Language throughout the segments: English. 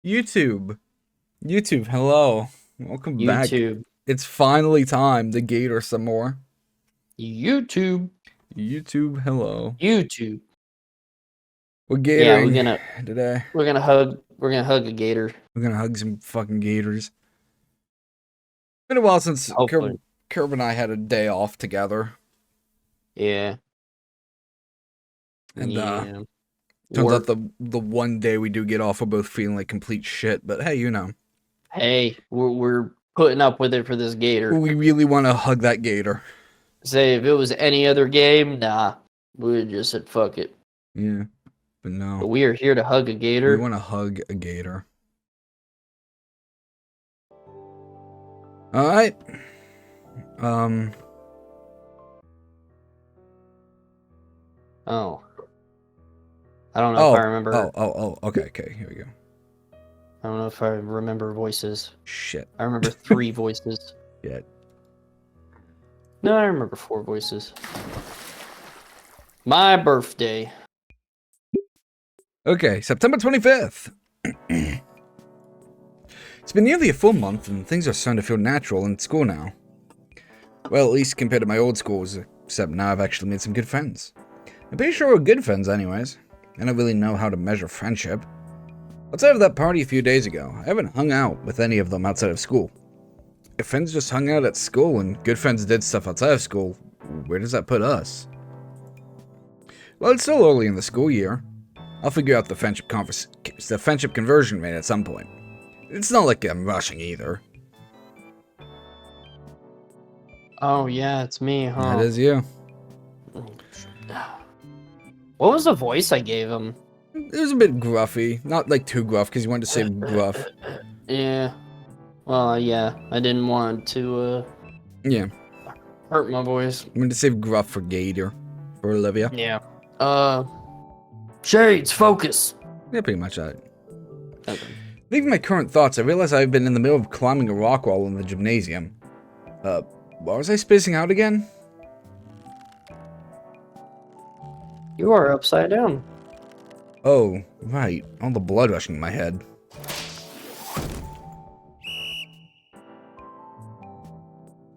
YouTube. YouTube, hello. Welcome back. YouTube. It's finally time to Gator some more. YouTube. YouTube, hello. YouTube. We're gatoring today. We're gonna hug a gator. We're gonna hug some fucking gators. Been a while since Curb and I had a day off together. Yeah. And turns out the one day we do get off, we're both feeling like complete shit, but hey, you know. Hey, we're putting up with it for this gator. We really want to hug that gator. Say, if it was any other game, nah. We would just said, fuck it. Yeah, but no. But we are here to hug a gator. We want to hug a gator. Alright. Oh. I don't know if I remember. Okay, here we go. I don't know if I remember voices. Shit. I remember 3 voices. Yeah. No, I remember 4 voices. My birthday. Okay, September 25th. It's been nearly a full month, and things are starting to feel natural in school now. Well, at least compared to my old schools, except now I've actually made some good friends. I'm pretty sure we're good friends anyways. I don't really know how to measure friendship. Outside of that party a few days ago, I haven't hung out with any of them outside of school. If friends just hung out at school and good friends did stuff outside of school, where does that put us? Well, it's still early in the school year. I'll figure out the friendship conversion rate at some point. It's not like I'm rushing either. Oh yeah, it's me, huh? That is you. What was the voice I gave him? It was a bit gruffy. Not like too gruff, because you wanted to say gruff. Yeah. Well, yeah. I didn't want to, yeah. hurt my voice. I wanted to say gruff for Gator. For Olivia. Yeah. Shades, focus. Yeah, pretty much that. Okay. Leaving my current thoughts, I realize I've been in the middle of climbing a rock wall in the gymnasium. Why was I spacing out again? You are upside down. Oh, right. All the blood rushing in my head.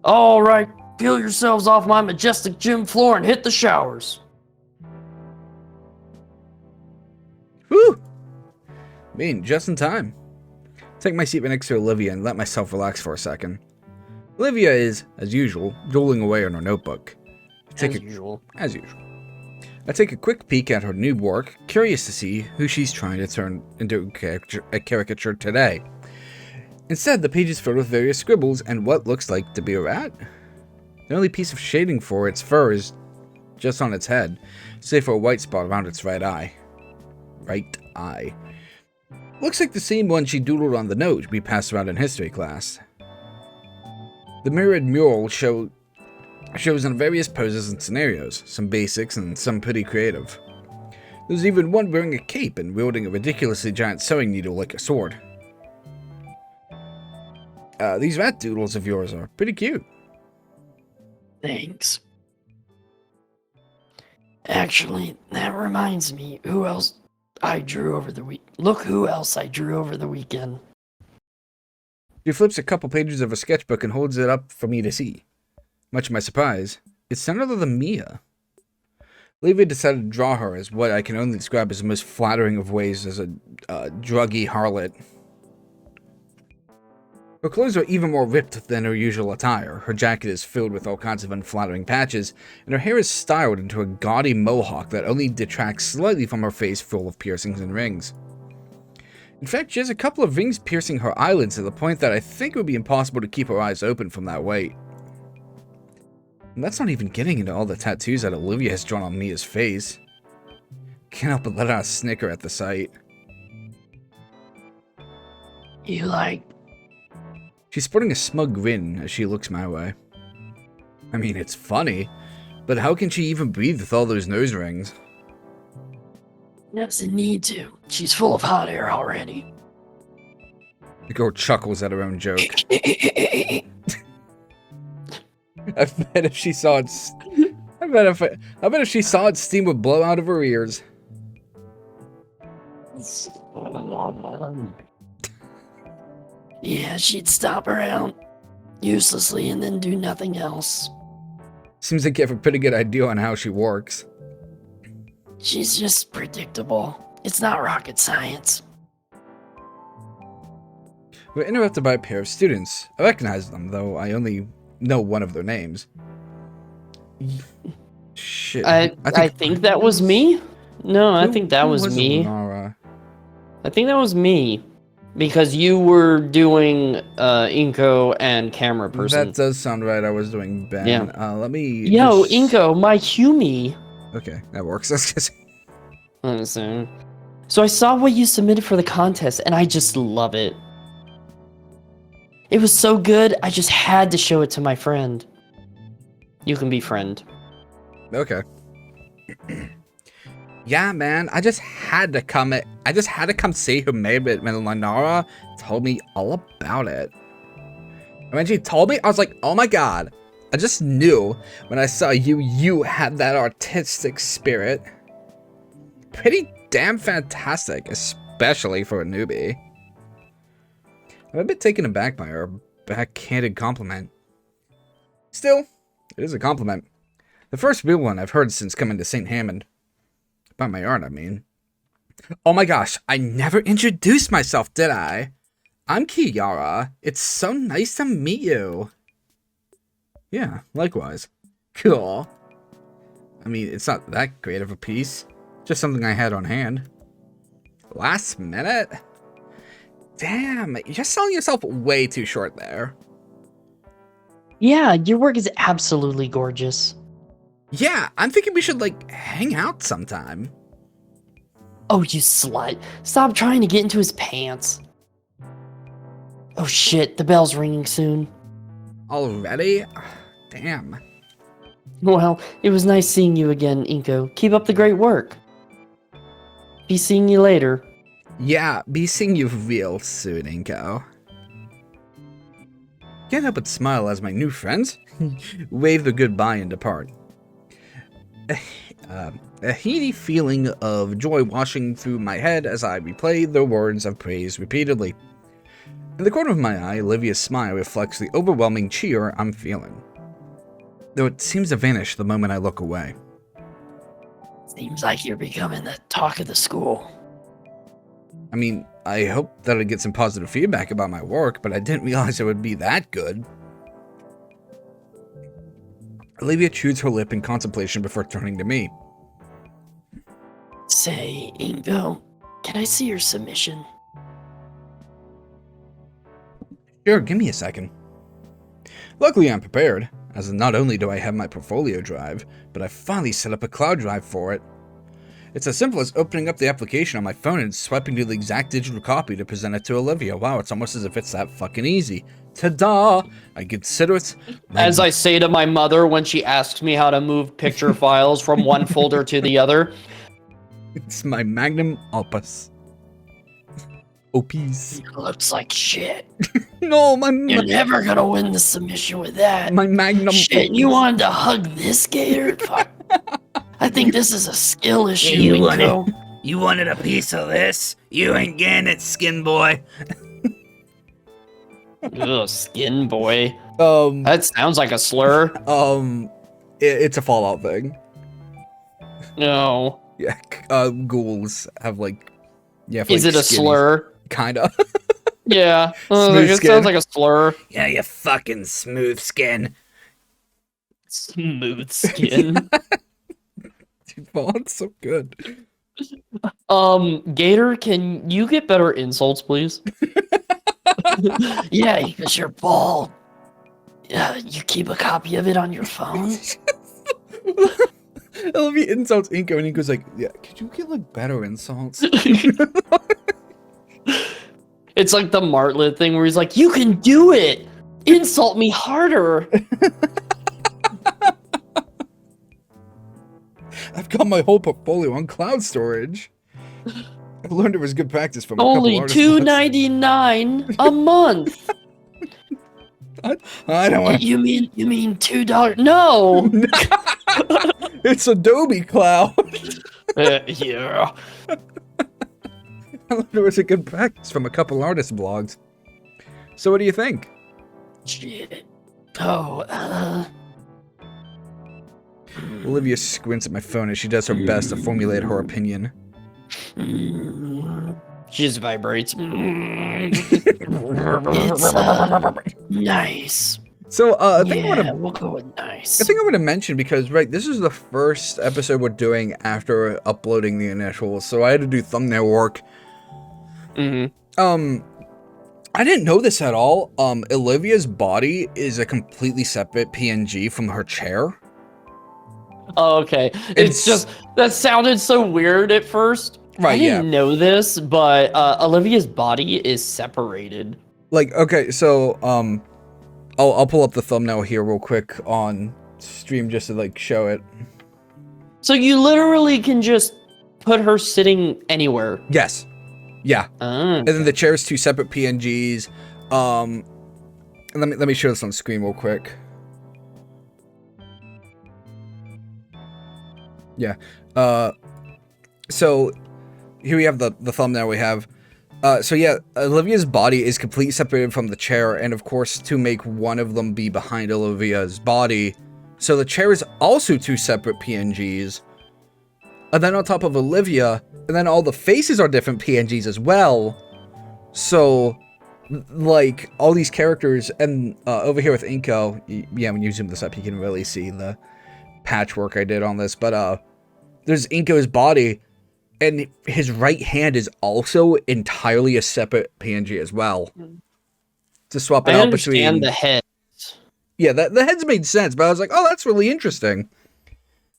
All right, peel yourselves off my majestic gym floor and hit the showers. Whew! Being just in time. Take my seat next to Olivia and let myself relax for a second. Olivia is, as usual, doodling away on her notebook. As usual. I take a quick peek at her new work, curious to see who she's trying to turn into a caricature today. Instead, the page is filled with various scribbles and what looks like to be a rat. The only piece of shading for its fur is just on its head, save for a white spot around its right eye. Looks like the same one she doodled on the note we passed around in history class. The mirrored mural shows in various poses and scenarios, some basics and some pretty creative. There's even one wearing a cape and wielding a ridiculously giant sewing needle like a sword. These rat doodles of yours are pretty cute. Thanks. Actually, that reminds me, who else I drew over the week. Look who else I drew over the weekend. She flips a couple pages of her sketchbook and holds it up for me to see. Much to my surprise, it's none other than Mia. Olivia decided to draw her as what I can only describe as the most flattering of ways as a druggy harlot. Her clothes are even more ripped than her usual attire. Her jacket is filled with all kinds of unflattering patches, and her hair is styled into a gaudy mohawk that only detracts slightly from her face full of piercings and rings. In fact, she has a couple of rings piercing her eyelids to the point that I think it would be impossible to keep her eyes open from that weight. And that's not even getting into all the tattoos that Olivia has drawn on Mia's face. Can't help but let out a snicker at the sight. You like... She's sporting a smug grin as she looks my way. I mean, it's funny, but how can she even breathe with all those nose rings? Doesn't need to. She's full of hot air already. The girl chuckles at her own joke. I bet if she saw it, I bet if she saw it, steam would blow out of her ears. Yeah, she'd stomp around uselessly and then do nothing else. Seems like you have a pretty good idea on how she works. She's just predictable. It's not rocket science. We're interrupted by a pair of students. I recognize them, though I only know one of their names. Shit. I think that was me. No, I think that was me. Nara? I think that was me. Because you were doing Inko and camera person. That does sound right. I was doing Ben. Yeah. Let me. Yo, Inko, my Humi. Okay, that works. That's just. Listen. So I saw what you submitted for the contest, and I just love it. It was so good, I just had to show it to my friend. You can be friend. Okay. Yeah, man. I just had to come. I just had to come see who made it when Nara told me all about it. And when she told me, I was like, "Oh my god!" I just knew when I saw you. You had that artistic spirit. Pretty damn fantastic, especially for a newbie. I'm a bit taken aback by her backhanded compliment. Still, it is a compliment. The first real one I've heard since coming to St. Hammond. About my art, I mean. Oh my gosh, I never introduced myself, did I? I'm Kiara. It's so nice to meet you. Yeah, likewise. Cool. I mean, it's not that great of a piece. Just something I had on hand. Last minute? Damn, you're selling yourself way too short there. Yeah, your work is absolutely gorgeous. Yeah, I'm thinking we should, like, hang out sometime. Oh, you slut. Stop trying to get into his pants. Oh shit, the bell's ringing soon. Already? Damn. Well, it was nice seeing you again, Inko. Keep up the great work. Be seeing you later. Yeah, be seeing you real soon, Inko. Can't help but smile as my new friends wave the goodbye and depart. A heady feeling of joy washing through my head as I replay the words of praise repeatedly. In the corner of my eye, Olivia's smile reflects the overwhelming cheer I'm feeling, though it seems to vanish the moment I look away. Seems like you're becoming the talk of the school. I mean, I hope that I'd get some positive feedback about my work, but I didn't realize it would be that good. Olivia chews her lip in contemplation before turning to me. Say, Inko, can I see your submission? Sure, give me a second. Luckily, I'm prepared, as not only do I have my portfolio drive, but I've finally set up a cloud drive for it. It's as simple as opening up the application on my phone and swiping to the exact digital copy to present it to Olivia. Wow, it's almost as if it's that fucking easy. Ta-da! I consider it... As I say to my mother when she asks me how to move picture files from one folder to the other. It's my magnum opus. Opus. Looks like shit. No, You're never gonna win the submission with that. My magnum shit, opus. You wanted to hug this Gator? Fuck. I think this is a skill issue, You Inko. wanted a piece of this? You ain't getting it, skin boy. Ugh, skin boy. That sounds like a slur. It's a Fallout thing. No. Yeah, ghouls have like... Yeah, is it a slur? Kinda. Yeah. Smooth it skin. sounds like a slur. Yeah, you fucking smooth skin. Smooth skin. Dude, Fallout's so good. Gator, can you get better insults, please? Yeah, because you're bald. Yeah, you keep a copy of it on your phone? I love he insults Inko and he goes like, yeah, could you get like better insults? It's like the Martlet thing where he's like, you can do it! Insult me harder! I've got my whole portfolio on cloud storage. I've learned it was good practice from Only a couple artists. $2.99 a month. I don't want. You mean $2? No. It's Adobe Cloud. Yeah. I learned it was a good practice from a couple artist blogs. So what do you think? Shit. Oh, Olivia squints at my phone as she does her best to formulate her opinion. She just vibrates. It's nice. So I We'll go with nice. I think I'm gonna mention because right, this is the first episode we're doing after uploading the initials, so I had to do thumbnail work. I didn't know this at all. Olivia's body is a completely separate PNG from her chair. Oh, okay. It's just that sounded so weird at first. Right, I didn't know this, but Olivia's body is separated. Like, okay, so I'll pull up the thumbnail here real quick on stream just to like show it. So you literally can just put her sitting anywhere. Yes. Yeah. And then the chair's two separate PNGs. Let me show this on screen real quick. Yeah. So here we have the thumbnail we have. So yeah, Olivia's body is completely separated from the chair, and of course to make one of them be behind Olivia's body. So the chair is also two separate PNGs. And then on top of Olivia, and then all the faces are different PNGs as well. So, like, all these characters, and over here with Inko, yeah, when you zoom this up, you can really see the patchwork I did on this. But there's Inko's body, and his right hand is also entirely a separate PNG as well. To swap it out between... I understand the head. Yeah, the heads made sense, but I was like, oh, that's really interesting.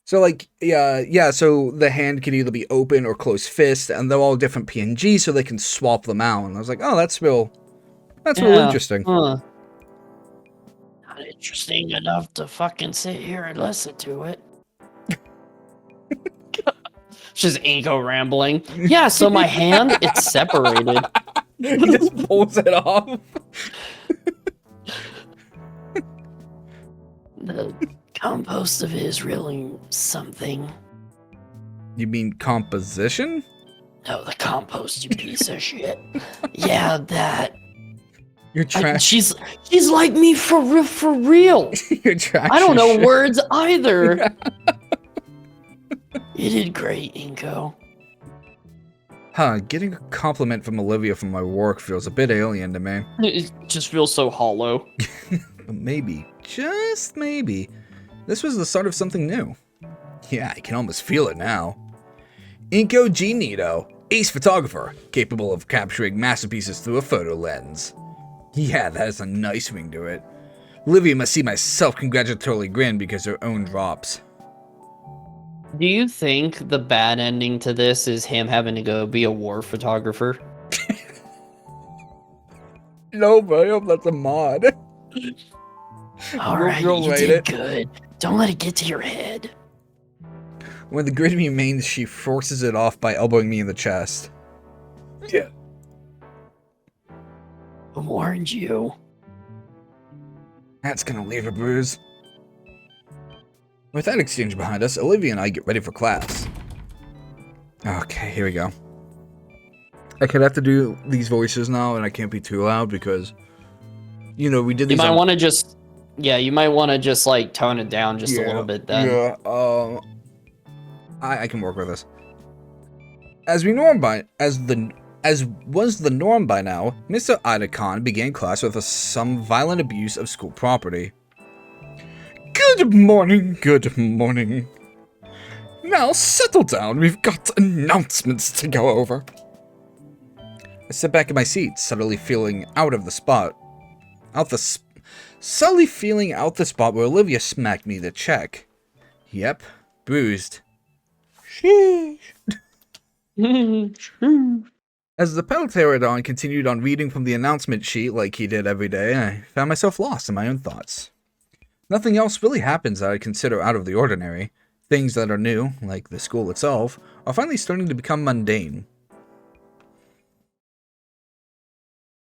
So, like, yeah, so the hand can either be open or closed fist, and they're all different PNGs, so they can swap them out. And I was like, oh, that's real interesting. Not interesting enough to fucking sit here and listen to it. Just Inko rambling. Yeah, so my hand, it's separated. He just pulls it off. The compost of it is really something. You mean composition? No, the compost, you piece of shit. Yeah, that. You're trash. She's like me for real. You're trash. I don't know words either. You did great, Inko. Huh, getting a compliment from Olivia from my work feels a bit alien to me. It just feels so hollow. But maybe, just maybe, this was the start of something new. Yeah, I can almost feel it now. Inko G. Nito, ace photographer, capable of capturing masterpieces through a photo lens. Yeah, that has a nice ring to it. Olivia must see my self-congratulatory grin because her own drops. Do you think the bad ending to this is him having to go be a war photographer? No, but I hope that's a mod. Alright, you did good. Don't let it get to your head. When the grin remains, she forces it off by elbowing me in the chest. Yeah. I warned you. That's gonna leave a bruise. With that exchange behind us, Olivia and I get ready for class. Okay, here we go. I could have to do these voices now, and I can't be too loud because, you know, we did these. You might want to just, you might want to just like tone it down just a little bit then. Yeah. I can work with this. As was the norm by now, Mr. Ida Khan began class with some violent abuse of school property. Good morning, good morning. Now settle down, we've got announcements to go over. I sit back in my seat, subtly feeling out the spot where Olivia smacked me the check. Yep, bruised. Sheesh. As the Pelterodon continued on reading from the announcement sheet like he did every day, I found myself lost in my own thoughts. Nothing else really happens that I consider out of the ordinary. Things that are new, like the school itself, are finally starting to become mundane.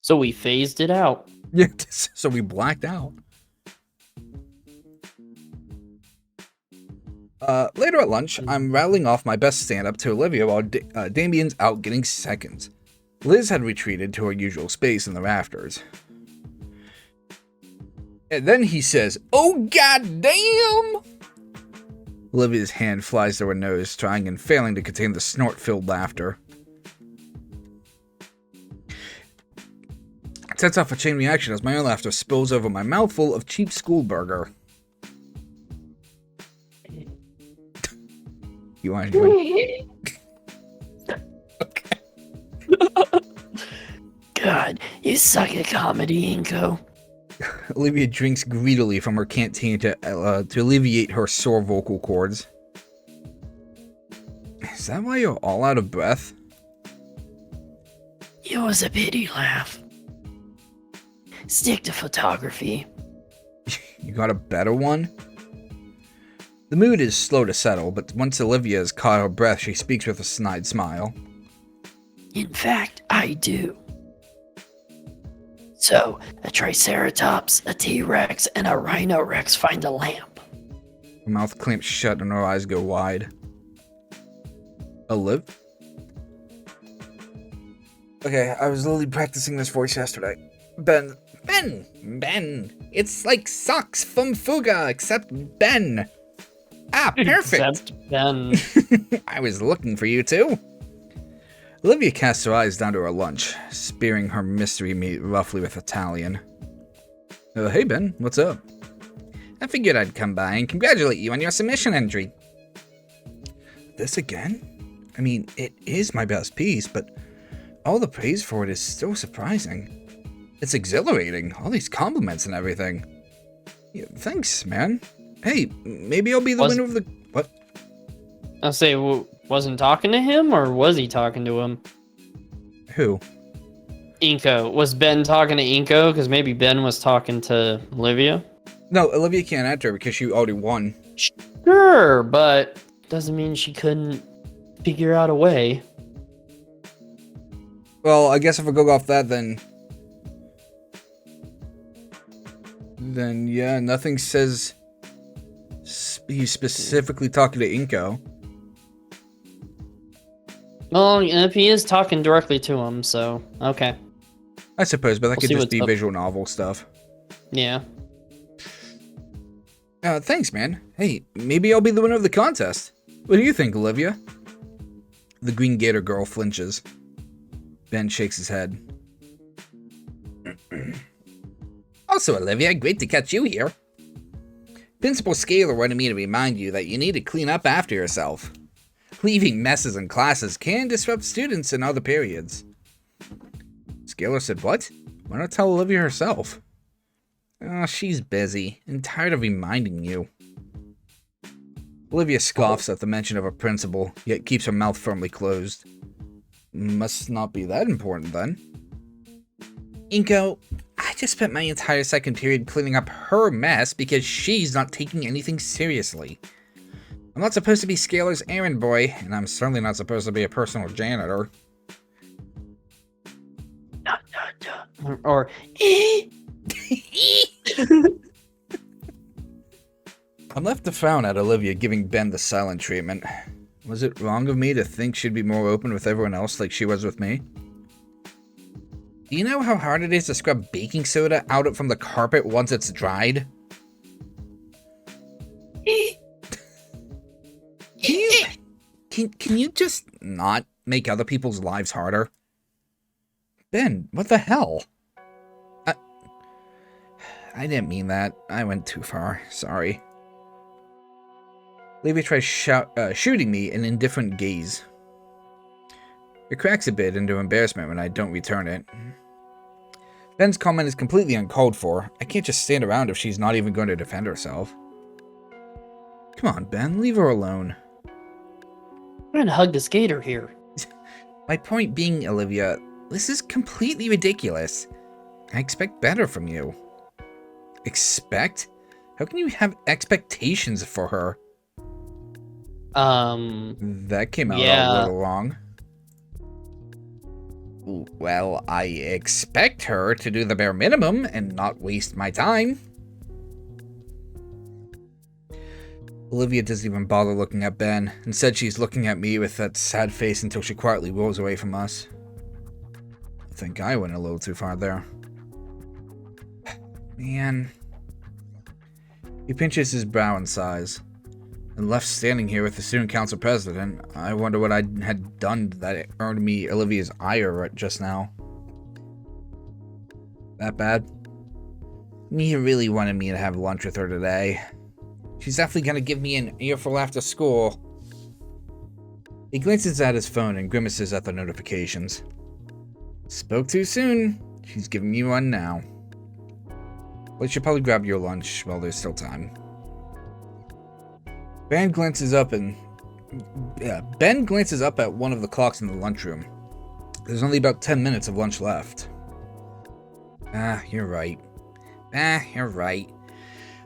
So we phased it out. Yeah, so we blacked out. Later at lunch, I'm rattling off my best stand-up to Olivia while Damien's out getting seconds. Liz had retreated to her usual space in the rafters. And then he says, "Oh, goddamn!" Olivia's hand flies to her nose, trying and failing to contain the snort-filled laughter. It sets off a chain reaction as my own laughter spills over my mouthful of cheap school burger. You want to do it? Okay. God, you suck at comedy, Inko. Olivia drinks greedily from her canteen to alleviate her sore vocal cords. Is that why you're all out of breath? It was a pity laugh. Stick to photography. You got a better one? The mood is slow to settle, but once Olivia has caught her breath, she speaks with a snide smile. In fact, I do. So, a Triceratops, a T-Rex, and a Rhino Rex find a lamp. Her mouth clamps shut and her eyes go wide. Olive? Okay, I was literally practicing this voice yesterday. Ben, it's like socks from Fuga, except Ben. Ah, perfect. Except Ben. I was looking for you too. Olivia casts her eyes down to her lunch, spearing her mystery meat roughly with Italian. Hey Ben, what's up? I figured I'd come by and congratulate you on your submission entry. This again? I mean, it is my best piece, but all the praise for it is so surprising. It's exhilarating, all these compliments and everything. Yeah, thanks, man. Hey, maybe I'll be the winner of the... What? I'll say, wasn't talking to him, or was he talking to him? Who? Inko. Was Ben talking to Inko? Because maybe Ben was talking to Olivia. No, Olivia can't enter because she already won. Sure, but doesn't mean she couldn't figure out a way. Well, I guess if I go off that, then yeah, nothing says he's specifically talking to Inko. Well, if he is talking directly to him, so okay. I suppose, but that We'll could see just what's be up. visual novel stuff. Yeah. Thanks, man. Hey, maybe I'll be the winner of the contest. What do you think, Olivia? The green gator girl flinches. Ben shakes his head. Also, Olivia, great to catch you here. Principal Scalar wanted me to remind you that you need to clean up after yourself. Leaving messes in classes can disrupt students in other periods. Scalar said, what? Why not tell Olivia herself? Oh, she's busy and tired of reminding you. Olivia scoffs at the mention of a principal, yet keeps her mouth firmly closed. Must not be that important, then. Inko, I just spent my entire second period cleaning up her mess because she's not taking anything seriously. I'm not supposed to be Scalar's errand boy, and I'm certainly not supposed to be a personal janitor. Or, I'm left to frown at Olivia giving Ben the silent treatment. Was it wrong of me to think she'd be more open with everyone else like she was with me? Do you know how hard it is to scrub baking soda out from the carpet once it's dried? Can you just not make other people's lives harder? Ben, what the hell? I didn't mean that. I went too far. Sorry. Olivia tries shooting me an indifferent gaze. It cracks a bit into embarrassment when I don't return it. Ben's comment is completely uncalled for. I can't just stand around if she's not even going to defend herself. Come on, Ben, leave her alone. I'm trying to hug the skater here. My point being, Olivia, this is completely ridiculous. I expect better from you. Expect? How can you have expectations for her? That came out a little wrong. Well, I expect her to do the bare minimum and not waste my time. Olivia doesn't even bother looking at Ben. Instead, she's looking at me with that sad face until she quietly rolls away from us. I think I went a little too far there. Man. He pinches his brow and sighs. And left standing here with the student council president, I wonder what I had done that earned me Olivia's ire just now. That bad? Mia really wanted me to have lunch with her today. She's definitely gonna give me an earful after school. He glances at his phone and grimaces at the notifications. Spoke too soon. She's giving me one now. Well, you should probably grab your lunch while there's still time. Ben glances up at one of the clocks in the lunchroom. There's only about 10 minutes of lunch left. You're right. You're right.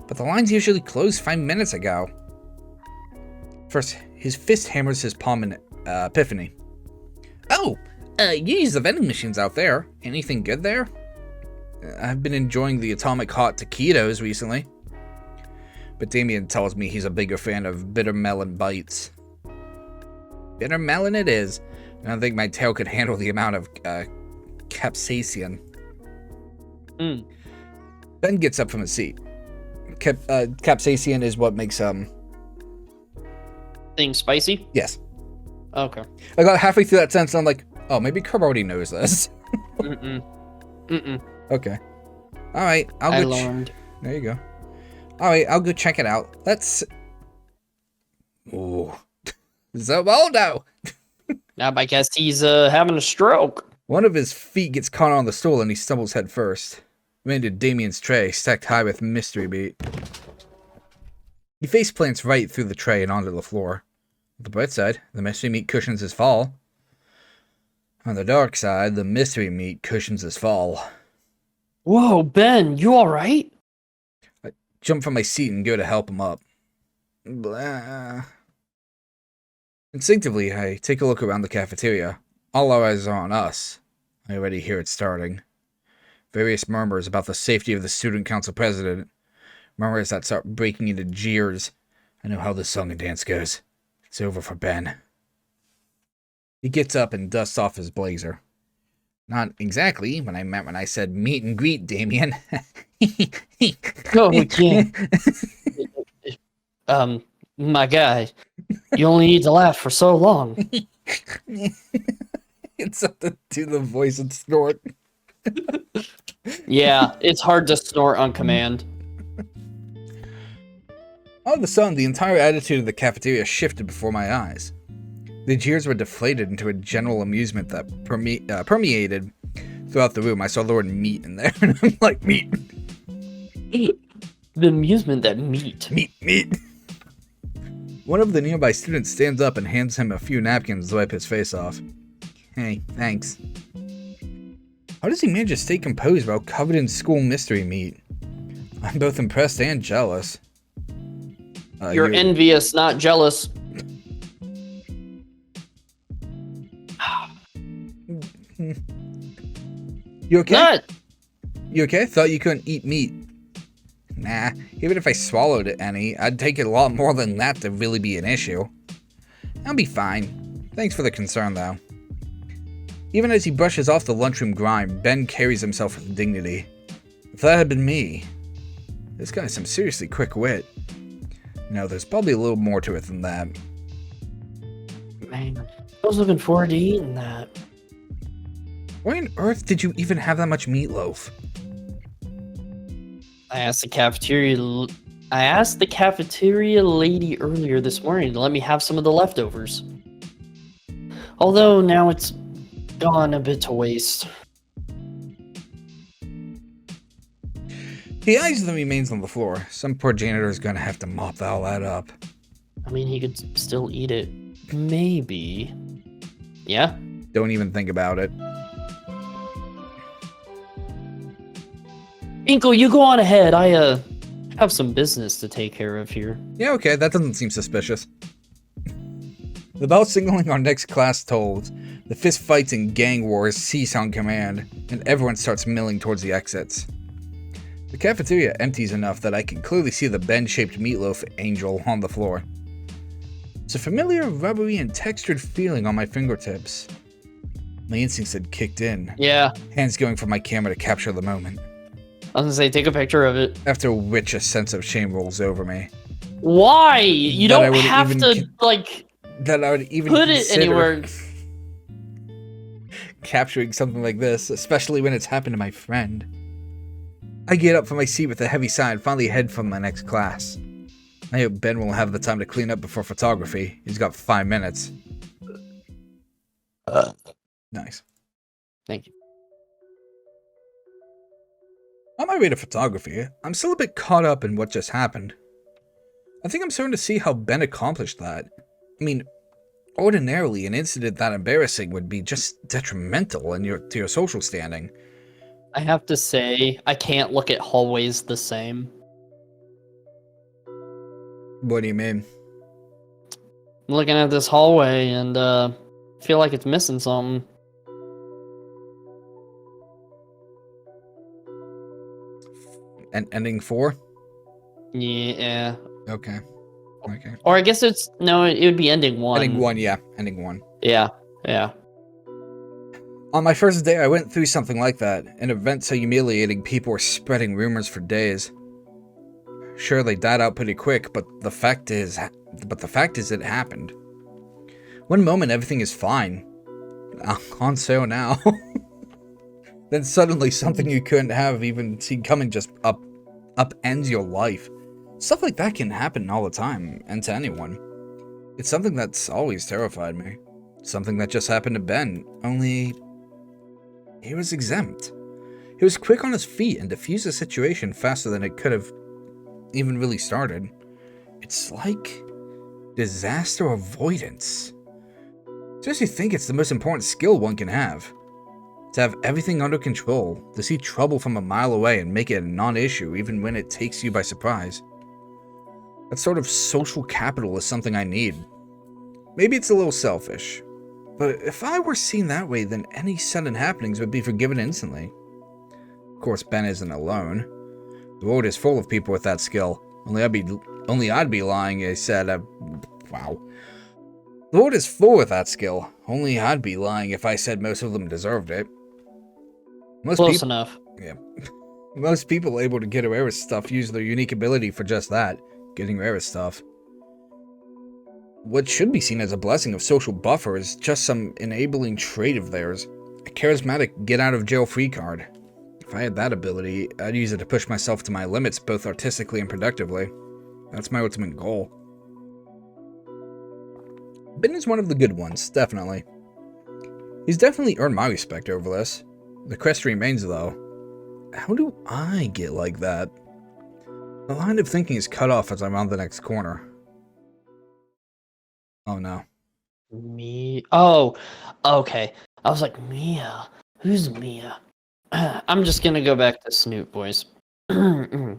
But the lines usually closed 5 minutes ago. First, his fist hammers his palm in epiphany. Oh, you use the vending machines out there. Anything good there? I've been enjoying the atomic hot taquitos recently. But Damien tells me he's a bigger fan of bitter melon bites. Bitter melon it is. I don't think my tail could handle the amount of capsaicin. Ben gets up from his seat. Capsaicin is what makes Thing spicy? Yes. Okay. I got halfway through that sentence and I'm like, oh, maybe Kerb already knows this. Okay. Alright, I learned. There you go. Alright, I'll go check it out. Let's... Ooh. Zabaldo! I guess he's having a stroke. One of his feet gets caught on the stool and he stumbles head first. Into Damien's tray, stacked high with mystery meat. He face plants right through the tray and onto the floor. On the bright side, the mystery meat cushions his fall. On the dark side, the mystery meat cushions his fall. Whoa, Ben, you alright? I jump from my seat and go to help him up. Blah. Instinctively, I take a look around the cafeteria. All our eyes are on us. I already hear it starting. Various murmurs about the safety of the student council president. Murmurs that start breaking into jeers. I know how this song and dance goes. It's over for Ben. He gets up and dusts off his blazer. Not exactly what I meant when I said meet and greet, Damien. No, we can't. My guy, you only need to laugh for so long. It's something to do the voice and snort. Yeah, it's hard to snort on command. All of a sudden, the entire attitude of the cafeteria shifted before my eyes. The jeers were deflated into a general amusement that permeated throughout the room. I saw the word meat in there, and I'm like, meat. The amusement that meat. Meat. One of the nearby students stands up and hands him a few napkins to wipe his face off. Hey, thanks. How does he manage to stay composed while covered in school mystery meat? I'm both impressed and jealous. You're envious, not jealous. You okay? Not. You okay? Thought you couldn't eat meat. Nah, even if I swallowed it any, I'd take it a lot more than that to really be an issue. I'll be fine. Thanks for the concern, though. Even as he brushes off the lunchroom grime, Ben carries himself with dignity. If that had been me, this guy's some seriously quick wit. No, there's probably a little more to it than that. Man, I was looking forward to eating that. Why on earth did you even have that much meatloaf? I asked the cafeteria lady earlier this morning to let me have some of the leftovers. Although now it's gone a bit to waste. He eyes the remains on the floor. Some poor janitor is gonna have to mop all that up. I mean, he could still eat it. Maybe. Yeah? Don't even think about it. Inkle, you go on ahead. I have some business to take care of here. Yeah, okay, that doesn't seem suspicious. The bell signaling our next class tolls. The fist fights and gang wars cease on command, and everyone starts milling towards the exits. The cafeteria empties enough that I can clearly see the bend-shaped meatloaf angel on the floor. It's a familiar, rubbery, and textured feeling on my fingertips. My instincts had kicked in. Yeah. Hands going for my camera to capture the moment. I was gonna say, take a picture of it. After which a sense of shame rolls over me. Why? You That I don't would have even to, like, That I would even put it consider anywhere. capturing something like this, especially when it's happened to my friend. I get up from my seat with a heavy sigh and finally head for my next class. I hope Ben will have the time to clean up before photography. He's got 5 minutes. Nice. Thank you. On my way to photography, I'm still a bit caught up in what just happened. I think I'm starting to see how Ben accomplished that. I mean, ordinarily, an incident that embarrassing would be just detrimental to your social standing. I have to say, I can't look at hallways the same. What do you mean? I'm looking at this hallway and feel like it's missing something. And ending 4? Yeah. Okay. Or I guess it would be ending 1. Ending 1, yeah. Ending 1. Yeah. On my first day, I went through something like that. An event so humiliating people were spreading rumors for days. Sure, they died out pretty quick, but the fact is it happened. One moment everything is fine. On sale now. Then suddenly something you couldn't have even seen coming just upends your life. Stuff like that can happen all the time, and to anyone. It's something that's always terrified me. Something that just happened to Ben, only he was exempt. He was quick on his feet and diffused the situation faster than it could have even really started. It's like disaster avoidance. Seriously think it's the most important skill one can have. To have everything under control, to see trouble from a mile away and make it a non-issue even when it takes you by surprise. That sort of social capital is something I need. Maybe it's a little selfish, but if I were seen that way, then any sudden happenings would be forgiven instantly. Of course, Ben isn't alone. The world is full of people with that skill. Only I'd be lying if I said, wow. The world is full with that skill. Only I'd be lying if I said most of them deserved it. Close enough. Yeah. Most people able to get away with stuff use their unique ability for just that, getting away with stuff. What should be seen as a blessing of social buffer is just some enabling trait of theirs. A charismatic get-out-of-jail-free card. If I had that ability, I'd use it to push myself to my limits both artistically and productively. That's my ultimate goal. Ben is one of the good ones, definitely. He's definitely earned my respect over this. The quest remains, though. How do I get like that? The line of thinking is cut off as I round the next corner. Oh no. Me? Oh, okay. I was like, Mia. Who's Mia? I'm just gonna go back to Snoop voice. Wanted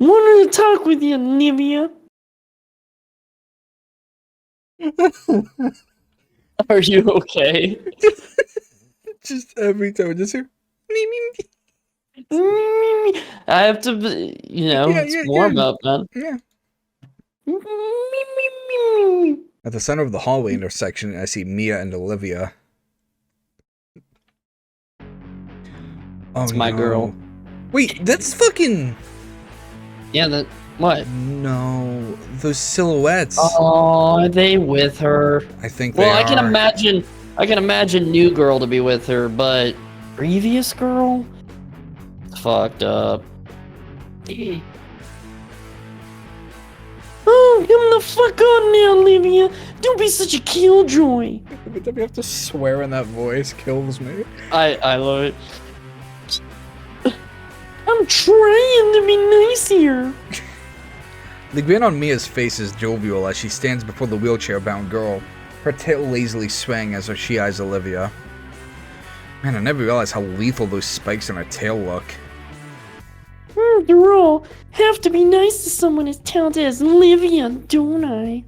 to talk with you, Nivea. Are you okay? Just every time I just hear me, me, I have to, it's warm up, man. yeah. At the center of the hallway intersection, I see Mia and Olivia. Oh, It's my girl. Wait, that's fucking... Yeah, what? No, those silhouettes. Oh, are they with her? I think they Well, are. I can imagine new girl to be with her, but previous girl? It's fucked up. Oh, come the fuck on now, Olivia. Don't be such a killjoy. Every time you have to swear in that voice kills me. I love it. I'm trying to be nice here. The grin on Mia's face is jovial as she stands before the wheelchair-bound girl, her tail lazily swaying as she eyes Olivia. Man, I never realized how lethal those spikes on her tail look. After all, have to be nice to someone as talented as Olivia, don't I?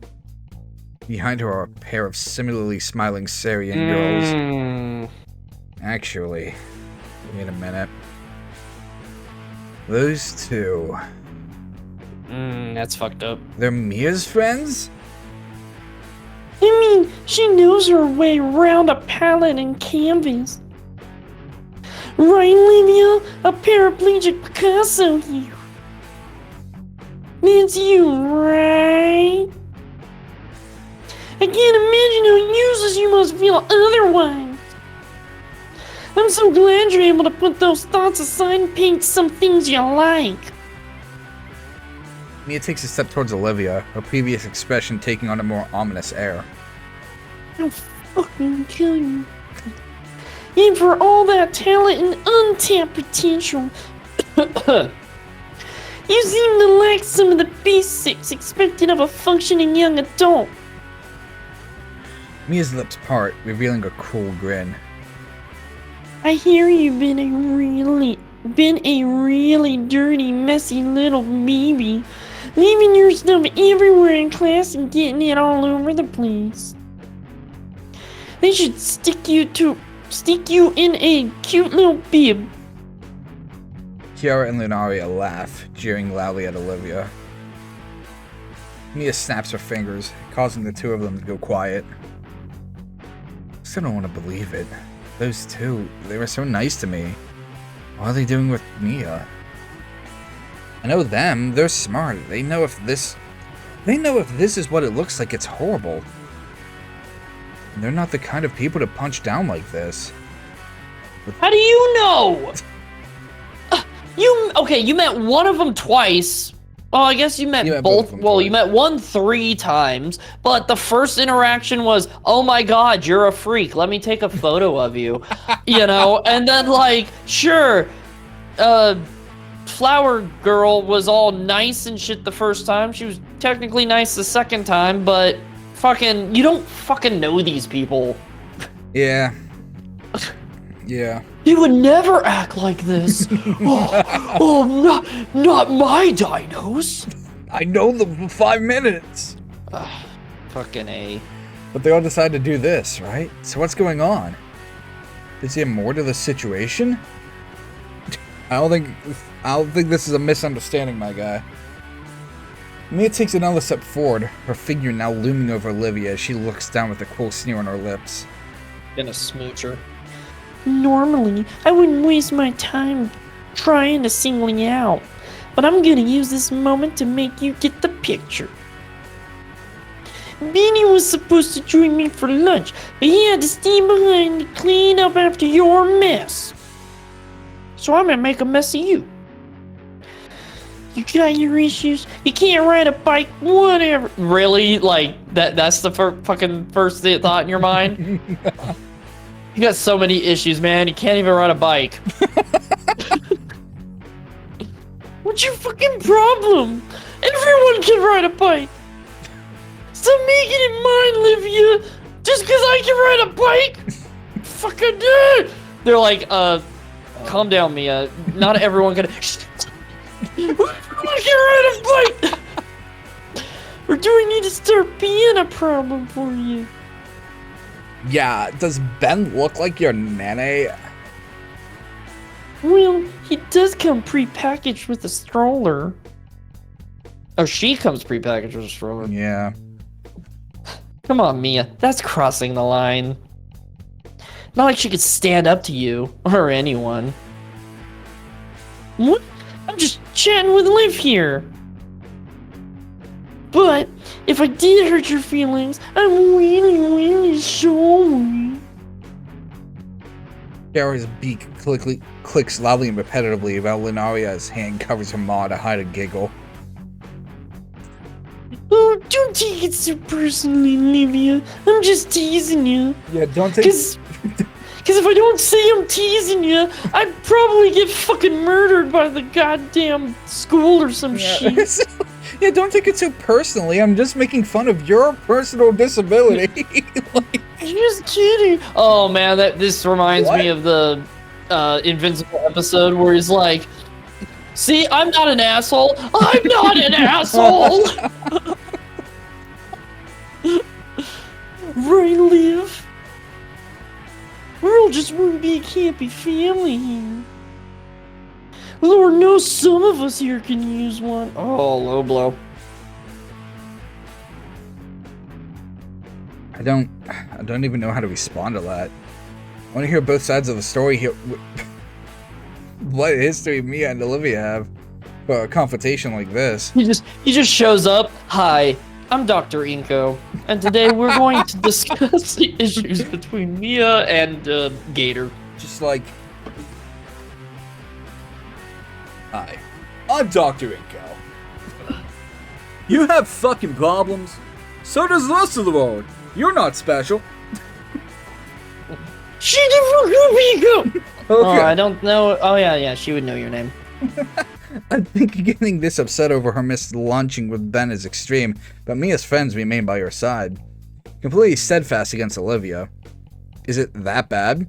Behind her are a pair of similarly smiling Syrian girls. Actually, wait a minute. Those two... That's fucked up. They're Mia's friends? I mean, she knows her way around a palette and canvas. Right, Olivia? A paraplegic Picasso here. That's you, right? I can't imagine how useless you must feel otherwise. I'm so glad you're able to put those thoughts aside and paint some things you like. Mia takes a step towards Olivia, her previous expression taking on a more ominous air. I'll fucking kill you. And for all that talent and untapped potential, you seem to lack some of the basics expected of a functioning young adult. Mia's lips part, revealing a cruel grin. I hear you've been a really dirty, messy little baby, leaving your stuff everywhere in class and getting it all over the place. They should stick you in a cute little bib. Kiara and Lunaria laugh, jeering loudly at Olivia. Mia snaps her fingers, causing the two of them to go quiet. I still don't want to believe it. Those two, they were so nice to me. What are they doing with Mia? I know them, they're smart. They know if this is what it looks like, it's horrible. And they're not the kind of people to punch down like this. How do you know? You met one of them twice. Oh, I guess you met both. Well, you met one 3 times, but the first interaction was, "Oh my God, you're a freak. Let me take a photo of you," you know. And then, like, sure, Flower Girl was all nice and shit the first time. She was technically nice the second time, but fucking, you don't fucking know these people. Yeah. Yeah. He would never act like this. Not my dinos. I know them for 5 minutes. Fucking A. But they all decide to do this, right? So what's going on? Is there more to the situation? I don't think this is a misunderstanding, my guy. Mia takes another step forward, her figure now looming over Olivia as she looks down with a cool sneer on her lips. Been a smoocher. Normally, I wouldn't waste my time trying to single you out, but I'm gonna use this moment to make you get the picture. Benny was supposed to join me for lunch, but he had to stay behind to clean up after your mess. So I'm gonna make a mess of you. You got your issues, you can't ride a bike, whatever. Really? Like, that's the fucking first thought in your mind? You got so many issues, man. You can't even ride a bike. What's your fucking problem? Everyone can ride a bike. Stop making it mine, Livia. Just because I can ride a bike? Fucking dude. They're like, calm down, Mia. Not everyone can. Everyone can ride a bike. Or do we need to start being a problem for you? Yeah, does Ben look like your nene? Well, he does come pre-packaged with a stroller. Oh, she comes pre-packaged with a stroller. Yeah. Come on, Mia. That's crossing the line. Not like she could stand up to you, or anyone. What? I'm just chatting with Liv here. But, if I did hurt your feelings, I'm really sorry. Kiara's beak clicks loudly and repetitively while Lunaria's hand covers her maw to hide a giggle. Oh, don't take it so personally, Livia. I'm just teasing you. Yeah, don't take Because if I don't say I'm teasing you, I'd probably get fucking murdered by the goddamn school or some shit. Yeah, don't take it so personally. I'm just making fun of your personal disability. Like, Just kidding. Oh man, this reminds me of the Invincible episode where he's like, "See, I'm not an asshole. I'm not an asshole." Right, Liv? We're all just want to be a campy family here. Lord knows some of us here can use one. Oh, low blow. I don't even know how to respond to that. I want to hear both sides of the story here. What history Mia and Olivia have for a confrontation like this? He just shows up. Hi, I'm Dr. Inko, and today we're going to discuss the issues between Mia and Gator. Just like, hi, I'm Dr. Inko. You have fucking problems. So does the rest of the world. You're not special. She did Okay. Oh, I don't know. Oh yeah, she would know your name. I think getting this upset over her missed lunching with Ben is extreme, but Mia's friends remain by her side. Completely steadfast against Olivia. Is it that bad?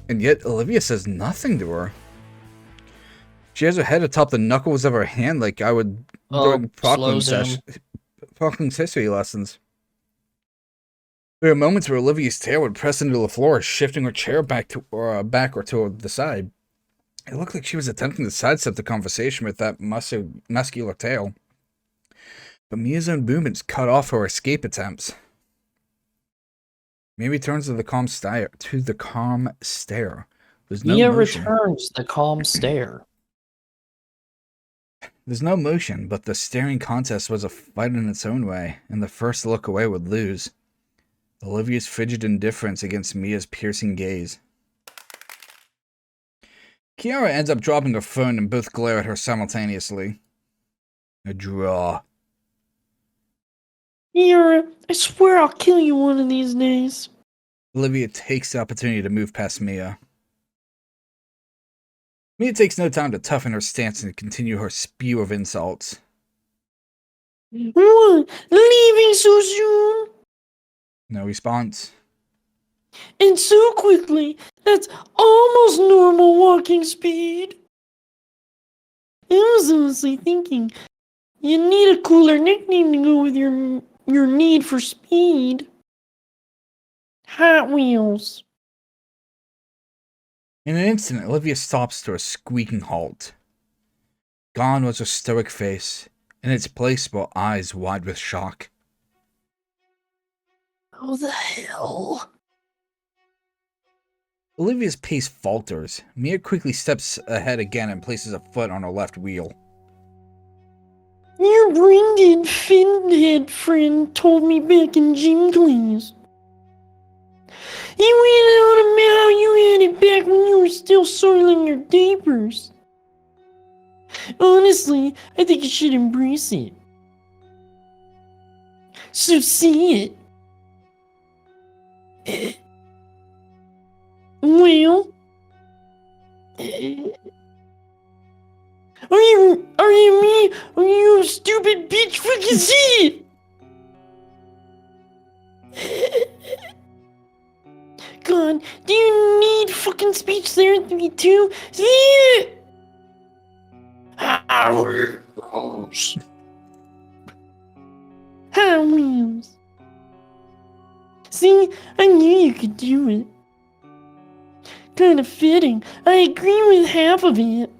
And yet Olivia says nothing to her. She has her head atop the knuckles of her hand like I would during Parkland's history lessons. There are moments where Olivia's tail would press into the floor, shifting her chair back or to the side. It looked like she was attempting to sidestep the conversation with that muscular tail. But Mia's own movements cut off her escape attempts. Mia returns to the calm stare. There's no Mia motion. returns the calm stare. There's no motion, but the staring contest was a fight in its own way, and the first to look away would lose. Olivia's frigid indifference against Mia's piercing gaze. Kiara ends up dropping her phone and both glare at her simultaneously. A draw. Kiara, I swear I'll kill you one of these days. Olivia takes the opportunity to move past Mia. Mia takes no time to toughen her stance and continue her spew of insults. What? Leaving so soon? No response. And so quickly, that's almost normal walking speed. I was honestly thinking, you need a cooler nickname to go with your need for speed. Hot Wheels. In an instant, Olivia stops to a squeaking halt. Gone was her stoic face. In its place were eyes wide with shock. How the hell? Olivia's pace falters. Mia quickly steps ahead again and places a foot on her left wheel. Your brain-dead fin-head friend told me back in gym class. He went on about how you had it back when you were still soiling your diapers. Honestly, I think you should embrace it. So see it. Well, are you me? Are you a stupid bitch? Fucking see it. God, do you need fucking speech therapy too? See it. Hot Wheels. See, I knew you could do it. Kind of fitting. I agree with half of it.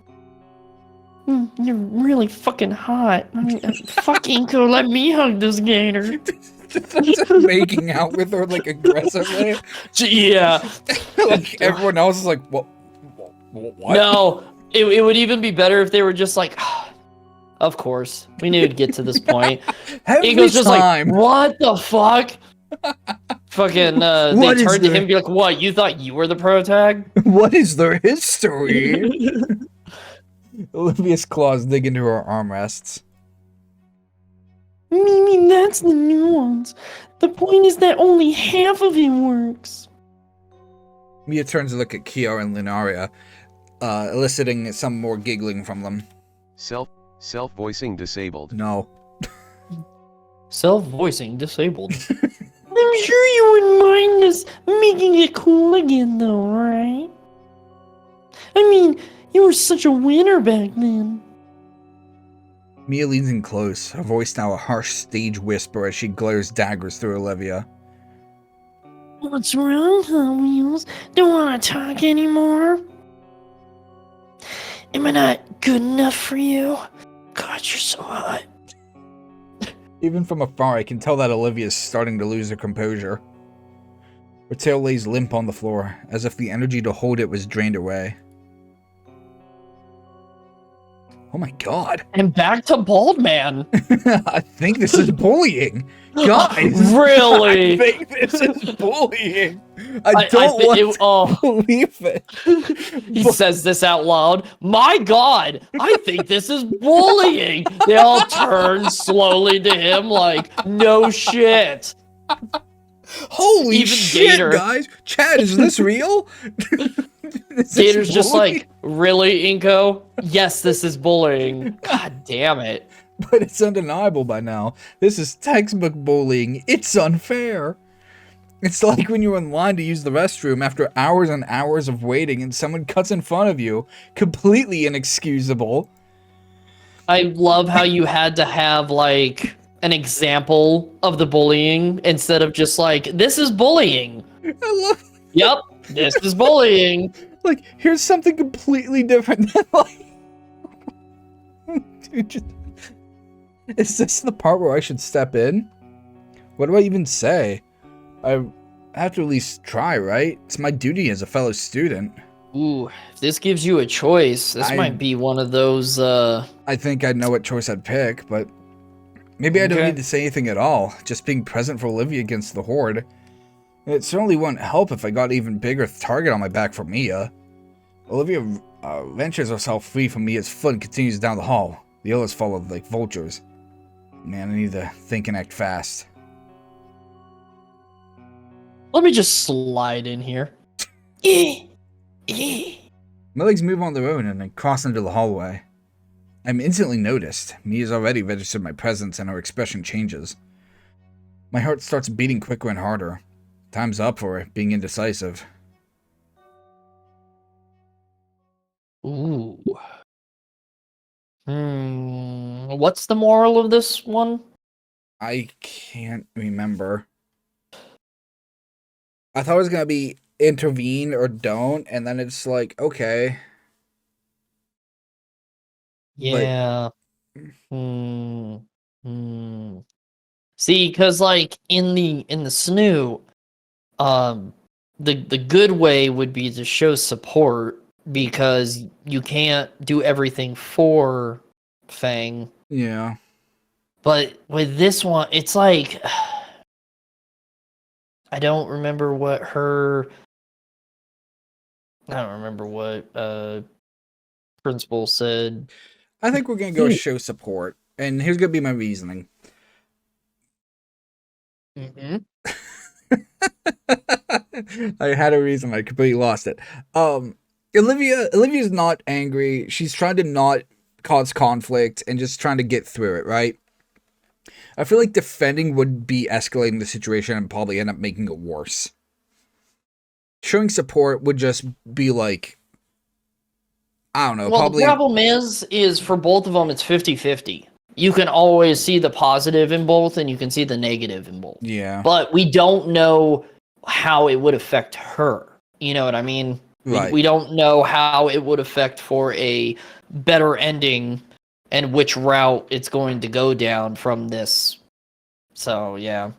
You're really fucking hot. I mean, fuck Inko, let me hug this gator. Just making out with her like aggressively. Yeah. Like everyone else is like, what? No, it would even be better if they were just like, of course, we knew it'd get to this point. Inko's just like, what the fuck? Fucking, they turned to him and be like, what, you thought you were the protag? What is their history? Olivia's claws dig into her armrests. Mimi, that's the nuance. The point is that only half of it works. Mia turns to look at Kiara and Lunaria, eliciting some more giggling from them. Self-voicing disabled. No. Self-voicing disabled. I'm sure you wouldn't mind us making it cool again, though, right? I mean, you were such a winner back then. Mia leans in close, her voice now a harsh stage whisper as she glares daggers through Olivia. What's wrong, Hot Wheels? Don't want to talk anymore? Am I not good enough for you? God, you're so hot. Even from afar, I can tell that Olivia is starting to lose her composure. Her tail lays limp on the floor, as if the energy to hold it was drained away. Oh my god. And back to Bald Man. I think this is bullying. Guys. Really? I think this is bullying. I don't want to believe it. He says this out loud. My god, I think this is bullying. They all turn slowly to him like, no shit. Holy Even shit, Gator. guys. Chad, is this real? Gator's just like, really, Inko? Yes, this is bullying. God damn it. But it's undeniable by now. This is textbook bullying. It's unfair. It's like when you're in line to use the restroom after hours and hours of waiting and someone cuts in front of you. Completely inexcusable. I love how you had to have, like, an example of the bullying instead of just like, this is bullying. I love. Yep, this is bullying. Like, here's something completely different than, like... Dude, just... Is this the part where I should step in? What do I even say? I have to at least try, right? It's my duty as a fellow student. Ooh, if this gives you a choice, this might be one of those, I think I know what choice I'd pick, but... Maybe I don't need to say anything at all. Just being present for Olivia against the Horde. It certainly wouldn't help if I got an even bigger target on my back for Mia. Olivia ventures herself free from Mia's foot and continues down the hall. The others follow like vultures. Man, I need to think and act fast. let me just slide in here. My legs move on their own and I cross into the hallway. I'm instantly noticed. Mia's already registered my presence and her expression changes. My heart starts beating quicker and harder. Time's up for being indecisive. Ooh. What's the moral of this one? I can't remember. I thought it was gonna be intervene or don't, and then it's like, okay. Yeah. See, because like in the snoo, the good way would be to show support because you can't do everything for Fang. Yeah. But with this one, it's like I don't remember what principal said. I think we're gonna go show support, and here's gonna be my reasoning. I had a reason, I completely lost it. Olivia's not angry. She's trying to not cause conflict and just trying to get through it, right? I feel like defending would be escalating the situation and probably end up making it worse. Showing support would just be like, I don't know. Well, probably... the problem is for both of them, it's 50-50. You can always see the positive in both, and you can see the negative in both. Yeah. But we don't know how it would affect her. You know what I mean? Right. We don't know how it would affect for a better ending and which route it's going to go down from this. So, yeah.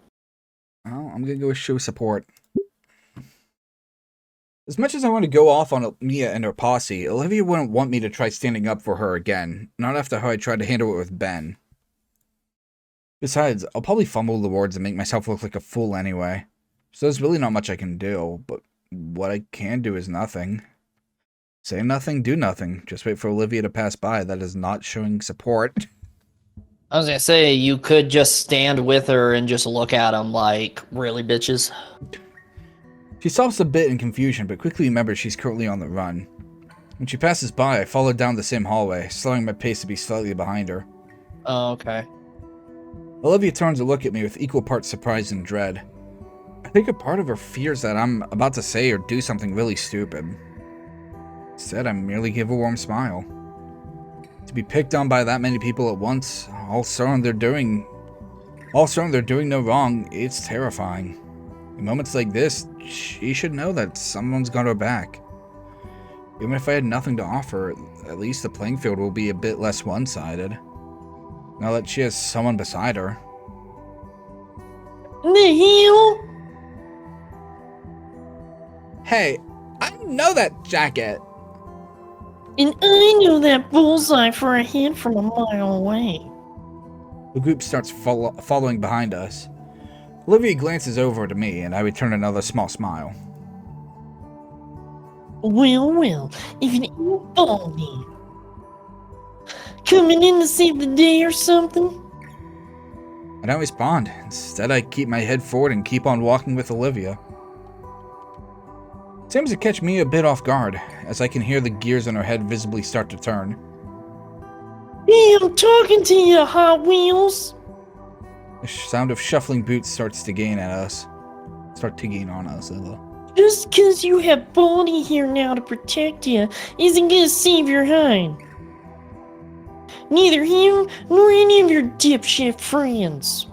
Well, I'm going to go with show support. As much as I want to go off on Mia and her posse, Olivia wouldn't want me to try standing up for her again. Not after how I tried to handle it with Ben. Besides, I'll probably fumble the words and make myself look like a fool anyway. So there's really not much I can do, but what I can do is nothing. Say nothing, do nothing. Just wait for Olivia to pass by. That is not showing support. I was going to say, you could just stand with her and just look at them like, really, bitches? She stops a bit in confusion, but quickly remembers she's currently on the run. When she passes by, I follow down the same hallway, slowing my pace to be slightly behind her. Oh, okay. Olivia turns to look at me with equal parts surprise and dread. I think a part of her fears that I'm about to say or do something really stupid. Instead, I merely give a warm smile. To be picked on by that many people at once, all certain they're doing no wrong, it's terrifying. In moments like this, she should know that someone's got her back. Even if I had nothing to offer, at least the playing field will be a bit less one-sided. Now that she has someone beside her. The hell? Hey, I know that jacket. And I know that bullseye for a hit from a mile away. The group starts following behind us. Olivia glances over to me, and I return another small smile. Well, if it ain't Baldy. Coming in to save the day or something? I don't respond. Instead, I keep my head forward and keep on walking with Olivia. It seems to catch me a bit off guard, as I can hear the gears in her head visibly start to turn. Hey, I'm talking to you, Hot Wheels. The sound of shuffling boots starts to gain on us. Just 'cause you have Baldy here now to protect you isn't gonna save your hide. Neither him nor any of your dipshit friends.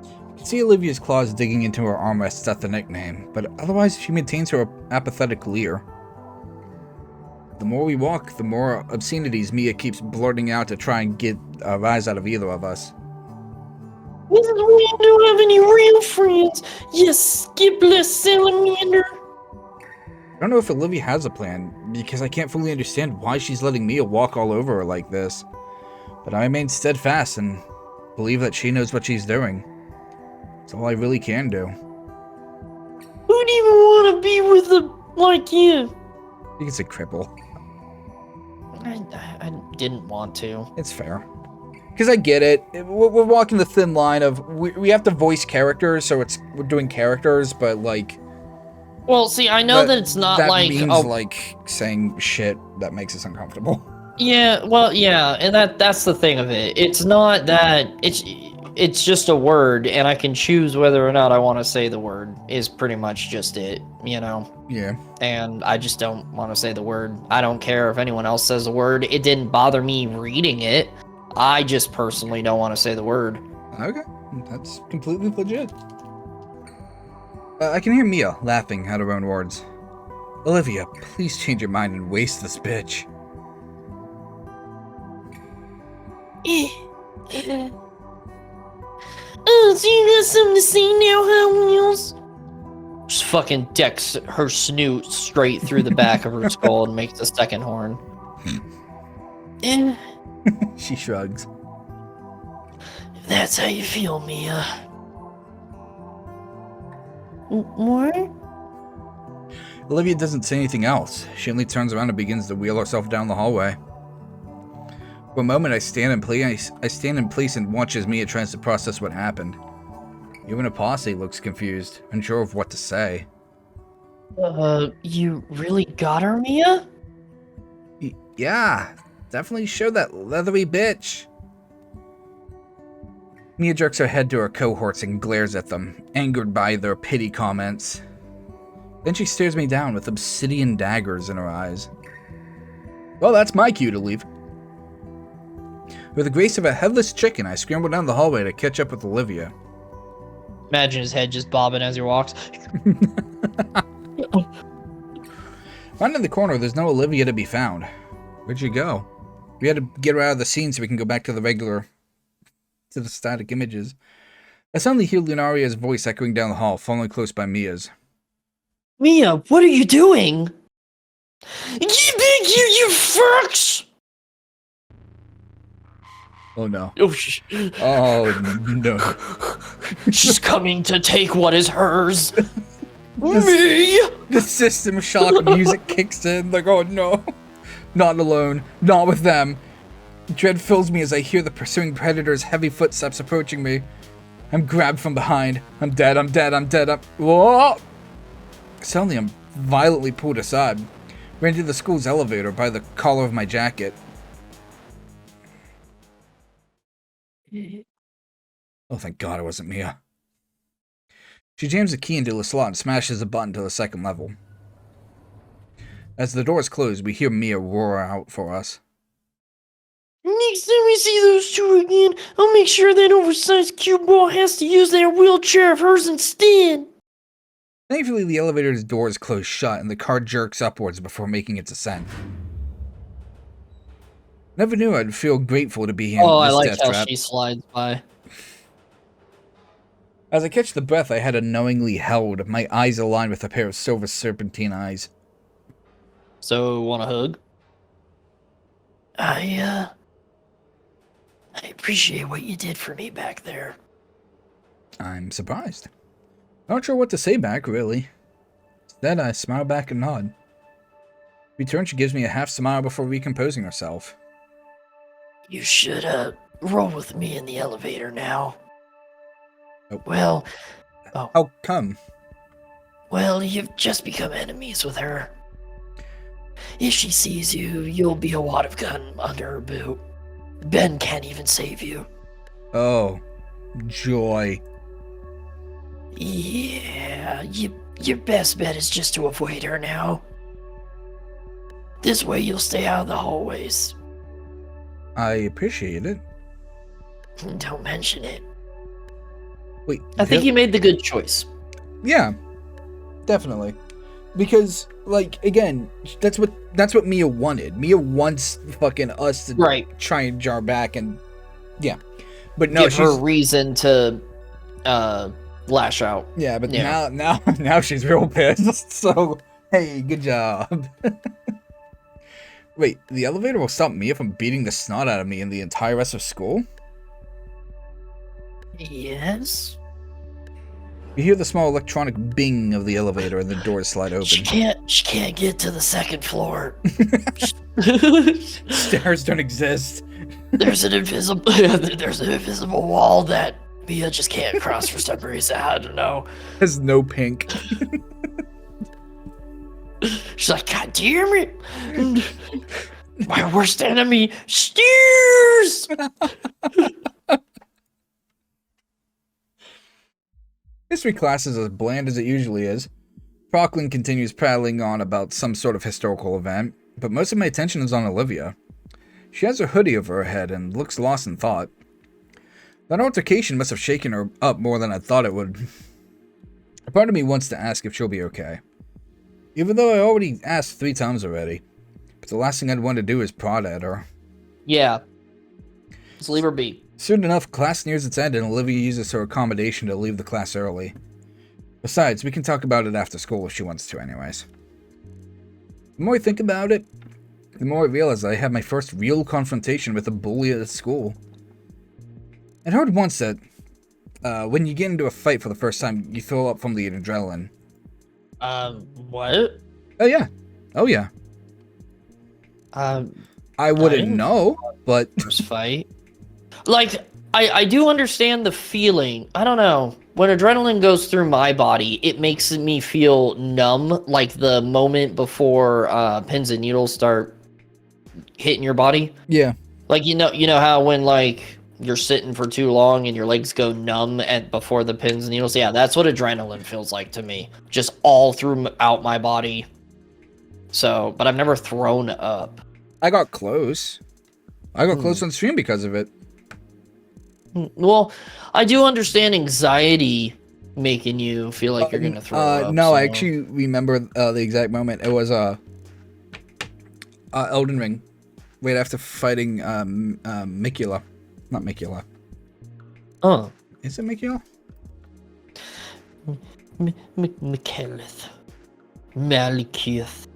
I can see Olivia's claws digging into her armrests at the nickname, but otherwise she maintains her apathetic leer. The more we walk, the more obscenities Mia keeps blurting out to try and get a rise out of either of us. This is why you don't have any real friends, you skipless salamander. I don't know if Olivia has a plan, because I can't fully understand why she's letting Mia walk all over her like this. But I remain steadfast and believe that she knows what she's doing. It's all I really can do. Who'd even want to be with a like you? You can say cripple. I didn't want to. It's fair. Because I get it. We're walking the thin line of... We have to voice characters, so we're doing characters, but like... Well, see, I know that it's not that like... means like saying shit that makes us uncomfortable. Yeah, well, yeah, and that's the thing of it. It's not that... It's just a word, and I can choose whether or not I want to say the word, is pretty much just it, you know? Yeah. And I just don't want to say the word. I don't care if anyone else says the word. It didn't bother me reading it. I just personally don't want to say the word. Okay, that's completely legit. I can hear Mia laughing at her own words. Olivia, please change your mind and waste this bitch. Oh, so you got something to say now, Hot Wheels? Just fucking decks her snoot straight through the back of her skull and makes a second horn. She shrugs. If that's how you feel, Mia. What? Olivia doesn't say anything else. She only turns around and begins to wheel herself down the hallway. For a moment, I stand in place and watch as Mia tries to process what happened. Even a posse looks confused, unsure of what to say. You really got her, Mia? Yeah, definitely show that leathery bitch. Mia jerks her head to her cohorts and glares at them, angered by their pity comments. Then she stares me down with obsidian daggers in her eyes. Well, that's my cue to leave. With the grace of a headless chicken, I scramble down the hallway to catch up with Olivia. Imagine his head just bobbing as he walks. Rounding the corner, there's no Olivia to be found. Where'd you go? We had to get her out of the scene so we can go back to the static images. I suddenly hear Lunaria's voice echoing down the hall, following close by Mia's. Mia, what are you doing? Get back here, you fucks! Oh no. Oh, Oh no. she's coming to take what is hers. Me? The system shock music kicks in, like, oh no. Not alone. Not with them. Dread fills me as I hear the pursuing predator's heavy footsteps approaching me. I'm grabbed from behind. I'm dead. Whoa! Suddenly, I'm violently pulled aside. Ran to the school's elevator by the collar of my jacket. Oh, thank God it wasn't Mia. She jams the key into the slot and smashes the button to the second level. As the doors close, we hear Mia roar out for us. Next time we see those two again, I'll make sure that oversized cue ball has to use that wheelchair of hers instead. Thankfully, the elevator's doors close shut and the car jerks upwards before making its ascent. Never knew I'd feel grateful to be in this I like death how trap. she slides by. As I catch the breath I had unknowingly held, my eyes aligned with a pair of silver serpentine eyes. So, want a hug? I appreciate what you did for me back there. I'm surprised. Not sure what to say back, really. Instead, I smile back and nod. In return, she gives me a half smile before recomposing herself. You should, roll with me in the elevator now. Oh. Well, How come? well, you've just become enemies with her. If she sees you, you'll be a wad of gun under her boot. Ben can't even save you. Oh, joy. Yeah, your best bet is just to avoid her now. This way you'll stay out of the hallways. I appreciate it. Don't mention it. Wait, I think you made the good choice. Yeah, definitely. Because, like, again, that's what Mia wanted. Mia wants fucking us to try and jar back and, yeah. But no, give her a reason to lash out. Yeah, but now she's real pissed. So, hey, good job. Wait, the elevator will stop Mia from beating the snot out of me and the entire rest of school? Yes. You hear the small electronic bing of the elevator and the doors slide open. She can't get to the second floor. Stairs don't exist. There's an invisible wall that Mia just can't cross for some reason. I don't know. Has no pink. She's like, God damn it! My worst enemy, stairs! History class is as bland as it usually is. Procklin continues prattling on about some sort of historical event, but most of my attention is on Olivia. She has her hoodie over her head and looks lost in thought. That altercation must have shaken her up more than I thought it would. A part of me wants to ask if she'll be okay. Even though I already asked 3 times already. But the last thing I'd want to do is prod at her. Yeah. Just leave her be. Soon enough, class nears its end and Olivia uses her accommodation to leave the class early. Besides, we can talk about it after school if she wants to anyways. The more I think about it, the more I realize that I have my first real confrontation with a bully at school. I'd heard once that when you get into a fight for the first time, you throw up from the adrenaline. What? Oh yeah. Oh yeah. I wouldn't know, but... First fight? Like, I do understand the feeling. I don't know. When adrenaline goes through my body, it makes me feel numb, like the moment before pins and needles start hitting your body. Yeah. Like, you know how when, like, you're sitting for too long and your legs go numb before the pins and needles? Yeah, that's what adrenaline feels like to me. Just all throughout my body. So, but I've never thrown up. I got close. I got close on stream because of it. Well, I do understand anxiety making you feel like you're gonna throw up. No, so. I actually remember the exact moment. It was Elden Ring, right after fighting Mikula. Not Mikula. Oh. Is it Mikula? Mikelith. Malikith.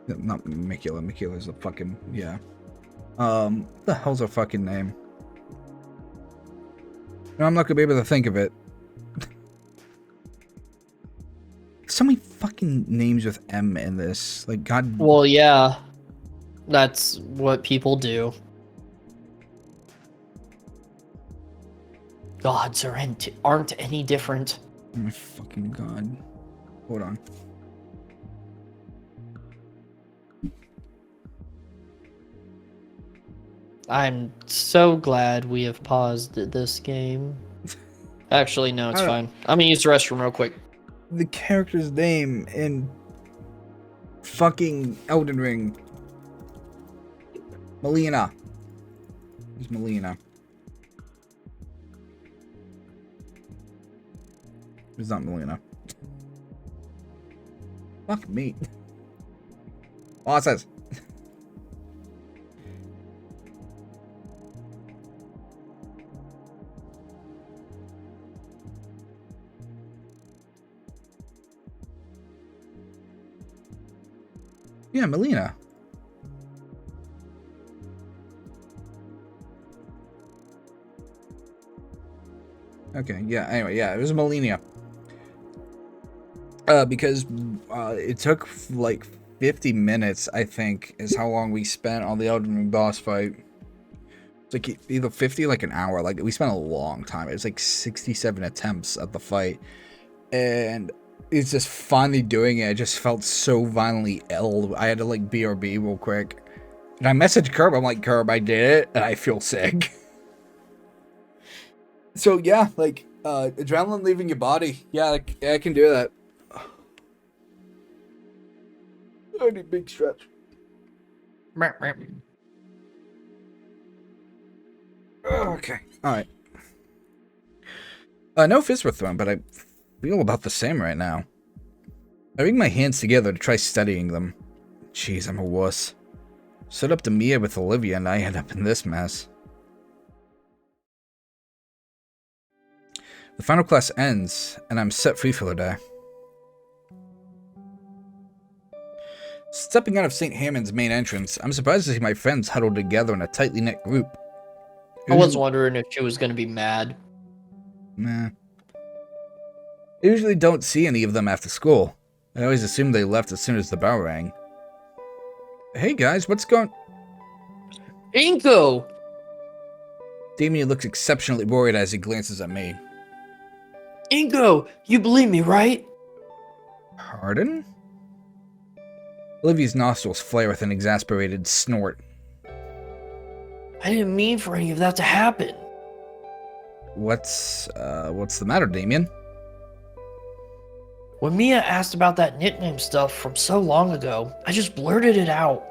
Not Mikula. Mikula's the fucking... Yeah. What the hell's her fucking name? No, I'm not gonna be able to think of it. So many fucking names with M in this. Like, God... Well, yeah. That's what people do. Gods aren't any different. Oh my fucking God. Hold on. I'm so glad we have paused this game. Actually, no, it's fine. I'm gonna use the restroom real quick. The character's name in fucking Elden Ring. Melina. Who's Melina? It's not Melina. Fuck me. Bosses. Yeah, Melina. Okay, yeah, anyway, yeah, it was Melina. Because it took like 50 minutes, I think, is how long we spent on the Elden Ring boss fight. It's like either 50 or like an hour. Like, we spent a long time. It was like 67 attempts at the fight. And it's just finally doing it. I just felt so violently ill. I had to like BRB real quick. And I messaged Curb. I'm like, Curb, I did it, and I feel sick. So yeah, like, adrenaline leaving your body. Yeah, I can do that. I need a big stretch. Okay, alright. No fists were thrown, but I feel about the same right now. I wring my hands together to try studying them. Jeez, I'm a wuss. Stood up to Mia with Olivia, and I end up in this mess. The final class ends, and I'm set free for the day. Stepping out of St. Hammond's main entrance, I'm surprised to see my friends huddled together in a tightly knit group. I was wondering if she was gonna be mad. Nah. I usually don't see any of them after school. I always assume they left as soon as the bell rang. Hey guys, what's going... Inko! Damien looks exceptionally worried as he glances at me. Inko, you believe me, right? Pardon? Olivia's nostrils flare with an exasperated snort. I didn't mean for any of that to happen. What's the matter, Damien? When Mia asked about that nickname stuff from so long ago, I just blurted it out.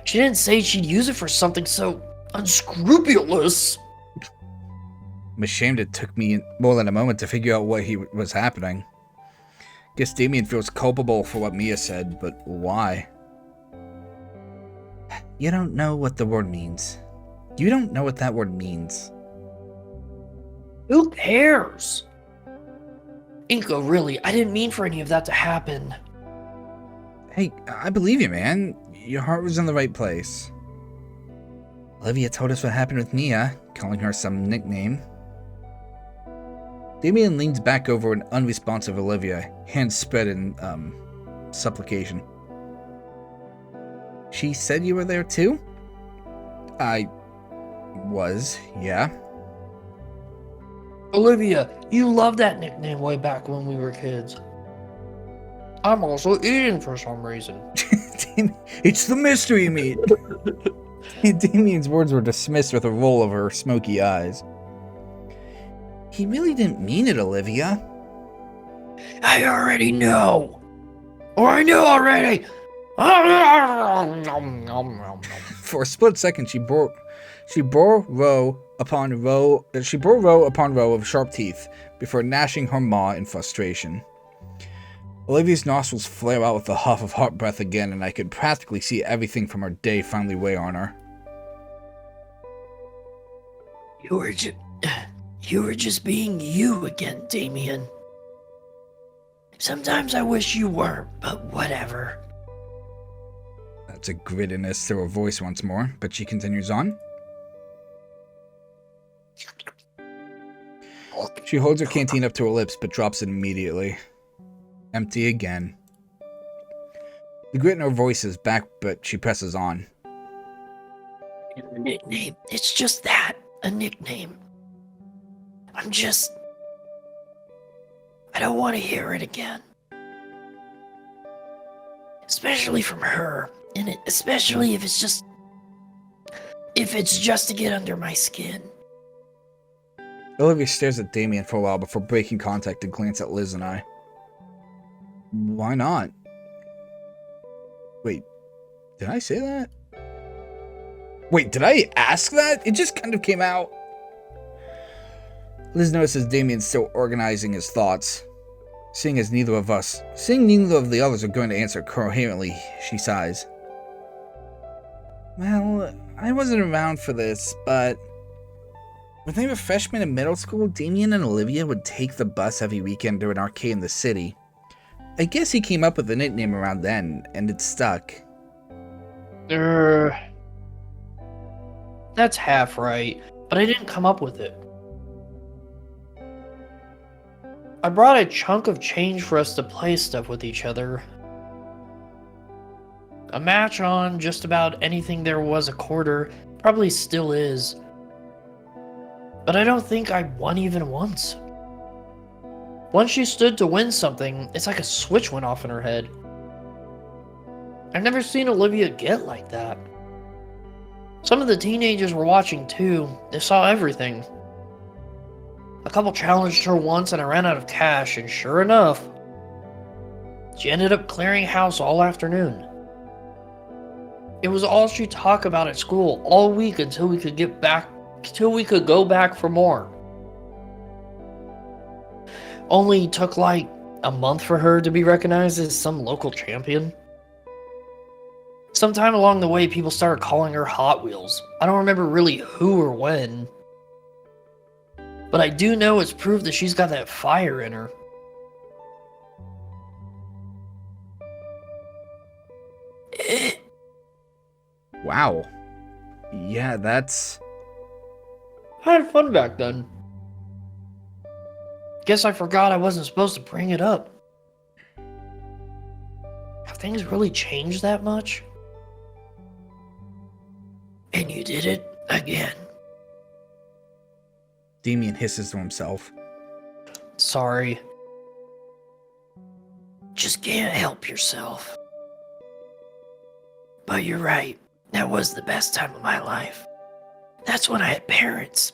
She didn't say she'd use it for something so unscrupulous. I'm ashamed it took me more than a moment to figure out what was happening. Guess Damien feels culpable for what Mia said, but why? You don't know what the word means. You don't know what that word means. Who cares? Inko, really, I didn't mean for any of that to happen. Hey, I believe you, man. Your heart was in the right place. Olivia told us what happened with Mia, calling her some nickname. Damien leans back over an unresponsive Olivia, hands spread in, supplication. She said you were there too? I was, yeah. Olivia, you loved that nickname way back when we were kids. I'm also eating for some reason. It's the mystery meat! Damien's words were dismissed with a roll of her smoky eyes. He really didn't mean it, Olivia. I already know. Or I knew already. For a split second, she bore row upon row of sharp teeth before gnashing her maw in frustration. Olivia's nostrils flare out with a huff of hot breath again, and I could practically see everything from her day finally weigh on her. You were just being you again, Damien. Sometimes I wish you weren't, but whatever. That's a grittiness to her voice once more, but she continues on. She holds her canteen up to her lips, but drops it immediately. Empty again. The grit in her voice is back, but she presses on. A nickname. It's just that. A nickname. I don't want to hear it again. Especially from her. And especially if it's just to get under my skin. Olivia stares at Damien for a while before breaking contact and glance at Liz and I. Why not? Wait, did I say that? Wait, did I ask that? It just kind of came out. Liz notices Damien's still organizing his thoughts. Seeing neither of the others are going to answer coherently, she sighs. Well, I wasn't around for this, but when they were freshmen in middle school, Damien and Olivia would take the bus every weekend to an arcade in the city. I guess he came up with the nickname around then, and it stuck. That's half right, but I didn't come up with it. I brought a chunk of change for us to play stuff with each other. A match on just about anything there was a quarter, probably still is. But I don't think I won even once. Once she stood to win something, it's like a switch went off in her head. I've never seen Olivia get like that. Some of the teenagers were watching too. They saw everything. A couple challenged her once and I ran out of cash, and sure enough, she ended up clearing house all afternoon. It was all she'd talk about at school all week until we could go back for more. Only took like a month for her to be recognized as some local champion. Sometime along the way, people started calling her Hot Wheels. I don't remember really who or when. But I do know it's proof that she's got that fire in her. Wow. Yeah, that's... I had fun back then. Guess I forgot I wasn't supposed to bring it up. Have things really changed that much? And you did it again. Damien hisses to himself. Sorry. Just can't help yourself. But you're right. That was the best time of my life. That's when I had parents.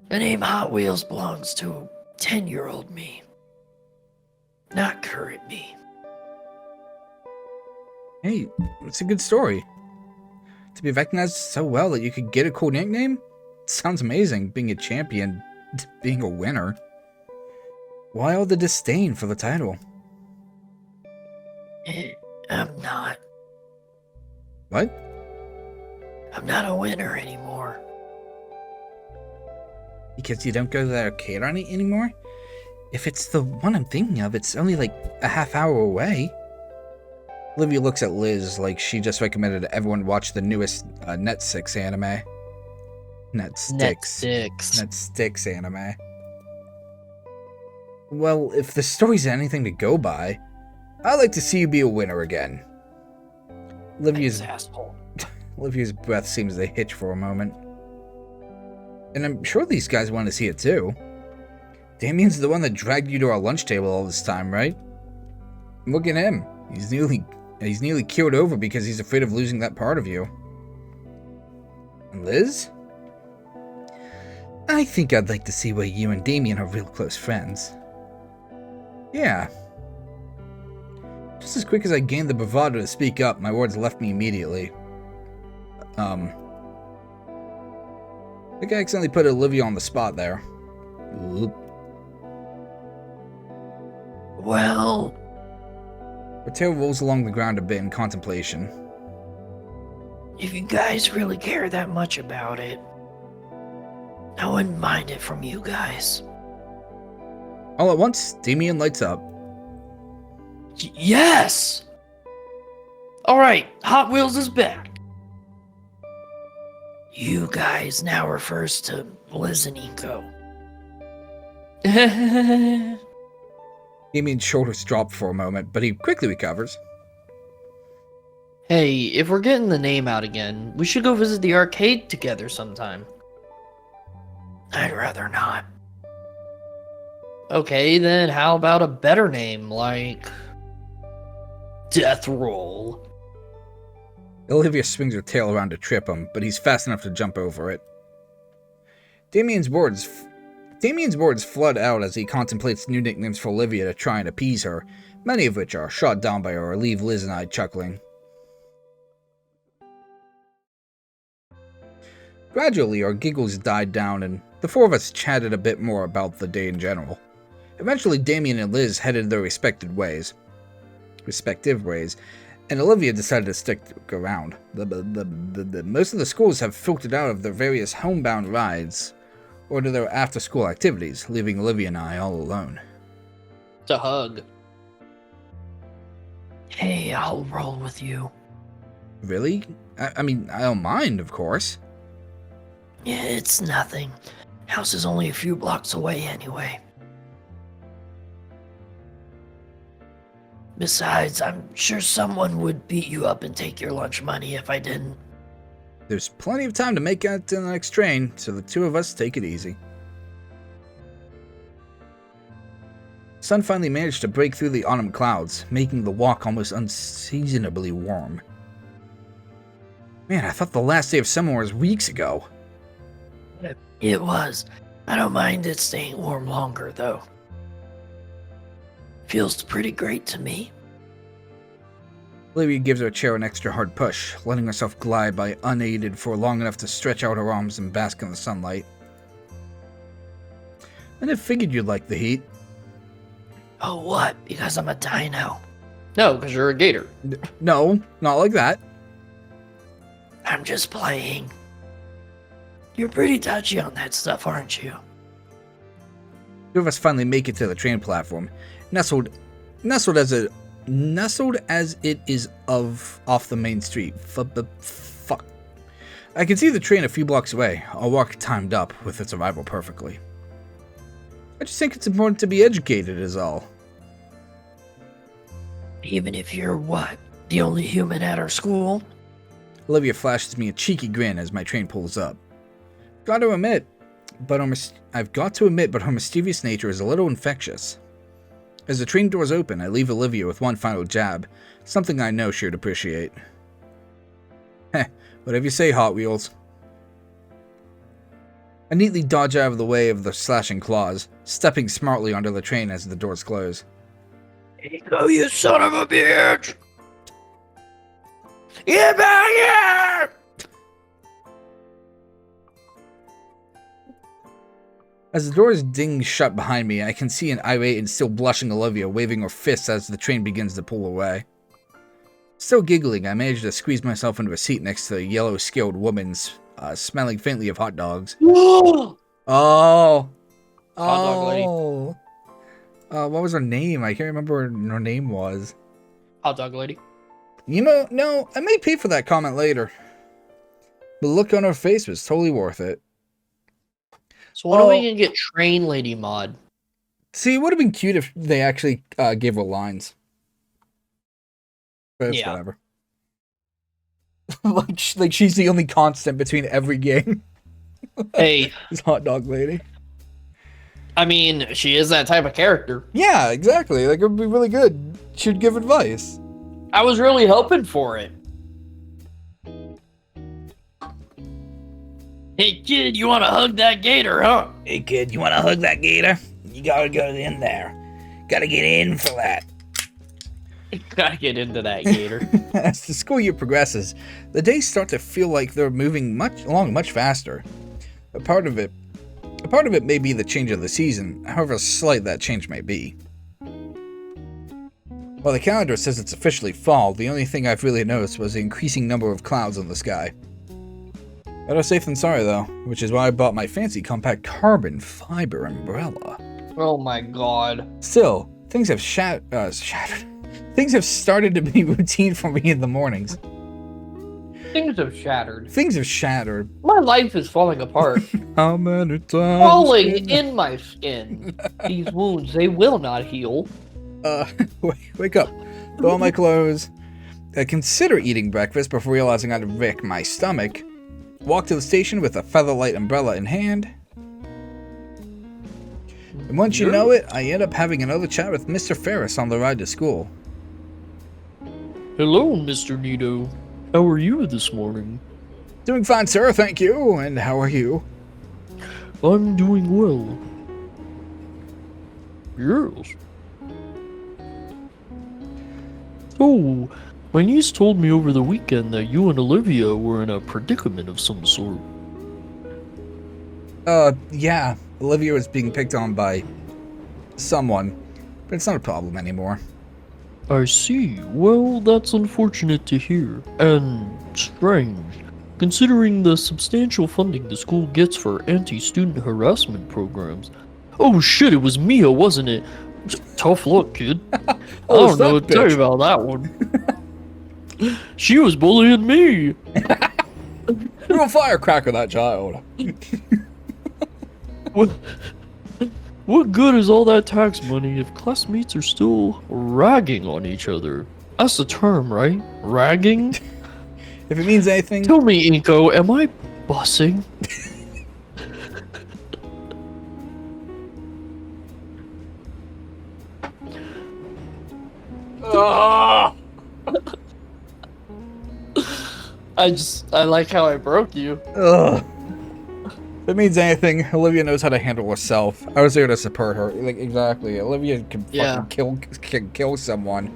The name Hot Wheels belongs to 10-year-old me. Not current me. Hey, it's a good story. To be recognized so well that you could get a cool nickname? Sounds amazing, being a champion, being a winner. Why all the disdain for the title? I'm not. What? I'm not a winner anymore. Because you don't go to the arcade on it anymore? If it's the one I'm thinking of, it's only like a half hour away. Olivia looks at Liz like she just recommended everyone watch the newest Net6 anime. Net6 anime. Well, if the story's anything to go by, I'd like to see you be a winner again. Olivia's breath seems to hitch for a moment. And I'm sure these guys want to see it too. Damien's the one that dragged you to our lunch table all this time, right? Look at him. He's nearly keeled over because he's afraid of losing that part of you. And Liz? I think I'd like to see why you and Damien are real close friends. Yeah. Just as quick as I gained the bravado to speak up, my words left me immediately. I think I accidentally put Olivia on the spot there. Oop. Well... Her tail rolls along the ground a bit in contemplation. If you guys really care that much about it, I wouldn't mind it from you guys. All at once, Damien lights up. Yes! Alright, Hot Wheels is back. You guys now refers to Liz and Eco. Damien's shoulders drop for a moment, but he quickly recovers. Hey, if we're getting the name out again, we should go visit the arcade together sometime. I'd rather not. Okay, then how about a better name, like... Death Roll? Olivia swings her tail around to trip him, but he's fast enough to jump over it. Damien's words flood out as he contemplates new nicknames for Olivia to try and appease her, many of which are shot down by her or leave Liz and I chuckling. Gradually, our giggles died down, and the four of us chatted a bit more about the day in general. Eventually, Damien and Liz headed their respective ways, and Olivia decided to stick around. Most of the schools have filtered out of their various homebound rides, or to their after-school activities, leaving Olivia and I all alone. To hug. Hey, I'll roll with you. Really? I mean, I don't mind, of course. Yeah, it's nothing. House is only a few blocks away anyway. Besides, I'm sure someone would beat you up and take your lunch money if I didn't. There's plenty of time to make it to the next train, so the two of us take it easy. Sun finally managed to break through the autumn clouds, making the walk almost unseasonably warm. Man, I thought the last day of summer was weeks ago. It was. I don't mind it staying warm longer, though. Feels pretty great to me. Olivia gives her chair an extra hard push, letting herself glide by unaided for long enough to stretch out her arms and bask in the sunlight. And I figured you'd like the heat. Oh, what? Because I'm a dino? No, because you're a gator. No, not like that. I'm just playing. You're pretty touchy on that stuff, aren't you? Two of us finally make it to the train platform, nestled as it is off the main street. Fuck. I can see the train a few blocks away. Our walk timed up with its arrival perfectly. I just think it's important to be educated is all. Even if you're what? The only human at our school? Olivia flashes me a cheeky grin as my train pulls up. I've got to admit, but her mischievous nature is a little infectious. As the train doors open, I leave Olivia with one final jab, something I know she'd appreciate. Heh, whatever you say, Hot Wheels. I neatly dodge out of the way of the slashing claws, stepping smartly onto the train as the doors close. Here you go, you son of a bitch! Get back here! As the doors ding shut behind me, I can see an irate and still blushing Olivia waving her fists as the train begins to pull away. Still giggling, I manage to squeeze myself into a seat next to a yellow-scaled woman's, smelling faintly of hot dogs. Whoa! Oh! Hot dog lady. What was her name? I can't remember what her name was. Hot dog lady. You know, no, I may pay for that comment later. The look on her face was totally worth it. So what are we gonna get train lady mod? See, it would have been cute if they actually gave her lines. But it's Yeah. whatever. like she's the only constant between every game. Hey, This hot dog lady. I mean, she is that type of character. Yeah, exactly. Like, it would be really good. She'd give advice. I was really hoping for it. Hey kid, you wanna hug that gator, huh? Hey kid, you wanna hug that gator? You gotta go in there. Gotta get in for that. Gotta get into that gator. As the school year progresses, the days start to feel like they're moving along much faster. A part of it may be the change of the season, however slight that change may be. While the calendar says it's officially fall, the only thing I've really noticed was the increasing number of clouds in the sky. Better safe than sorry though, which is why I bought my fancy compact carbon fiber umbrella. Oh my god. Still, things have Things have started to be routine for me in the mornings. Things have shattered. Things have shattered. My life is falling apart. How many times? Falling in my skin. These wounds, they will not heal. Wake up. Throw on my clothes. Consider eating breakfast before realizing I'd wreck my stomach. Walk to the station with a featherlight umbrella in hand. And once you know it, I end up having another chat with Mr. Ferris on the ride to school. Hello, Mr. Nito. How are you this morning? Doing fine, sir, thank you. And how are you? I'm doing well. Yes. Oh, my niece told me over the weekend that you and Olivia were in a predicament of some sort. Yeah. Olivia was being picked on by someone, but it's not a problem anymore. I see. Well, that's unfortunate to hear. And strange, considering the substantial funding the school gets for anti-student harassment programs. Oh shit, it was Mia, wasn't it? Tough luck, kid. Oh, I don't know what to tell you about that one. She was bullying me. You're a firecracker, that child. What good is all that tax money if classmates are still ragging on each other? That's the term, right? Ragging? If it means anything... Tell me, Inko, am I bussing? I like how I broke you. Ugh. If it means anything, Olivia knows how to handle herself. I was there to support her. Like, exactly. Olivia can fucking kill someone.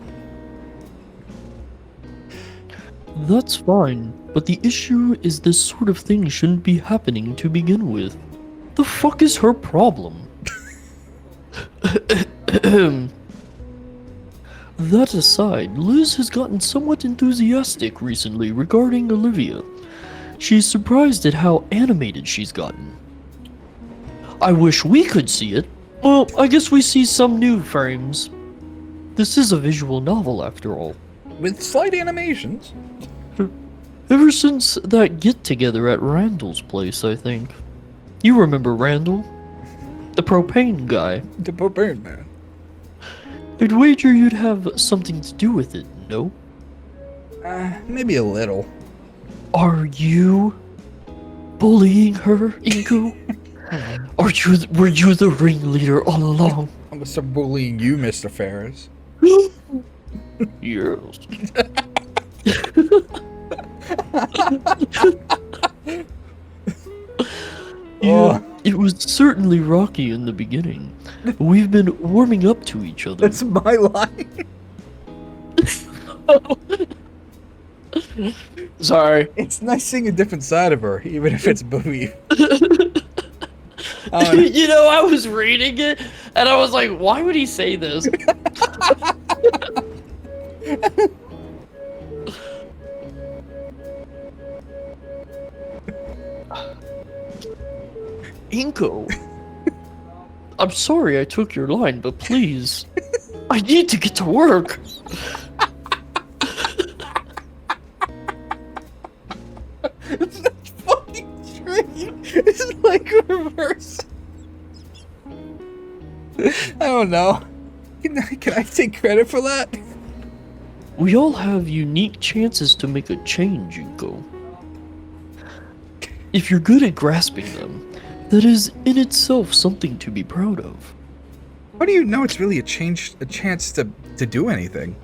That's fine, but the issue is this sort of thing shouldn't be happening to begin with. The fuck is her problem? That aside, Liz has gotten somewhat enthusiastic recently regarding Olivia. She's surprised at how animated she's gotten. I wish we could see it. Well, I guess we see some new frames. This is a visual novel after all. With slight animations. Ever since that get-together at Randall's place, I think. You remember Randall? The propane guy. The propane man. I'd wager you'd have something to do with it, no? Maybe a little. Are you bullying her, Inko? Were you the ringleader all along? I'm gonna start bullying you, Mr. Ferris. Yes. Yeah, it was certainly rocky in the beginning. We've been warming up to each other. That's my line. Sorry. It's nice seeing a different side of her, even if it's booby. You know, I was reading it, and I was like, why would he say this? Inko, I'm sorry I took your line, but please, I need to get to work. It's not fucking true. It's like reverse. I don't know. Can I take credit for that? We all have unique chances to make a change, Inko. If you're good at grasping them, that is in itself something to be proud of. How do you know it's really a chance to do anything?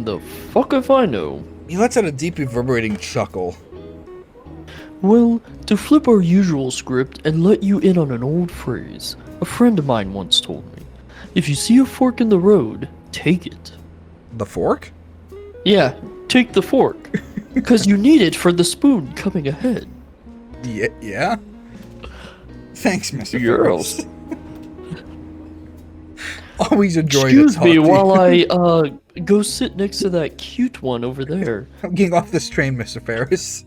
The fuck if I know. He lets out a deep reverberating chuckle. Well, to flip our usual script and let you in on an old phrase, a friend of mine once told me, if you see a fork in the road, take it. The fork? Yeah, take the fork, because you need it for the spoon coming ahead. Yeah? Thanks, Mr. Girls. Ferris. Always a joy Excuse to talk me to you. while I, go sit next to that cute one over there. I'm getting off this train, Mr. Ferris.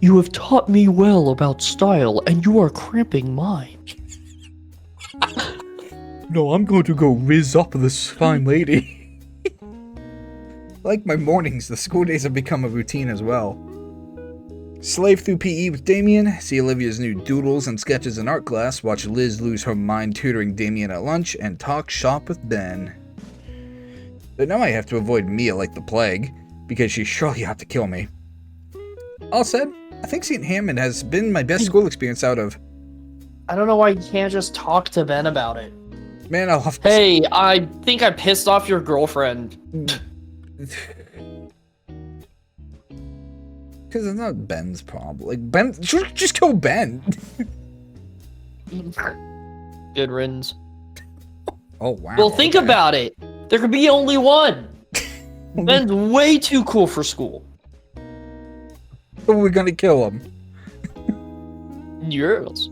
You have taught me well about style, and you are cramping mine. No, I'm going to go whiz up this fine lady. Like my mornings, the school days have become a routine as well. Slave through PE with Damien, see Olivia's new doodles and sketches in art class, watch Liz lose her mind tutoring Damien at lunch, and talk shop with Ben. But now I have to avoid Mia like the plague, because she's surely out to kill me. All said, I think St. Hammond has been my best school experience out of... I don't know why you can't just talk to Ben about it. Man, I'll have to... Hey, I think I pissed off your girlfriend. Because it's not Ben's problem. Like, Ben... Just kill Ben! Good riddance. Oh, wow. Well, think okay. about it. There could be only one. Ben's way too cool for school. We're gonna kill him. Yes.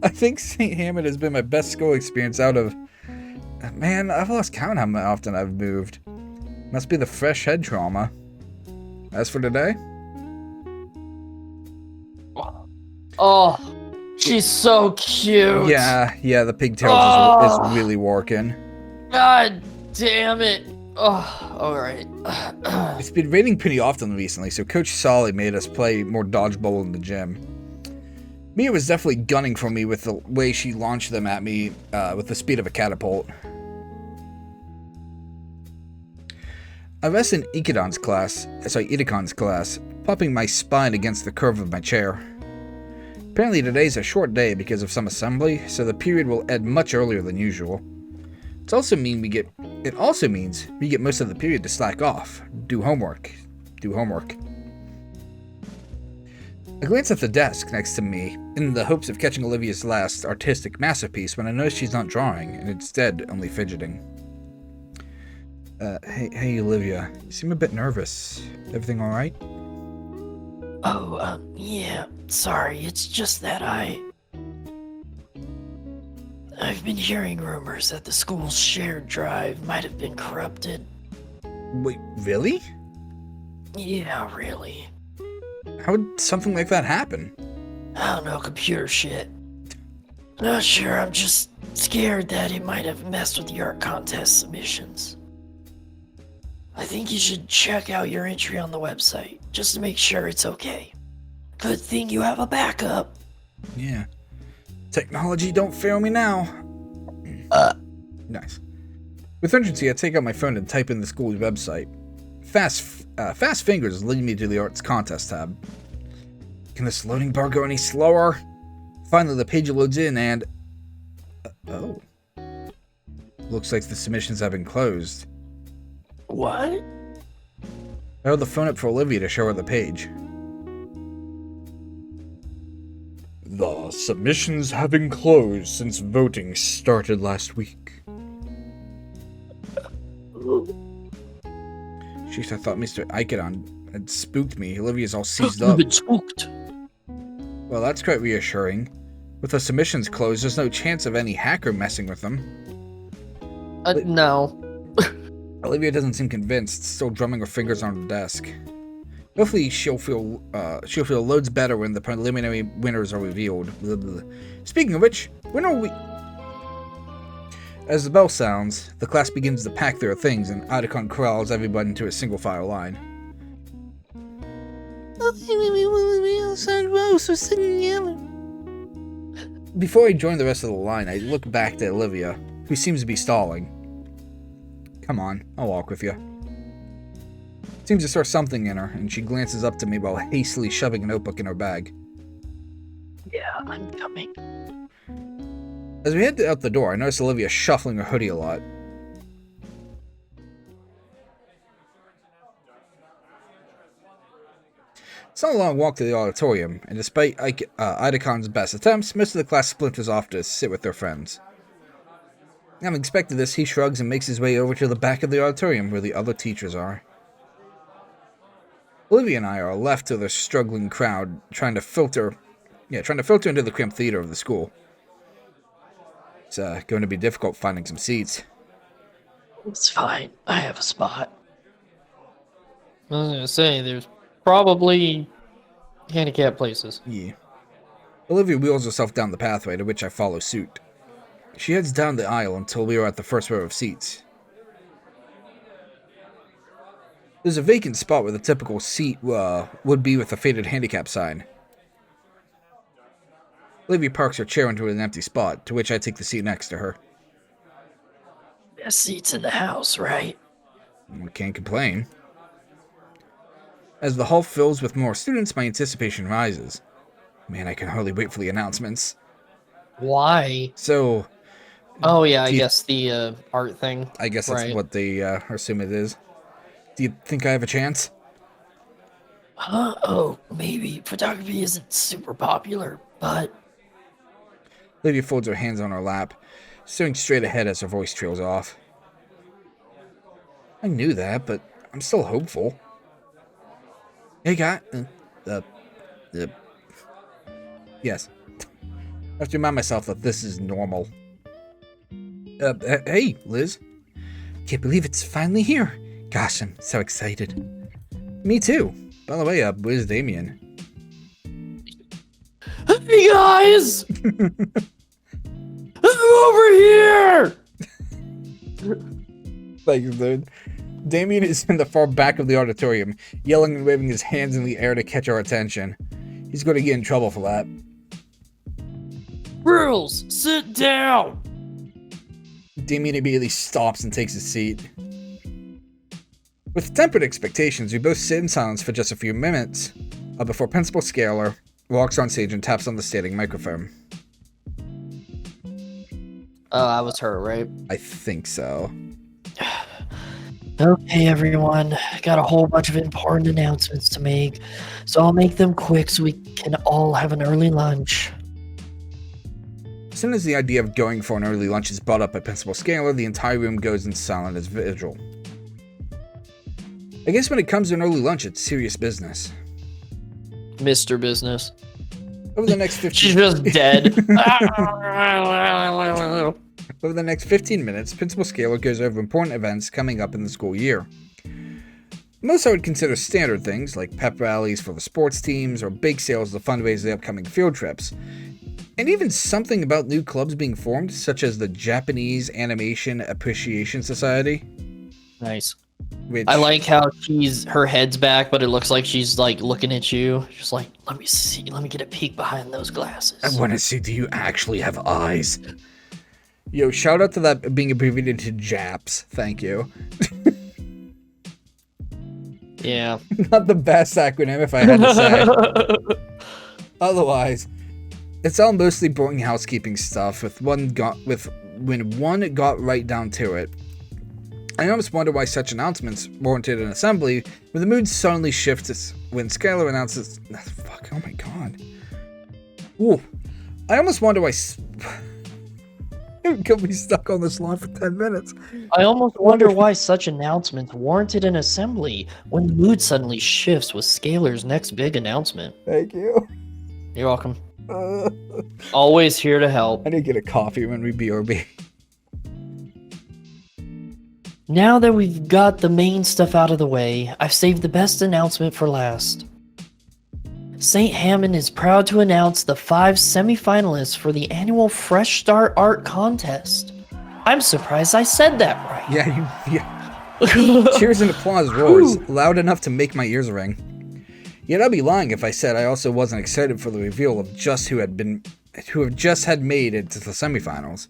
I think St. Hammond has been my best school experience out of... Man, I've lost count how often I've moved. Must be the fresh head trauma. As for today... Oh, she's so cute. Yeah, the pigtails is really working. God damn it. Oh, alright. It's been raining pretty often recently, so Coach Solly made us play more dodgeball in the gym. Mia was definitely gunning for me with the way she launched them at me with the speed of a catapult. I rest in Ikikon's class, popping my spine against the curve of my chair. Apparently today's a short day because of some assembly, so the period will end much earlier than usual. It also means we get most of the period to slack off, do homework. I glance at the desk next to me in the hopes of catching Olivia's last artistic masterpiece when I notice she's not drawing and instead only fidgeting. Hey Olivia, you seem a bit nervous. Everything alright? Oh, yeah. Sorry, it's just that I've been hearing rumors that the school's shared drive might have been corrupted. Wait, really? Yeah, really. How would something like that happen? I don't know, computer shit. Not sure, I'm just scared that it might have messed with the art contest submissions. I think you should check out your entry on the website, just to make sure it's okay. Good thing you have a backup. Yeah. Technology don't fail me now. Nice. With urgency, I take out my phone and type in the school's website. Fast fingers lead me to the arts contest tab. Can this loading bar go any slower? Finally, the page loads in and... oh. Looks like the submissions have been closed. What? I held the phone up for Olivia to show her the page. The submissions have been closed since voting started last week. Jeez, I thought Mr. Ikidon had spooked me. Olivia's all seized up. You've been spooked. Well, that's quite reassuring. With the submissions closed, there's no chance of any hacker messing with them. No. Olivia doesn't seem convinced, still drumming her fingers on her desk. Hopefully she'll feel loads better when the preliminary winners are revealed. Blah, blah. Speaking of which, when are we... As the bell sounds, the class begins to pack their things and Idacon corrals everybody into a single file line. Before I join the rest of the line, I look back to Olivia, who seems to be stalling. Come on, I'll walk with you. Seems to stir something in her, and she glances up to me while hastily shoving a notebook in her bag. Yeah, I'm coming. As we head out the door, I notice Olivia shuffling her hoodie a lot. It's not a long walk to the auditorium, and despite Idacon's best attempts, most of the class splinters off to sit with their friends. Having expected this, he shrugs and makes his way over to the back of the auditorium where the other teachers are. Olivia and I are left to the struggling crowd, trying to filter into the cramped theater of the school. It's going to be difficult finding some seats. It's fine. I have a spot. I was gonna say, there's probably handicapped places. Yeah. Olivia wheels herself down the pathway, to which I follow suit. She heads down the aisle until we are at the first row of seats. There's a vacant spot where the typical seat would be with a faded handicap sign. Olivia parks her chair into an empty spot, to which I take the seat next to her. Best seats in the house, right? We can't complain. As the hall fills with more students, my anticipation rises. Man, I can hardly wait for the announcements. Why? So... Oh yeah, I guess the art thing. I guess that's what they assume it is. Do you think I have a chance? Oh, maybe. Photography isn't super popular, but... Lydia folds her hands on her lap, staring straight ahead as her voice trails off. I knew that, but I'm still hopeful. Hey, guy. Yes. I have to remind myself that this is normal. Hey, Liz. Can't believe it's finally here. Gosh, I'm so excited. Me too. By the way, where's Damien? Hey guys! I'm over here! Thanks, dude. Damien is in the far back of the auditorium, yelling and waving his hands in the air to catch our attention. He's going to get in trouble for that. Rules, sit down. Damien immediately stops and takes his seat. With tempered expectations, we both sit in silence for just a few minutes before Principal Scalar walks on stage and taps on the standing microphone. Oh, I was her, right? I think so. Okay, everyone. Got a whole bunch of important announcements to make, so I'll make them quick so we can all have an early lunch. As soon as the idea of going for an early lunch is brought up by Principal Scalar, the entire room goes in silent as vigil. I guess when it comes to an early lunch, it's serious business. Mr. Business. Over the next 15 She's just dead. Over the next 15 minutes, Principal Scalar goes over important events coming up in the school year. Most I would consider standard things, like pep rallies for the sports teams or big sales to fundraise the upcoming field trips. And even something about new clubs being formed, such as the Japanese Animation Appreciation Society. Nice. Which, I like how her head's back, but it looks like she's like looking at you. Just like, let me see, let me get a peek behind those glasses. I want to see, do you actually have eyes? Yo, shout out to that being abbreviated to JAPS. Thank you. Yeah. Not the best acronym, if I had to say. Otherwise, it's all mostly boring housekeeping stuff. When one got right down to it, I almost wonder why such announcements warranted an assembly when the mood suddenly shifts when Scalar announces. Fuck! Oh my god. Ooh, I almost wonder why. It could be stuck on this line for 10 minutes. I almost wonder why such announcements warranted an assembly when the mood suddenly shifts with Scalar's next big announcement. Thank you. You're welcome. Always here to help. I need to get a coffee when we BRB. Now that we've got the main stuff out of the way, I've saved the best announcement for last. St. Hammond is proud to announce the 5 semi-finalists for the annual Fresh Start Art Contest. I'm surprised I said that right. Yeah. Cheers and applause roars, loud enough to make my ears ring. Yet I'd be lying if I said I also wasn't excited for the reveal of just who have just had made it to the semifinals.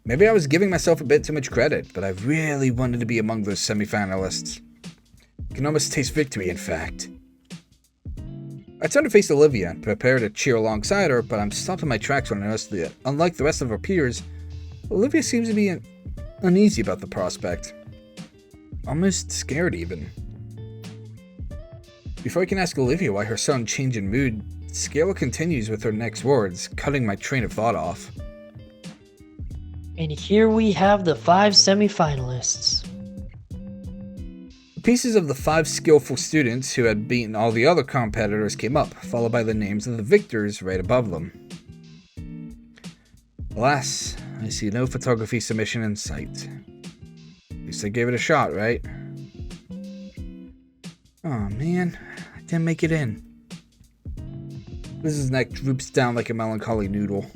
Maybe I was giving myself a bit too much credit, but I really wanted to be among those semi-finalists. I can almost taste victory, in fact. I turn to face Olivia and prepare to cheer alongside her, but I'm stopped in my tracks when I notice that, unlike the rest of her peers, Olivia seems to be uneasy about the prospect. Almost scared, even. Before I can ask Olivia why her sudden change in mood, Scalar continues with her next words, cutting my train of thought off. And here we have the 5 semi-finalists. Pieces of the 5 skillful students who had beaten all the other competitors came up, followed by the names of the victors right above them. Alas, I see no photography submission in sight. At least I gave it a shot, right? Oh man, I didn't make it in. Liz's neck droops down like a melancholy noodle.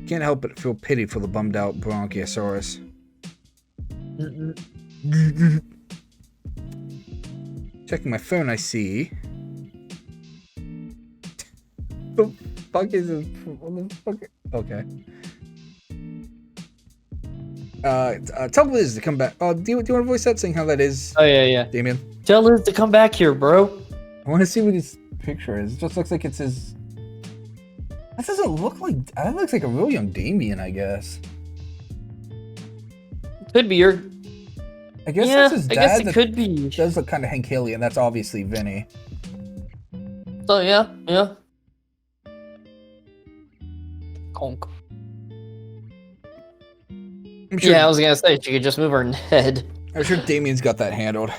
Can't help but feel pity for the bummed out Bronchiosaurus. Checking my phone, I see. The fuck is this? What the fuck? Okay. Tell Liz to come back. Oh, do you want to voice that, saying how that is? Oh, yeah. Damien? Tell Liz to come back here, bro. I want to see what his picture is. It just looks like it's his. That doesn't look like. That looks like a real young Damien, I guess. Could be your. I guess Yeah, that's his dad. I guess it could be. Does look kind of Hank Haley, and that's obviously Vinny. So, yeah. Conk. I'm sure, Yeah, I was gonna say, she could just move her head. I'm sure Damien's got that handled.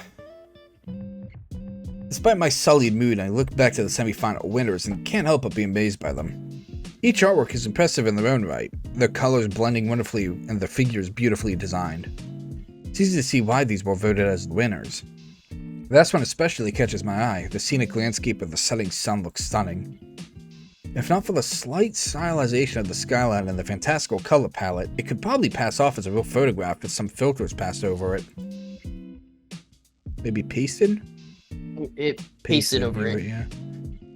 Despite my sullied mood, I look back to the semi-final winners and can't help but be amazed by them. Each artwork is impressive in their own right, their colors blending wonderfully and their figures beautifully designed. It's easy to see why these were voted as the winners. Last one especially catches my eye. The scenic landscape of the setting sun looks stunning. If not for the slight stylization of the skyline and the fantastical color palette, it could probably pass off as a real photograph with some filters passed over it. Maybe pasted? It pasted over it. Yeah.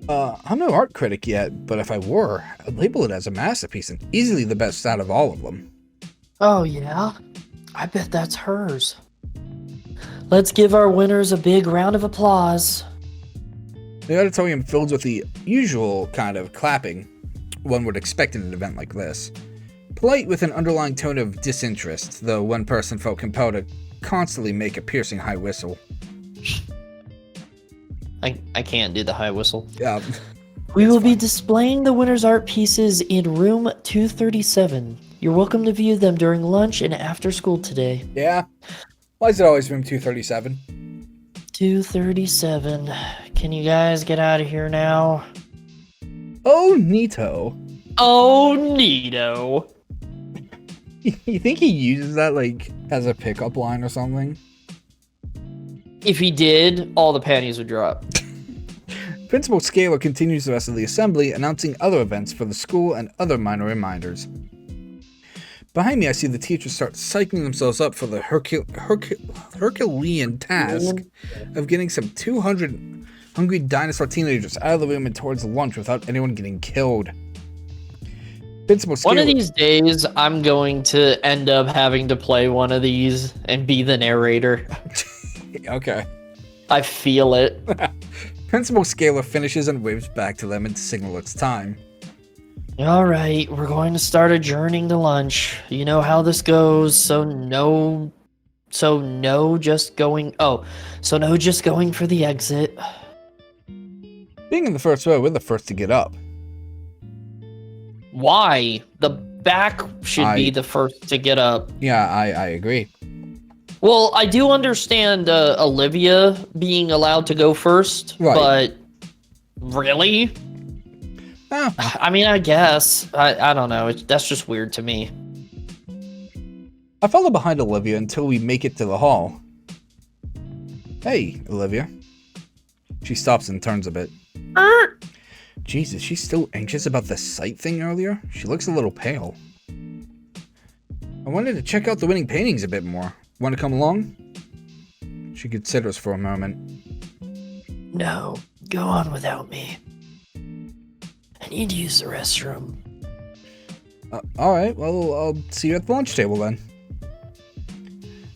I'm no art critic yet, but if I were, I'd label it as a masterpiece and easily the best out of all of them. Oh, yeah? I bet that's hers. Let's give our winners a big round of applause. The auditorium filled with the usual kind of clapping one would expect in an event like this. Polite with an underlying tone of disinterest, though one person felt compelled to constantly make a piercing high whistle. I can't do the high whistle. Yeah. We will be displaying the winners' art pieces in room 237. You're welcome to view them during lunch and after school today. Yeah. Why is it always room 237? 237. Can you guys get out of here now? Oh, neato. Oh, neato. You think he uses that, like, as a pickup line or something? If he did, all the panties would drop. Principal Scalar continues the rest of the assembly, announcing other events for the school and other minor reminders. Behind me, I see the teachers start psyching themselves up for the Herculean task of getting some 200 hungry dinosaur teenagers out of the room and towards lunch without anyone getting killed. Principal Scalar, One of these days, I'm going to end up having to play one of these and be the narrator. Okay. I feel it. Principal Scalar finishes and waves back to them and signal it's time. All right, we're going to start adjourning to lunch. You know how this goes, so no just going for the exit. Being in the first row, we're the first to get up. Why? The back should be the first to get up. Yeah, I agree. Well, I do understand Olivia being allowed to go first, Right. but really? Oh. I mean, I guess. I don't know. That's just weird to me. I follow behind Olivia until we make it to the hall. Hey, Olivia. She stops and turns a bit. Jesus, she's still anxious about the sight thing earlier? She looks a little pale. I wanted to check out the winning paintings a bit more. Want to come along? She considers for a moment. No, go on without me. I need to use the restroom. Alright, well, I'll see you at the lunch table then.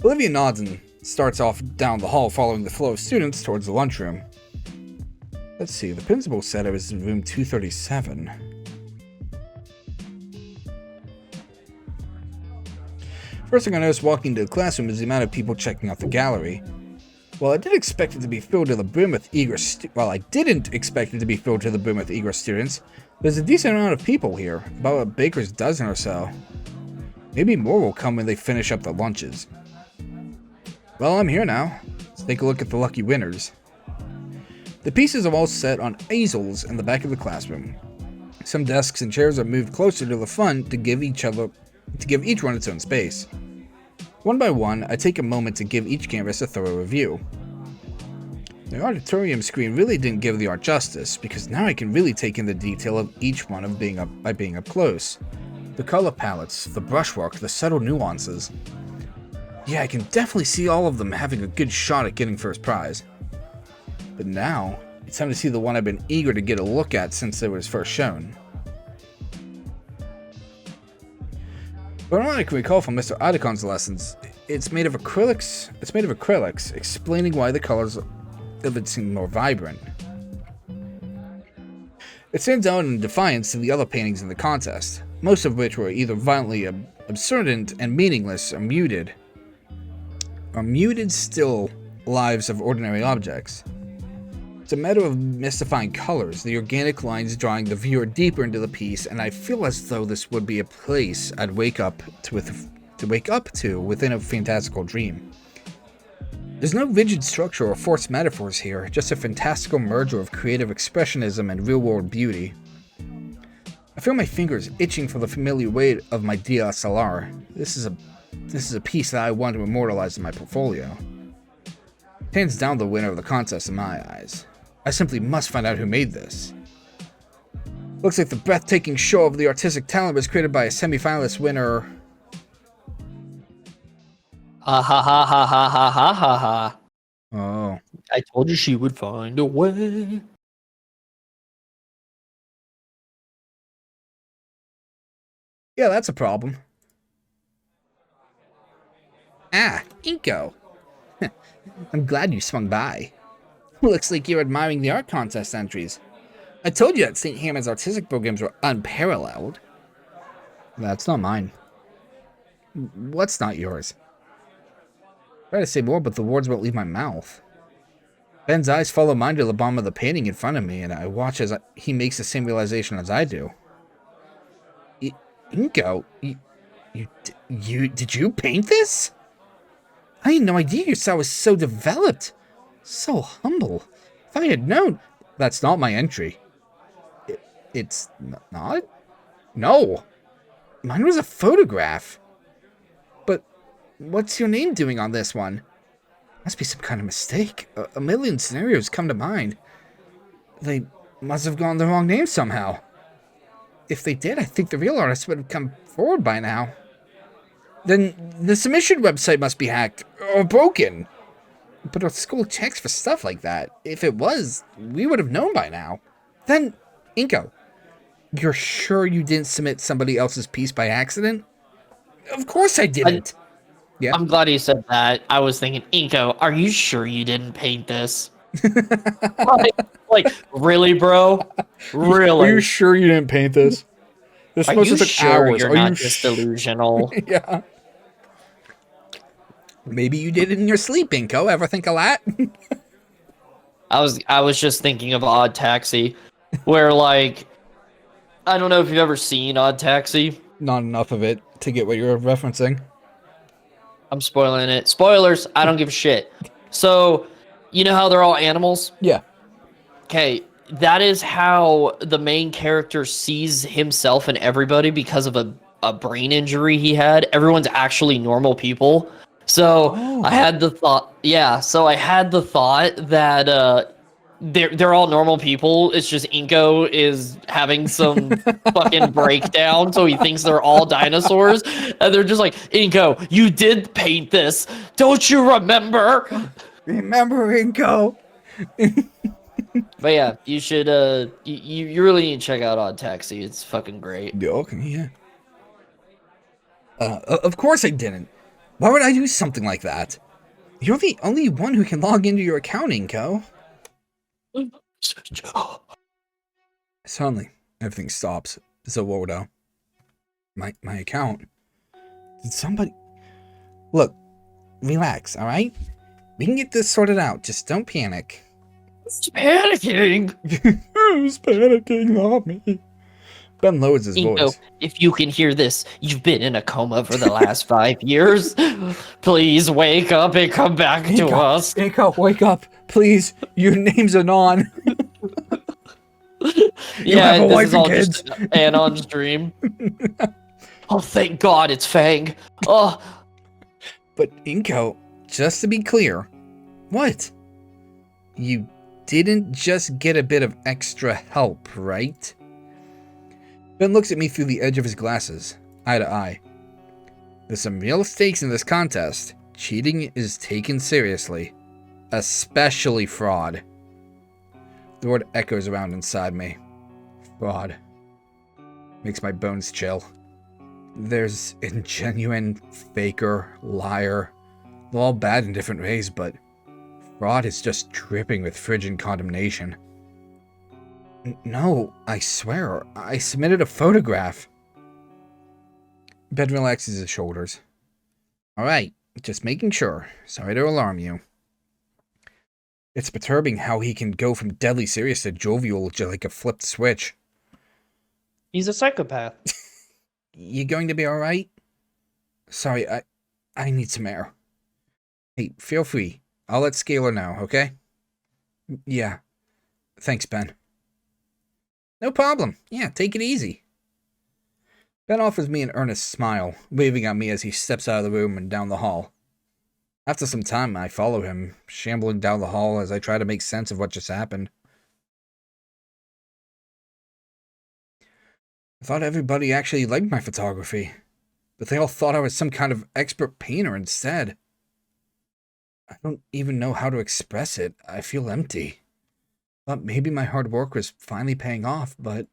Olivia nods and starts off down the hall following the flow of students towards the lunchroom. Let's see, the principal said it was in room 237. First thing I noticed walking into the classroom is the amount of people checking out the gallery. While I didn't expect it to be filled to the brim with eager students, there's a decent amount of people here, about a baker's dozen or so. Maybe more will come when they finish up the lunches. Well, I'm here now. Let's take a look at the lucky winners. The pieces are all set on easels in the back of the classroom. Some desks and chairs are moved closer to the front to give each one its own space. One by one, I take a moment to give each canvas a thorough review. The auditorium screen really didn't give the art justice, because now I can really take in the detail of each one by being up close. The color palettes, the brushwork, the subtle nuances. Yeah, I can definitely see all of them having a good shot at getting first prize. But now, it's time to see the one I've been eager to get a look at since it was first shown. From what I can recall from Mr. Adicon's lessons, it's made of acrylics, explaining why the colors of it seem more vibrant. It stands out in defiance to the other paintings in the contest, most of which were either violently absurdant and meaningless or muted still lives of ordinary objects. It's a matter of mystifying colors, the organic lines drawing the viewer deeper into the piece, and I feel as though this would be a place I'd wake up to within a fantastical dream. There's no rigid structure or forced metaphors here, just a fantastical merger of creative expressionism and real-world beauty. I feel my fingers itching for the familiar weight of my DSLR. This is a piece that I want to immortalize in my portfolio. Hands down the winner of the contest in my eyes. I simply must find out who made this. Looks like the breathtaking show of the artistic talent was created by a semi-finalist winner. Ha ha ha ha ha ha ha ha ha. Oh. I told you she would find a way. Yeah, that's a problem. Ah, Inko. I'm glad you swung by. Looks like you're admiring the art contest entries. I told you that St. Hammond's artistic programs were unparalleled. That's not mine. What's not yours? Try to say more, but the words won't leave my mouth. Ben's eyes follow mine to the bottom of the painting in front of me, and I watch as he makes the same realization as I do. Inko, did you paint this? I had no idea your style was so developed. So humble. If I had known... That's not my entry. It's not? No. Mine was a photograph. But what's your name doing on this one? Must be some kind of mistake. A million scenarios come to mind. They must have gone the wrong name somehow. If they did, I think the real artist would have come forward by now. Then the submission website must be hacked or broken. But our school checks for stuff like that. If it was, we would have known by now. Then, Inko, you're sure you didn't submit somebody else's piece by accident? Of course I didn't. Yeah. I'm glad you said that. I was thinking, Inko, are you sure you didn't paint this? like, really, bro? Really? Are you sure you didn't paint this? This Are must you have took sure hours. you're Are not you just delusional? Yeah. Maybe you did it in your sleep, Inko. Ever think of that? I was just thinking of Odd Taxi, where like, I don't know if you've ever seen Odd Taxi. Not enough of it to get what you're referencing. I'm spoiling it. Spoilers. I don't give a shit. So, you know how they're all animals? Yeah. Okay, that is how the main character sees himself and everybody because of a brain injury he had. Everyone's actually normal people. So I had the thought, so I had the thought that they're all normal people. It's just Inko is having some fucking breakdown, so he thinks they're all dinosaurs. And they're just like, Inko, you did paint this. Don't you remember? Remember, Inko. But yeah, you should you really need to check out Odd Taxi. It's fucking great. Yeah, okay, yeah. Of course I didn't. Why would I do something like that? You're the only one who can log into your account, Inko. Suddenly, everything stops. Zawodo. My account. Did somebody... Look, relax, alright? We can get this sorted out. Just don't panic. It's panicking. Who's panicking? Not me. Ben lowers his Inko, voice. if you can hear this, you've been in a coma for the last 5 years. Please wake up and come back to us. Inko, wake up. Please. Your name's Anon. Yeah, have a this wife is and all kids. just Anon's dream. Oh, thank God it's Fang. Oh, But Inko, just to be clear, what? You didn't just get a bit of extra help, right? Ben looks at me through the edge of his glasses, eye to eye. There's some real stakes in this contest. Cheating is taken seriously. Especially fraud. The word echoes around inside me. Fraud. Makes my bones chill. There's ingenuine, faker, liar. They're all bad in different ways, but fraud is just dripping with frigid condemnation. No, I swear, I submitted a photograph. Ben relaxes his shoulders. Alright, just making sure. Sorry to alarm you. It's perturbing how he can go from deadly serious to jovial just like a flipped switch. He's a psychopath. You going to be alright? Sorry, I need some air. Hey, feel free. I'll let Scalar know, okay? Yeah. Thanks, Ben. No problem. Yeah, take it easy. Ben offers me an earnest smile, waving at me as he steps out of the room and down the hall. After some time, I follow him, shambling down the hall as I try to make sense of what just happened. I thought everybody actually liked my photography, but they all thought I was some kind of expert painter instead. I don't even know how to express it. I feel empty. Thought maybe my hard work was finally paying off, but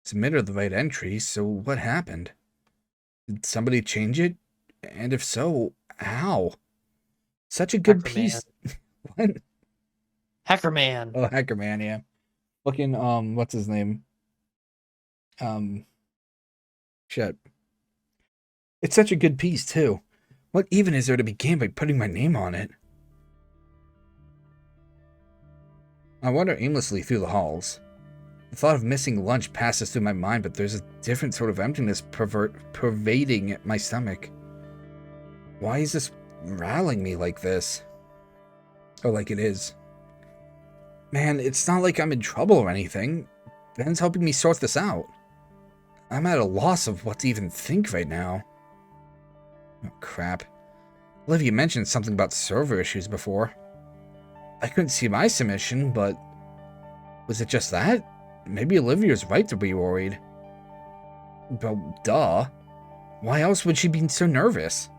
submitted the right entry, so what happened? Did somebody change it? And if so, how? Such a good Hacker piece. What? Hacker Man. Oh, Hacker Man, yeah. Fucking, what's his name? Shit. It's such a good piece, too. What even is there to be gained by putting my name on it? I wander aimlessly through the halls. The thought of missing lunch passes through my mind, but there's a different sort of emptiness pervading my stomach. Why is this rattling me like this? Or like it is. Man, it's not like I'm in trouble or anything. Ben's helping me sort this out. I'm at a loss of what to even think right now. Oh, crap. Olivia mentioned something about server issues before. I couldn't see my submission, but was it just that? Maybe Olivia's right to be worried. Well, duh. Why else would she be so nervous?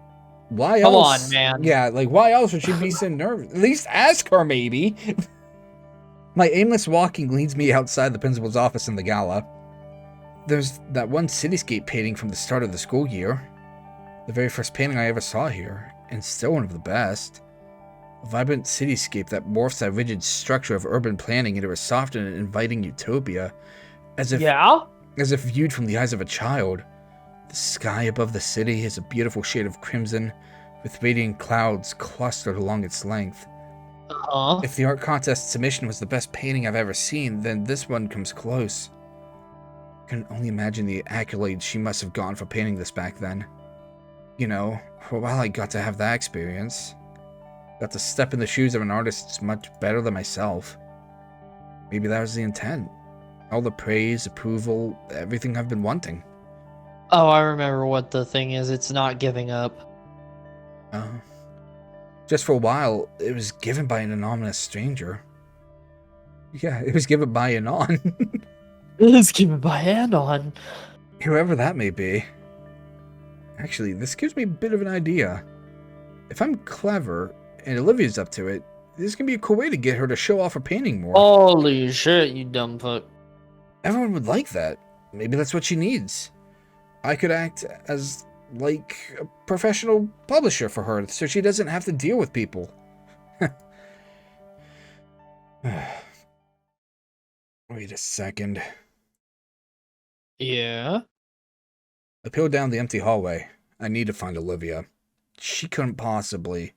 Why Come else? on, man. Yeah, like, why else would she be so nervous? At least ask her, maybe. My aimless walking leads me outside the principal's office in the gala. There's that one cityscape painting from the start of the school year. The very first painting I ever saw here, and still one of the best. A vibrant cityscape that morphs that rigid structure of urban planning into a soft and inviting utopia, as if viewed from the eyes of a child. The sky above the city is a beautiful shade of crimson, with radiant clouds clustered along its length. If the art contest submission was the best painting I've ever seen, then this one comes close. I can only imagine the accolades she must have gotten for painting this back then. You know, for a while I got to have that experience. Got to step in the shoes of an artist much better than myself. Maybe that was the intent. All the praise, approval, everything I've been wanting. Oh, I remember what the thing is. It's not giving up. Just for a while, it was given by an anonymous stranger. Yeah, it was given by Anon. It is given by Anon. Whoever that may be. Actually, this gives me a bit of an idea. If I'm clever, and Olivia's up to it, this can be a cool way to get her to show off her painting more. Holy shit, you dumb fuck. Everyone would like that. Maybe that's what she needs. I could act as, like, a professional publisher for her, so she doesn't have to deal with people. Wait a second. Yeah? I peeled down the empty hallway. I need to find Olivia. She couldn't possibly.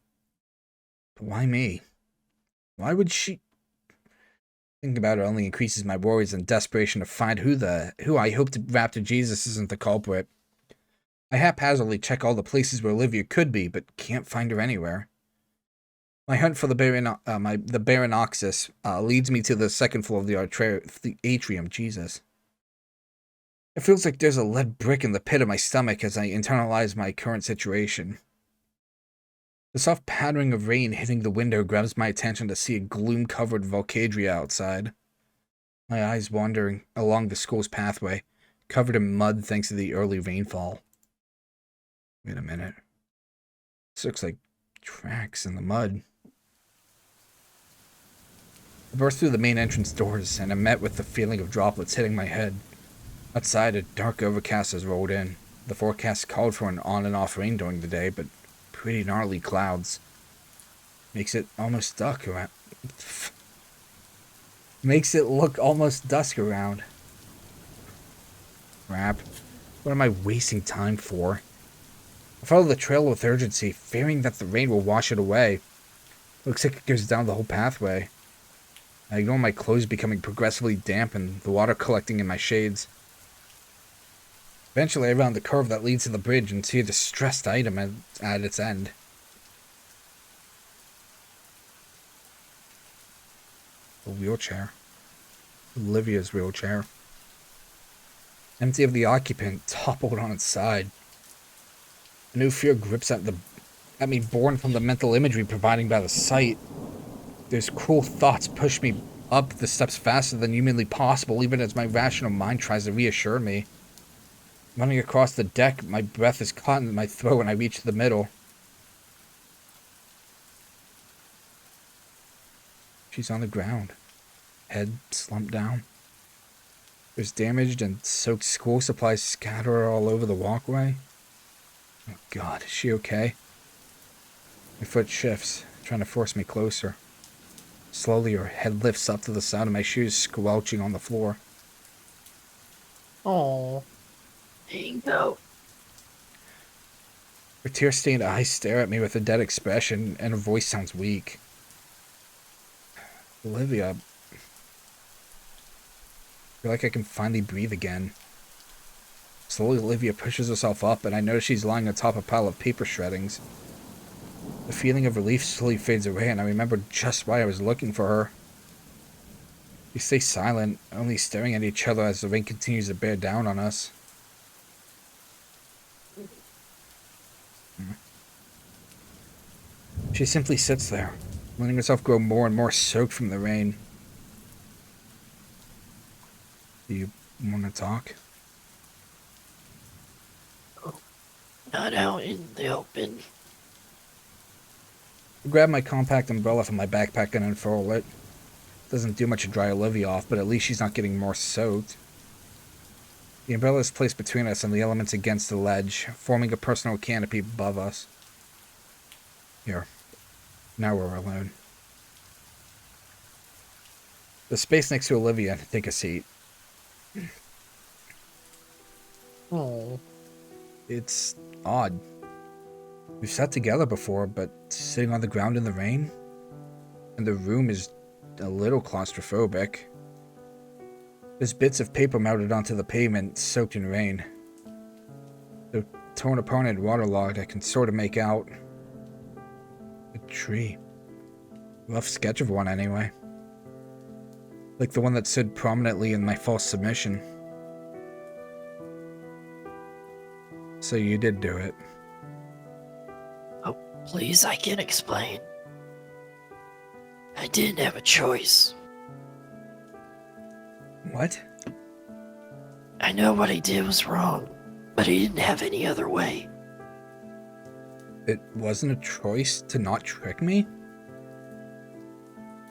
But why me? Why would she? Thinking about it only increases my worries and desperation to find who I hope to wrap to Jesus isn't the culprit. I haphazardly check all the places where Olivia could be, but can't find her anywhere. My hunt for the Baronoxus leads me to the second floor of the atrium. Jesus. It feels like there's a lead brick in the pit of my stomach as I internalize my current situation. The soft pattering of rain hitting the window grabs my attention to see a gloom-covered Volcadria outside. My eyes wandering along the school's pathway, covered in mud thanks to the early rainfall. Wait a minute. This looks like tracks in the mud. I burst through the main entrance doors, and am met with the feeling of droplets hitting my head. Outside, a dark overcast has rolled in. The forecast called for an on and off rain during the day, but pretty gnarly clouds. Makes it almost dusk around. Makes it look almost dusk around. Crap. What am I wasting time for? I follow the trail with urgency, fearing that the rain will wash it away. Looks like it goes down the whole pathway. I ignore my clothes becoming progressively damp and the water collecting in my shades. Eventually I round the curve that leads to the bridge and see a distressed item at its end. A wheelchair. Olivia's wheelchair. Empty of the occupant, toppled on its side. A new fear grips at me, born from the mental imagery provided by the sight. Those cruel thoughts push me up the steps faster than humanly possible, even as my rational mind tries to reassure me. Running across the deck, my breath is caught in my throat when I reach the middle. She's on the ground, head slumped down. There's damaged and soaked school supplies scattered all over the walkway. Oh God, is she okay? My foot shifts, trying to force me closer. Slowly, her head lifts up to the sound of my shoes squelching on the floor. Oh. Inko. Her tear-stained eyes stare at me with a dead expression, and her voice sounds weak. Olivia. I feel like I can finally breathe again. Slowly, Olivia pushes herself up, and I notice she's lying atop a pile of paper shreddings. The feeling of relief slowly fades away, and I remember just why I was looking for her. We stay silent, only staring at each other as the rain continues to bear down on us. She simply sits there, letting herself grow more and more soaked from the rain. Do you want to talk? Not out in the open. I grab my compact umbrella from my backpack and unfurl it. Doesn't do much to dry Olivia off, but at least she's not getting more soaked. The umbrella is placed between us and the elements against the ledge, forming a personal canopy above us. Here. Now we're alone. The space next to Olivia. Take a seat. Oh. It's odd. We've sat together before, but sitting on the ground in the rain? And the room is a little claustrophobic. There's bits of paper mounted onto the pavement, soaked in rain. They're torn apart and waterlogged. I can sort of make out a tree. Rough sketch of one, anyway. Like the one that stood prominently in my false submission. So you did do it. Oh, please, I can explain. I didn't have a choice. What? I know what I did was wrong, but I didn't have any other way. It wasn't a choice to not trick me?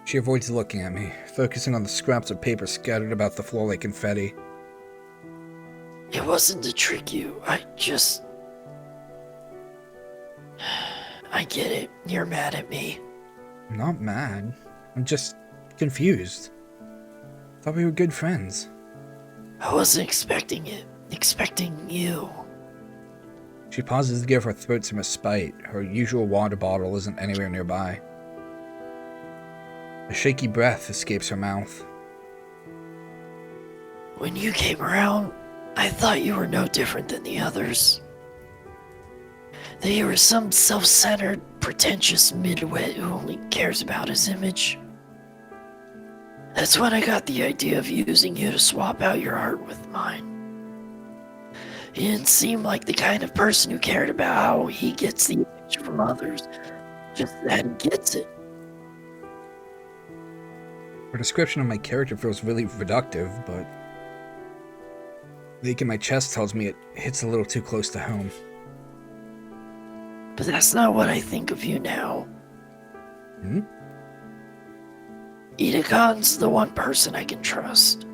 She avoids looking at me, focusing on the scraps of paper scattered about the floor like confetti. It wasn't to trick you, I get it. You're mad at me. I'm not mad. I'm just confused. Thought we were good friends. I wasn't expecting it. Expecting you. She pauses to give her throat some respite. Her usual water bottle isn't anywhere nearby. A shaky breath escapes her mouth. When you came around, I thought you were no different than the others. That you were some self-centered, pretentious midwit who only cares about his image. That's when I got the idea of using you to swap out your art with mine. You didn't seem like the kind of person who cared about how he gets the image from others, just that he gets it. Her description of my character feels really reductive, but the ache in my chest tells me it hits a little too close to home. But that's not what I think of you now. Hmm? Idakon's the one person I can trust.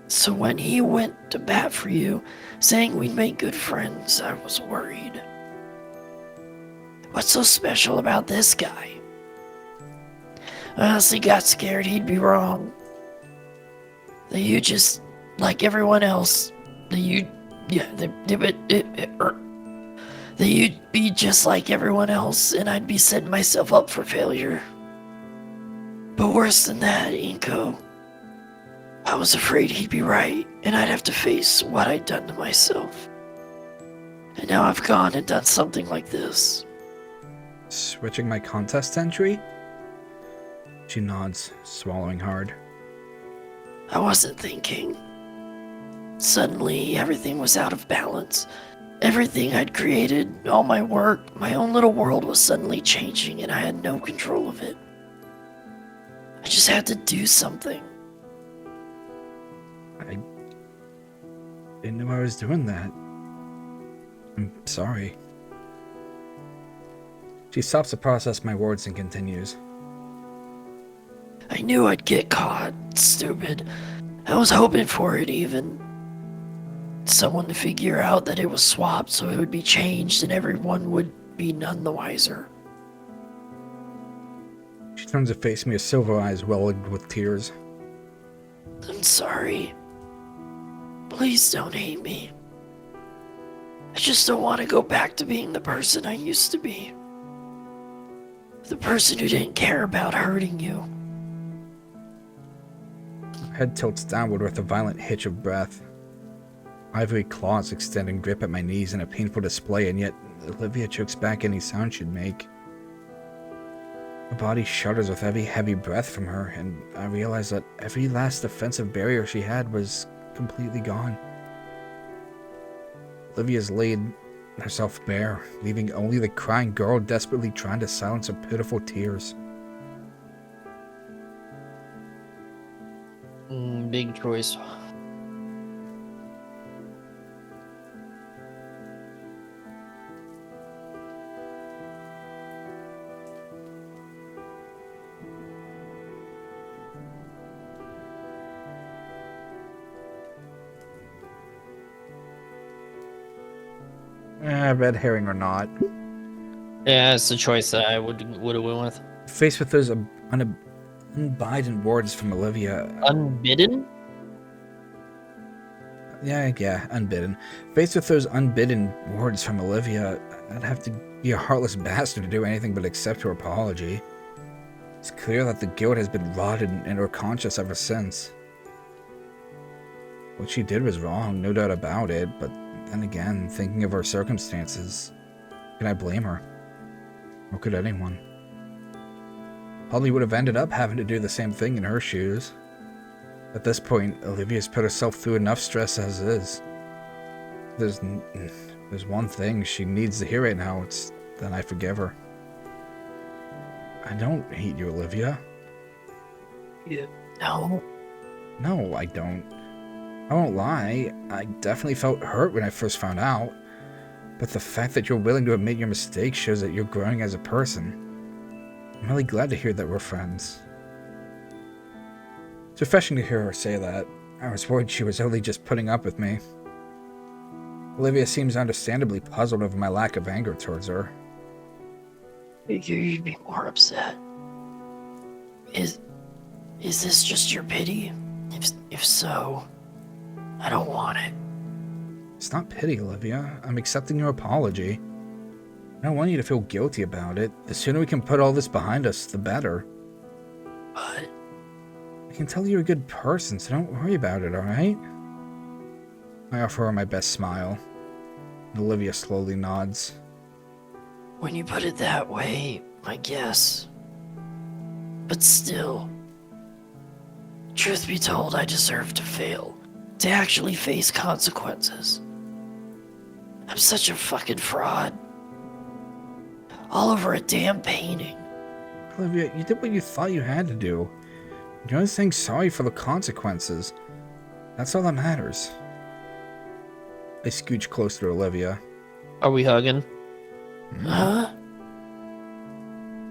So when he went to bat for you, saying we'd make good friends, I was worried. What's so special about this guy? I honestly got scared he'd be wrong. That you just, like everyone else, that you'd be just like everyone else, and I'd be setting myself up for failure. But worse than that, Inko, I was afraid he'd be right, and I'd have to face what I'd done to myself. And now I've gone and done something like this. Switching my contest entry? She nods, swallowing hard. I wasn't thinking. Suddenly, everything was out of balance. Everything I'd created, all my work, my own little world was suddenly changing, and I had no control of it. I just had to do something. I didn't know I was doing that. I'm sorry. She stops to process my words and continues. I knew I'd get caught. Stupid. I was hoping for it even. Someone to figure out that it was swapped so it would be changed and everyone would be none the wiser. She turns to face me, her silver eyes welled with tears. I'm sorry. Please don't hate me. I just don't want to go back to being the person I used to be. The person who didn't care about hurting you. Her head tilts downward with a violent hitch of breath. Ivory claws extend and grip at my knees in a painful display, and yet Olivia chokes back any sound she'd make. Her body shudders with every heavy breath from her, and I realize that every last defensive barrier she had was completely gone. Olivia's laid herself bare, leaving only the crying girl desperately trying to silence her pitiful tears. Big choice. Red herring or not. Yeah, it's the choice that I would have went with. Faced with those unbidden words from Olivia. Unbidden? Yeah, unbidden. Faced with those unbidden words from Olivia, I'd have to be a heartless bastard to do anything but accept her apology. It's clear that the guilt has been rotted in her conscience ever since. What she did was wrong, no doubt about it, but then again, thinking of her circumstances, can I blame her? Or could anyone? Probably would have ended up having to do the same thing in her shoes. At this point, Olivia's put herself through enough stress as is. There's one thing she needs to hear right now, it's that I forgive her. I don't hate you, Olivia. Yeah. No. No, I don't. I won't lie, I definitely felt hurt when I first found out. But the fact that you're willing to admit your mistakes shows that you're growing as a person. I'm really glad to hear that we're friends. It's refreshing to hear her say that. I was worried she was only just putting up with me. Olivia seems understandably puzzled over my lack of anger towards her. Figure you'd be more upset. Is this just your pity? If so, I don't want it. It's not pity, Olivia. I'm accepting your apology. I don't want you to feel guilty about it. The sooner we can put all this behind us, the better. But I can tell you're a good person, so don't worry about it, alright? I offer her my best smile. And Olivia slowly nods. when you put it that way, I guess. But still, truth be told, I deserve to fail. To actually face consequences. I'm such a fucking fraud. All over a damn painting. Olivia, you did what you thought you had to do. You're only saying sorry for the consequences. That's all that matters. I scooch close to Olivia. Are we hugging? Huh?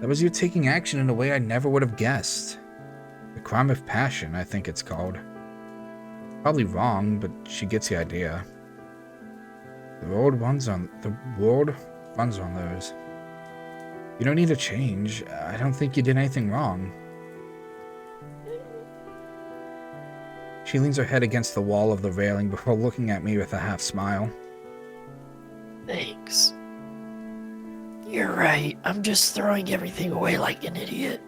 That was you taking action in a way I never would have guessed. The crime of passion, I think it's called. Probably wrong, but she gets the idea. The world runs on those. You don't need to change. I don't think you did anything wrong. She leans her head against the wall of the railing before looking at me with a half smile. Thanks. You're right. I'm just throwing everything away like an idiot.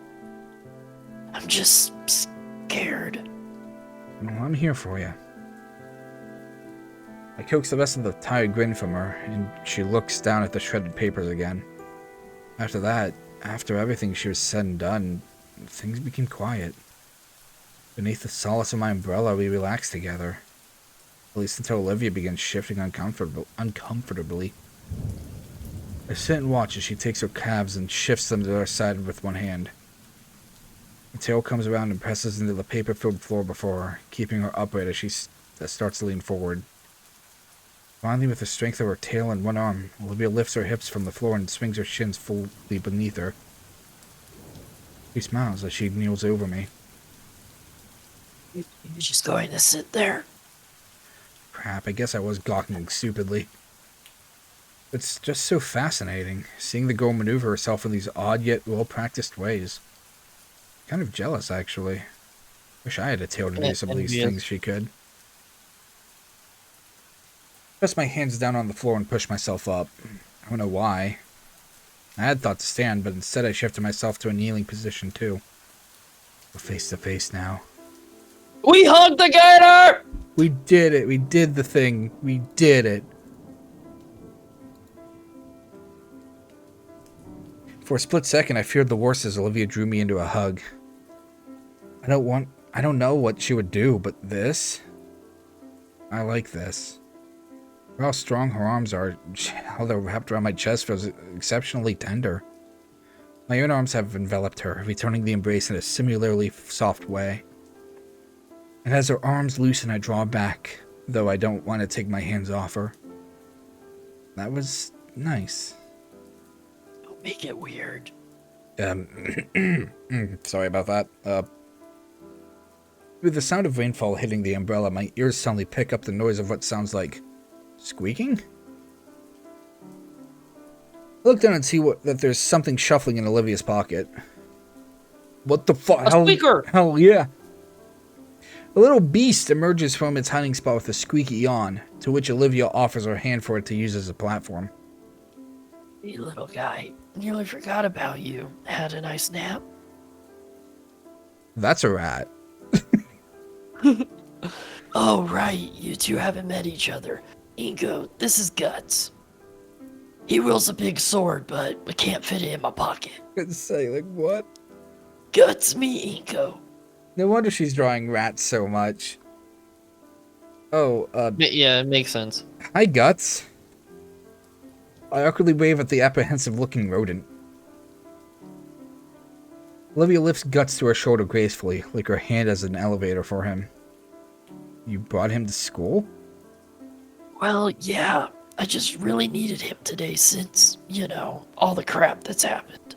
I'm just scared. Well, I'm here for you. I coax the rest of the tired grin from her, and she looks down at the shredded papers again. After that, after everything she was said and done, things became quiet. Beneath the solace of my umbrella, we relaxed together. At least until Olivia begins shifting uncomfortably. I sit and watch as she takes her calves and shifts them to her side with one hand. Her tail comes around and presses into the paper-filled floor before her, keeping her upright as she starts to lean forward. Finally, with the strength of her tail and one arm, Olivia lifts her hips from the floor and swings her shins fully beneath her. She smiles as she kneels over me. You're just going to sit there? Crap, I guess I was gawking stupidly. It's just so fascinating, seeing the girl maneuver herself in these odd yet well-practiced ways. Kind of jealous, actually. Wish I had a tail to do some of these things she could. Press my hands down on the floor and push myself up. I don't know why. I had thought to stand, but instead I shifted myself to a kneeling position too. We're face to face now. We hugged the gator! We did it. We did the thing. We did it. For a split second, I feared the worst as Olivia drew me into a hug. I don't know what she would do, but this? I like this. For how strong her arms are, how they're wrapped around my chest feels exceptionally tender. My own arms have enveloped her, returning the embrace in a similarly soft way. And as her arms loosen, I draw back, though I don't want to take my hands off her. That was nice. Don't make it weird. Sorry about that. With the sound of rainfall hitting the umbrella, my ears suddenly pick up the noise of what sounds like squeaking? I look down and see that there's something shuffling in Olivia's pocket. What the fuck? A squeaker! Hell yeah. A little beast emerges from its hiding spot with a squeaky yawn, to which Olivia offers her hand for it to use as a platform. Hey, little guy. Nearly forgot about you. Had a nice nap? That's a rat. Oh, right. You two haven't met each other. Inko, this is Guts. He wields a big sword, but I can't fit it in my pocket. Let's say, like, what? Guts me, Inko. No wonder she's drawing rats so much. Oh, Yeah, it makes sense. hi, Guts. I awkwardly wave at the apprehensive-looking rodent. Olivia lifts Guts to her shoulder gracefully, like her hand as an elevator for him. You brought him to school? Well, yeah. I just really needed him today since, you know, all the crap that's happened.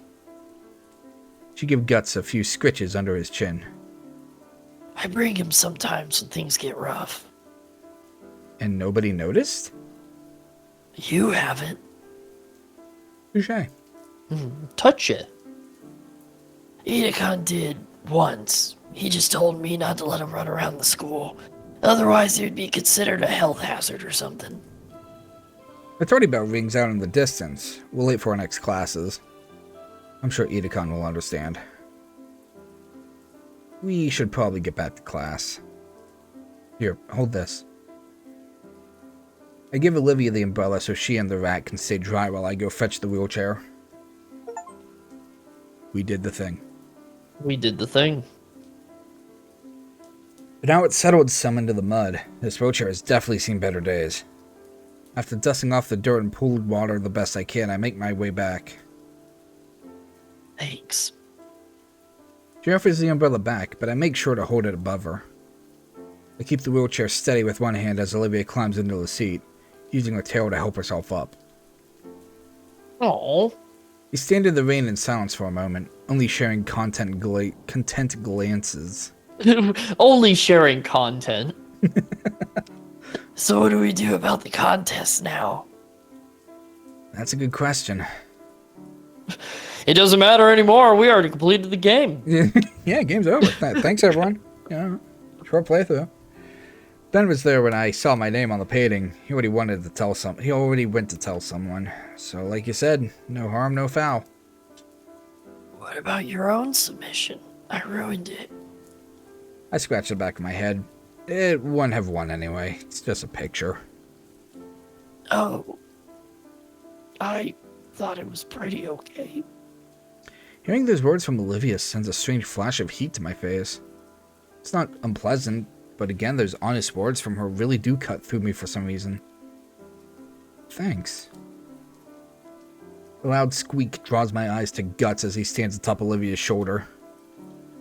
She gives Guts a few scritches under his chin. I bring him sometimes when things get rough. And nobody noticed? You haven't. Touché. Touch it. Edekon did once. He just told me not to let him run around the school. Otherwise, he would be considered a health hazard or something. The tardy bell rings out in the distance. We'll wait for our next classes. I'm sure Edekon will understand. We should probably get back to class. Here, hold this. I give Olivia the umbrella so she and the rat can stay dry while I go fetch the wheelchair. We did the thing. We did the thing. But now it's settled some into the mud. This wheelchair has definitely seen better days. After dusting off the dirt and pooled water the best I can, I make my way back. Thanks. She offers the umbrella back, but I make sure to hold it above her. I keep the wheelchair steady with one hand as Olivia climbs into the seat, using her tail to help herself up. Oh. We stand in the rain in silence for a moment, only sharing content glances. Only sharing content. So what do we do about the contest now? That's a good question. It doesn't matter anymore. We already completed the game. Yeah, game's over. Thanks, everyone. Yeah, short playthrough. Ben was there when I saw my name on the painting. He already went to tell someone. So, like you said, no harm, no foul. What about your own submission? I ruined it. I scratched the back of my head. It wouldn't have won anyway. It's just a picture. Oh. I thought it was pretty okay. Hearing those words from Olivia sends a strange flash of heat to my face. It's not unpleasant, but again, those honest words from her really do cut through me for some reason. Thanks. A loud squeak draws my eyes to Guts as he stands atop Olivia's shoulder.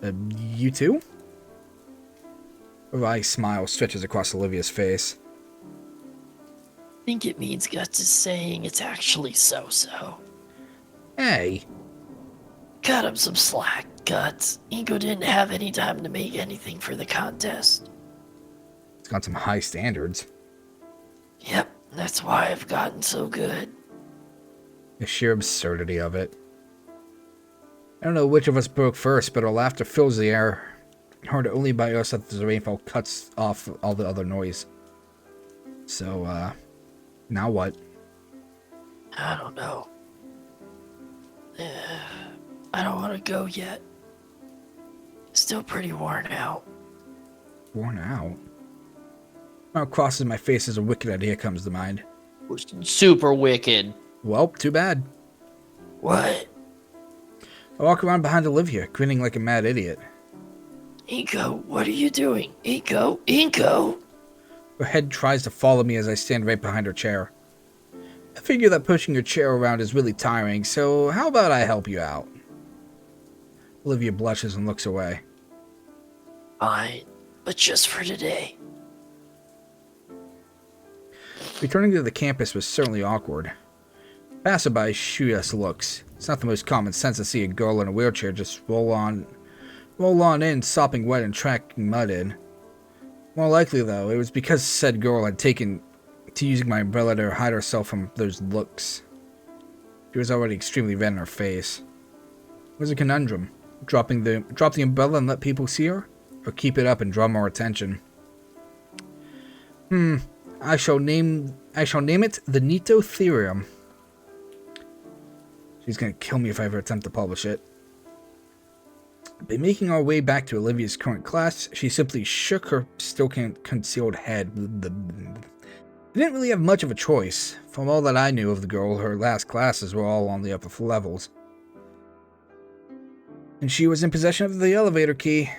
You too? A wry smile stretches across Olivia's face. I think it means Guts is saying it's actually so-so. Hey. Cut him some slack. guts. Inko didn't have any time to make anything for the contest. It's got some high standards. Yep, that's why I've gotten so good. The sheer absurdity of it. I don't know which of us broke first, but our laughter fills the air, heard only by us as the rainfall cuts off all the other noise. So, now what? I don't know. I don't want to go yet. Still pretty worn out. Worn out? What crosses my face as a wicked idea comes to mind. Super wicked. Well, too bad. What? I walk around behind Olivia, grinning like a mad idiot. Inko, what are you doing? Inko? Inko? Her head tries to follow me as I stand right behind her chair. I figure that pushing your chair around is really tiring, so how about I help you out? Olivia blushes and looks away. Fine, but just for today. Returning to the campus was certainly awkward. Passerbys shoot us looks. It's not the most common sense to see a girl in a wheelchair just roll on in, sopping wet and tracking mud in. More likely, though, it was because said girl had taken to using my umbrella to hide herself from those looks. She was already extremely red in her face. It was a conundrum. Drop the umbrella and let people see her? Or keep it up and draw more attention? I shall name it the Nito Theorem. She's gonna kill me if I ever attempt to publish it. By making our way back to Olivia's current class, she simply shook her still concealed head. I didn't really have much of a choice. From all that I knew of the girl, her last classes were all on the upper levels. And she was in possession of the elevator key.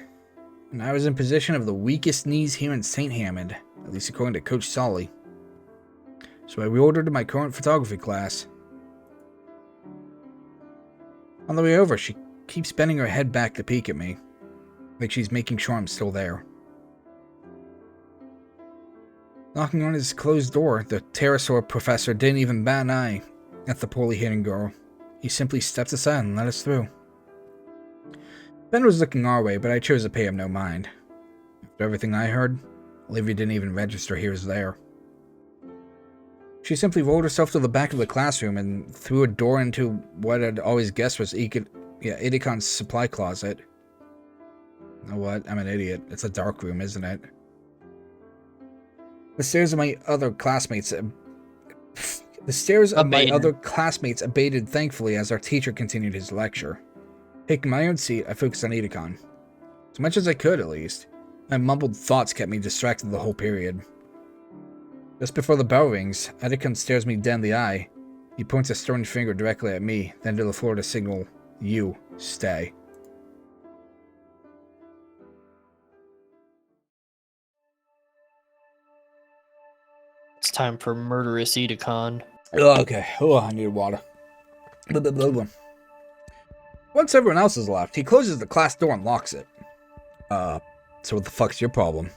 And I was in possession of the weakest knees here in St. Hammond, at least according to Coach Solly. So I reordered my current photography class. On the way over, she keeps bending her head back to peek at me, like she's making sure I'm still there. Knocking on his closed door, the pterosaur professor didn't even bat an eye at the poorly hidden girl. He simply stepped aside and let us through. Ben was looking our way, but I chose to pay him no mind. After everything I heard, Olivia didn't even register he was there. She simply rolled herself to the back of the classroom and threw a door into what I'd always guessed was Idicon's supply closet. You know what? I'm an idiot. It's a dark room, isn't it? The stares of my other classmates abated thankfully as our teacher continued his lecture. Taking my own seat, I focused on Idicon. As much as I could, at least. My mumbled thoughts kept me distracted the whole period. Just before the bell rings, Idicon stares me dead in the eye. He points a stern finger directly at me, then to the floor to signal, "You, stay." It's time for murderous Edicon. Oh, okay. Oh, I need water. Blah, blah, blah, blah. Once everyone else has left, he closes the class door and locks it. So what the fuck's your problem?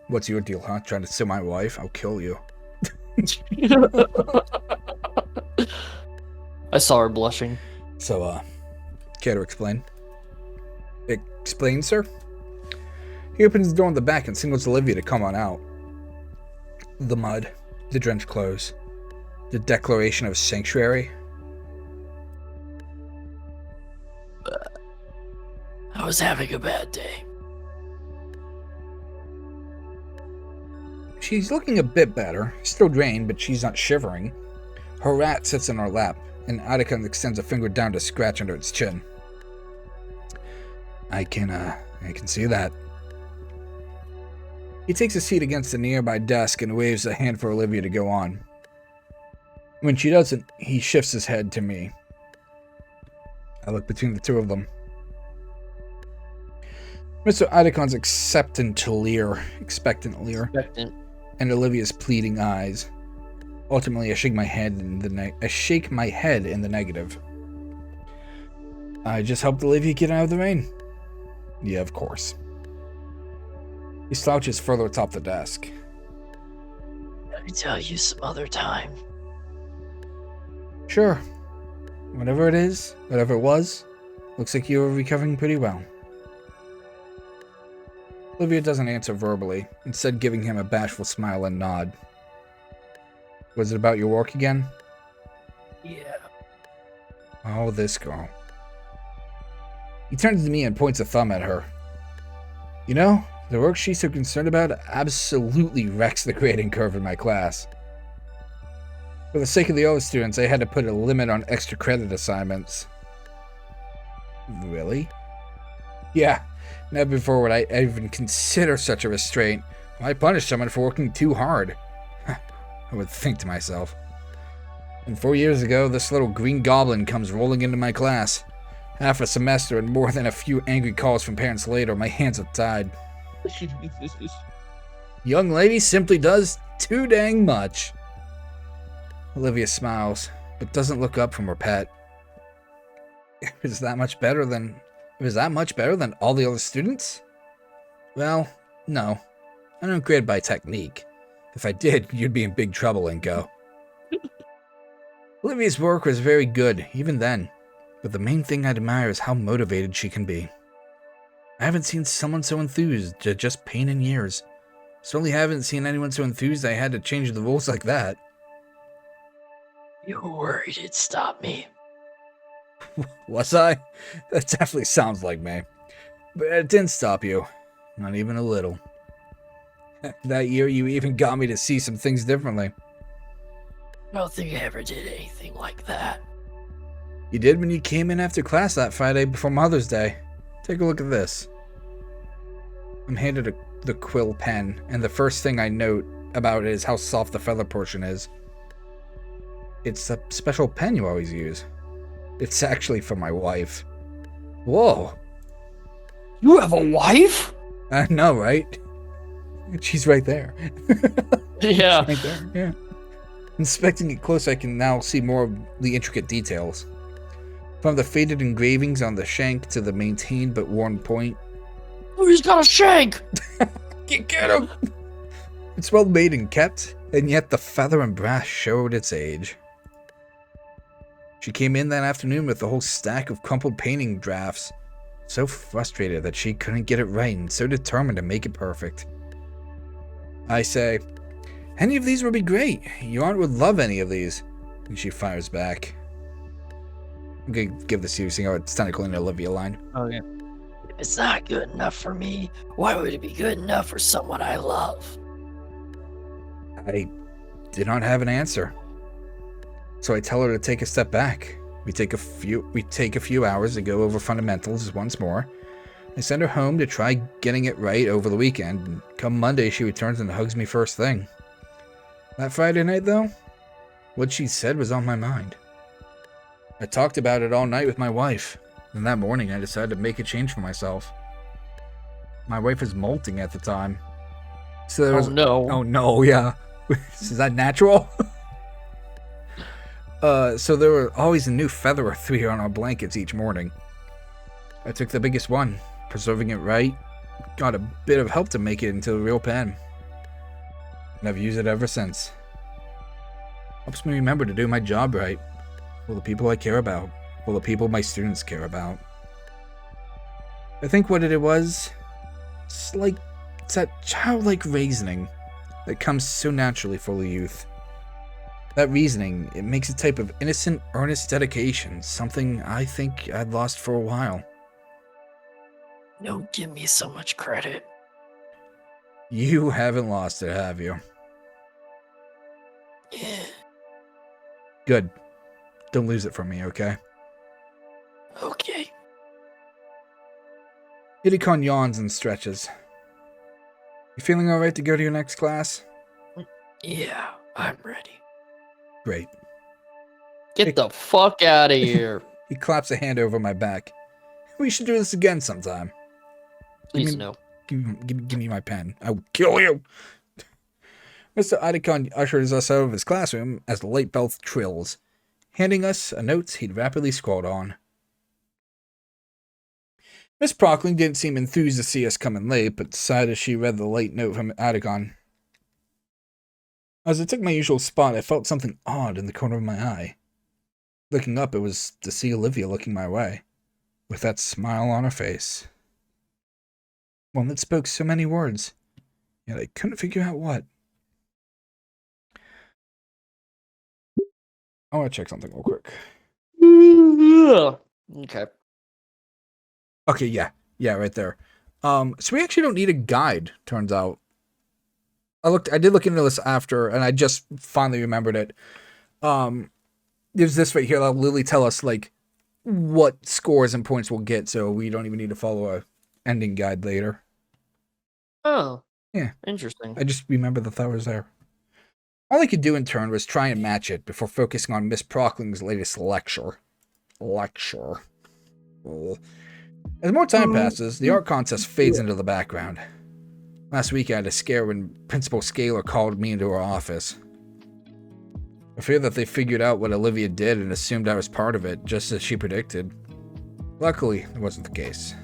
What's your deal, huh? Trying to sue my wife? I'll kill you. I saw her blushing. So, care to explain? Explain, sir? He opens the door in the back and signals Olivia to come on out. The mud, the drenched clothes, the declaration of sanctuary. I was having a bad day. She's looking a bit better, still drained, but she's not shivering. Her rat sits in her lap, and Idicon extends a finger down to scratch under its chin. I can see that. He takes a seat against the nearby desk and waves a hand for Olivia to go on. When she doesn't, he shifts his head to me. I look between the two of them. Mr. Idicon's expectant leer, and Olivia's pleading eyes. Ultimately, I shake my head in the negative. I just helped Olivia get out of the rain. Yeah, of course. He slouches further atop the desk. Let me tell you some other time. Sure. Whatever it is, whatever it was, Looks like you're recovering pretty well. Olivia doesn't answer verbally, instead giving him a bashful smile and nod. Was it about your work again? Yeah. Oh, this girl. He turns to me and points a thumb at her. You know, the work she's so concerned about absolutely wrecks the grading curve in my class. For the sake of the other students, I had to put a limit on extra credit assignments. Really? Yeah, never before would I even consider such a restraint. Why punish someone for working too hard? I would think to myself. And 4 years ago, this little green goblin comes rolling into my class. Half a semester and more than a few angry calls from parents later, my hands are tied. Young lady simply does too dang much. Olivia smiles, but doesn't look up from her pet. Is that much better than all the other students? Well, no. I don't grade by technique. If I did, you'd be in big trouble, Inko. Olivia's work was very good, even then. But the main thing I admire is how motivated she can be. I haven't seen someone so enthused to just paint in years. Certainly haven't seen anyone so enthused I had to change the rules like that. You were worried it'd stop me. Was I? That definitely sounds like me. But it didn't stop you. Not even a little. That year you even got me to see some things differently. I don't think I ever did anything like that. You did when you came in after class that Friday before Mother's Day. Take a look at this. I'm handed the quill pen, and the first thing I note about it is how soft the feather portion is. It's a special pen you always use. It's actually for my wife. Whoa. You have a wife? I know, right? She's right there. Yeah. Right there, yeah. Inspecting it close, I can now see more of the intricate details. From the faded engravings on the shank to the maintained but worn point. Oh, he's got a shank! Get him! It's well made and kept, and yet the feather and brass showed its age. She came in that afternoon with a whole stack of crumpled painting drafts, so frustrated that she couldn't get it right and so determined to make it perfect. I say, any of these would be great. Your aunt would love any of these. And she fires back. I'm gonna give this to you, seeing how it's technically an Olivia line. Okay. If it's not good enough for me, why would it be good enough for someone I love? I did not have an answer. So I tell her to take a step back. We take a few hours to go over fundamentals once more. I send her home to try getting it right over the weekend, and come Monday she returns and hugs me first thing. That Friday night, though, what she said was on my mind. I talked about it all night with my wife, and that morning I decided to make a change for myself. My wife was molting at the time. So there was, no. Oh no, yeah. Is that natural? So there were always a new feather or three on our blankets each morning. I took the biggest one, preserving it right, got a bit of help to make it into a real pen. And I've used it ever since. Helps me remember to do my job right, for the people I care about, for the people my students care about. I think what it was, it's that childlike reasoning that comes so naturally for the youth. That reasoning, it makes a type of innocent, earnest dedication, something I think I'd lost for a while. Don't give me so much credit. You haven't lost it, have you? Yeah. Good. Don't lose it from me, okay? Okay. Itikon yawns and stretches. You feeling alright to go to your next class? Yeah, I'm ready. Great. Get the fuck out of here. He claps a hand over my back. We should do this again sometime. Please no. Give me my pen. I will kill you. Mr. Itikon ushers us out of his classroom as the light bell trills, handing us a note he'd rapidly scrawled on. Miss Prockling didn't seem enthused to see us coming late, but sighed as she read the late note from Itikon. As I took my usual spot, I felt something odd in the corner of my eye. Looking up, it was to see Olivia looking my way. with that smile on her face. One that spoke so many words, yet I couldn't figure out what. I want to check something real quick. Okay. Okay, yeah, right there. So we actually don't need a guide, turns out. I did look into this after, and I just finally remembered it. There's this right here that'll literally tell us, like, what scores and points we'll get, so we don't even need to follow a ending guide later. Oh. Yeah. Interesting. I just remembered that was there. All I could do in turn was try and match it before focusing on Miss Prockling's latest lecture. Ugh. As more time passes, the art contest fades into the background. Last week I had a scare when Principal Scaler called me into her office. I fear that they figured out what Olivia did and assumed I was part of it, just as she predicted. Luckily, it wasn't the case.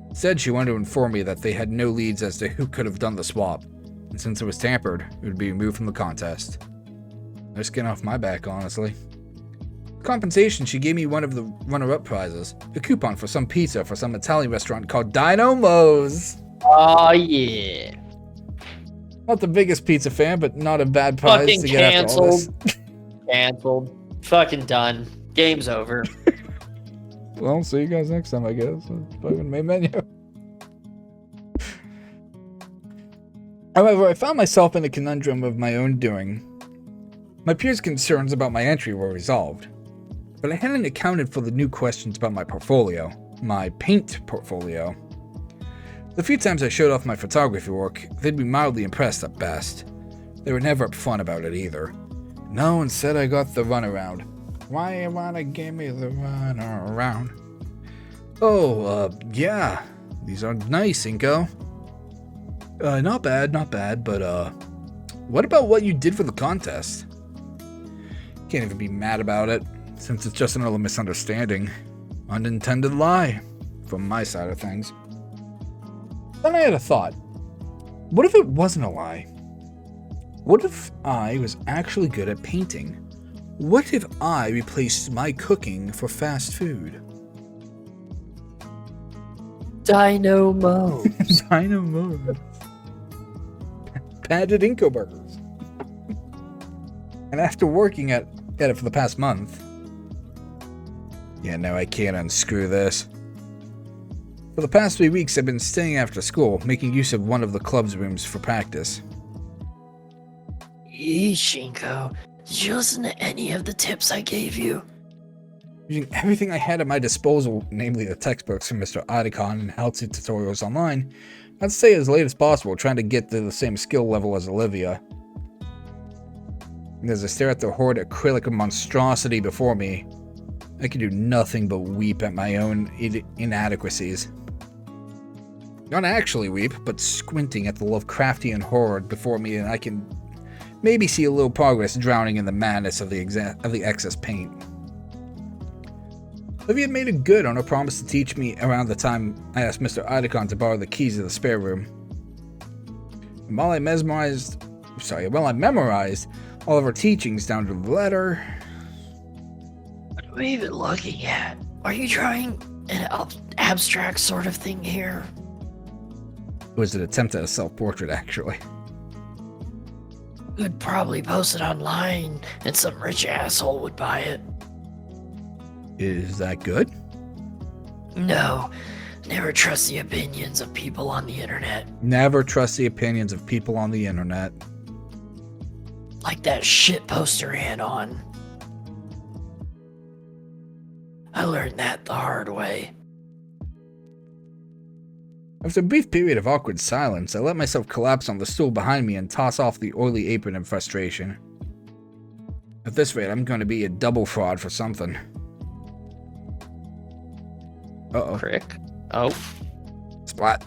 Instead, she wanted to inform me that they had no leads as to who could have done the swap, and since it was tampered, it would be removed from the contest. No skin off my back, honestly. As compensation, she gave me one of the runner-up prizes, a coupon for some pizza for some Italian restaurant called Dino Mo's. Oh, yeah. Not the biggest pizza fan, but not a bad prize Fucking to get after all this. Canceled. Fucking done. Game's over. Well, see you guys next time, I guess. Fucking main menu. However, I found myself in a conundrum of my own doing. My peers' concerns about my entry were resolved, but I hadn't accounted for the new questions about my portfolio, my paint portfolio. The few times I showed off my photography work, they'd be mildly impressed at best. They were never upfront about it either. No, instead I got the runaround. Why you wanna give me the runaround? Oh, yeah. These are nice, Inko. Not bad, but, what about what you did for the contest? Can't even be mad about it, since it's just another misunderstanding. Unintended lie, from my side of things. Then I had a thought. What if it wasn't a lie? What if I was actually good at painting? What if I replaced my cooking for fast food? Dino Mo. Dynamo. Padded Inko burgers. And after working at it for the past month... Yeah, no, I can't unscrew this. For the past 3 weeks, I've been staying after school, making use of one of the club's rooms for practice. Shinko, did you listen to any of the tips I gave you? Using everything I had at my disposal, namely the textbooks from Mr. Adicon and how-to tutorials online, I'd stay as late as possible, trying to get to the same skill level as Olivia. And as I stare at the horrid acrylic monstrosity before me, I can do nothing but weep at my own inadequacies. Not actually weep, but squinting at the Lovecraftian horror before me, and I can maybe see a little progress drowning in the madness of the excess paint. Olivia made it good on her promise to teach me around the time I asked Mr. Idacon to borrow the keys to the spare room. And while I memorized all of her teachings down to the letter... What are we even looking at? Are you trying an abstract sort of thing here? It was an attempt at a self-portrait, actually. You'd probably post it online, and some rich asshole would buy it. Is that good? No, never trust the opinions of people on the internet. Never trust the opinions of people on the internet. Like that shit poster ran on. I learned that the hard way. After a brief period of awkward silence, I let myself collapse on the stool behind me and toss off the oily apron in frustration. At this rate, I'm going to be a double fraud for something. Uh-oh. Crick. Oh. Splat.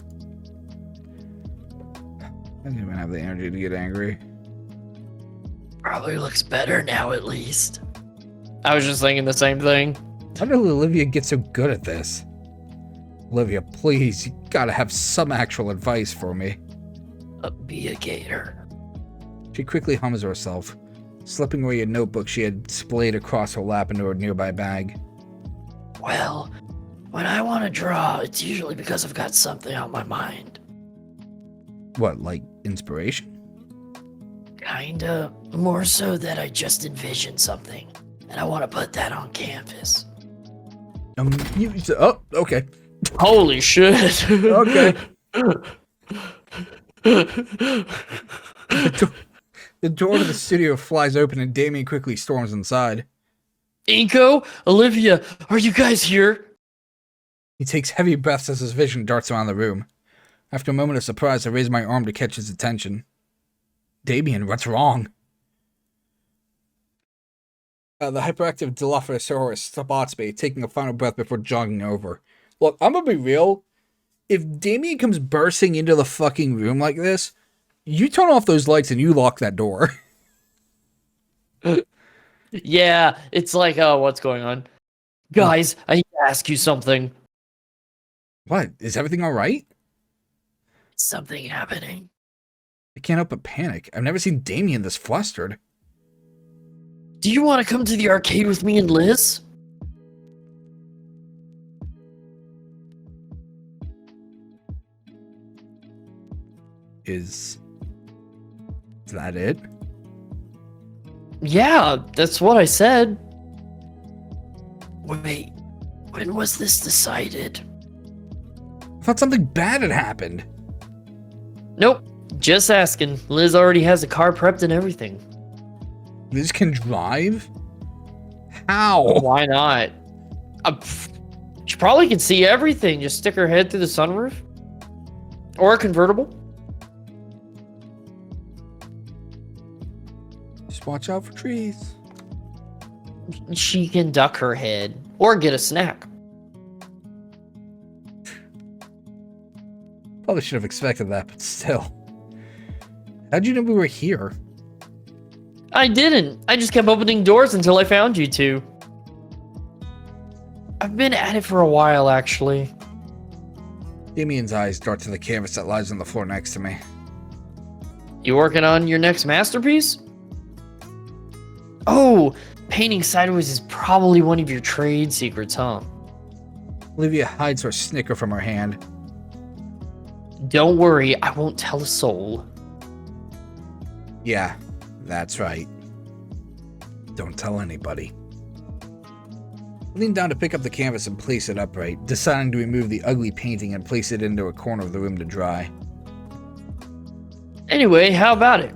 I don't even have the energy to get angry. Probably looks better now, at least. I was just thinking the same thing. How did Olivia get so good at this? Olivia, please, you gotta have some actual advice for me. Be a gator. She quickly hums to herself, slipping away a notebook she had splayed across her lap into her nearby bag. Well, When I want to draw, it's usually because I've got something on my mind. What, like inspiration? Kinda. More so that I just envisioned something, and I want to put that on canvas. Oh, okay. Holy shit. Okay. The door to the studio flies open and Damien quickly storms inside. Inko, Olivia, are you guys here? He takes heavy breaths as his vision darts around the room. After a moment of surprise, I raise my arm to catch his attention. Damien, what's wrong? The hyperactive Dilophosaurus spots me, taking a final breath before jogging over. Look, I'm gonna be real. If Damien comes bursting into the fucking room like this, you turn off those lights and you lock that door. Yeah, it's like, oh, what's going on? Guys, I need to ask you something. What? Is everything alright? Something happening. I can't help but panic. I've never seen Damien this flustered. Do you want to come to the arcade with me and Liz? Is that it? Yeah, that's what I said. Wait, when was this decided? I thought something bad had happened. Nope, just asking. Liz already has a car prepped and everything. Liz can drive? How? Why not? She probably can see everything. Just stick her head through the sunroof. Or a convertible. Just watch out for trees. She can duck her head or get a snack. Probably should have expected that, but still. How'd you know we were here? I didn't. I just kept opening doors until I found you two. I've been at it for a while, actually. Damien's eyes dart to the canvas that lies on the floor next to me. You working on your next masterpiece? Oh, painting sideways is probably one of your trade secrets, huh? Olivia hides her snicker from her hand. Don't worry, I won't tell a soul. Yeah, that's right. Don't tell anybody. I lean down to pick up the canvas and place it upright, deciding to remove the ugly painting and place it into a corner of the room to dry. Anyway, how about it?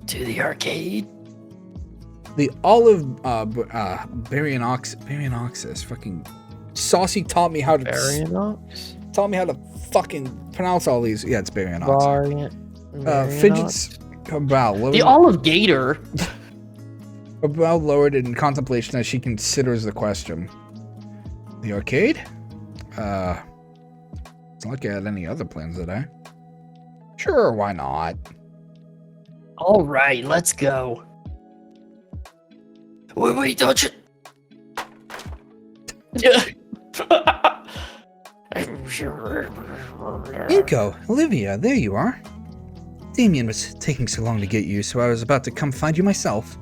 To the arcade? The olive, Baryonyxus, fucking Saucy taught me how to taught me how to fucking pronounce all these. Yeah, it's Baryonyxus. Fidgets her brow lowered. The olive gator. Her brow lowered in contemplation as she considers the question. The arcade? It's not like I had any other plans, did I? Sure, why not? All right, let's go. Wait, don't you? Inko, Olivia, there you are. Damien was taking so long to get you, so I was about to come find you myself.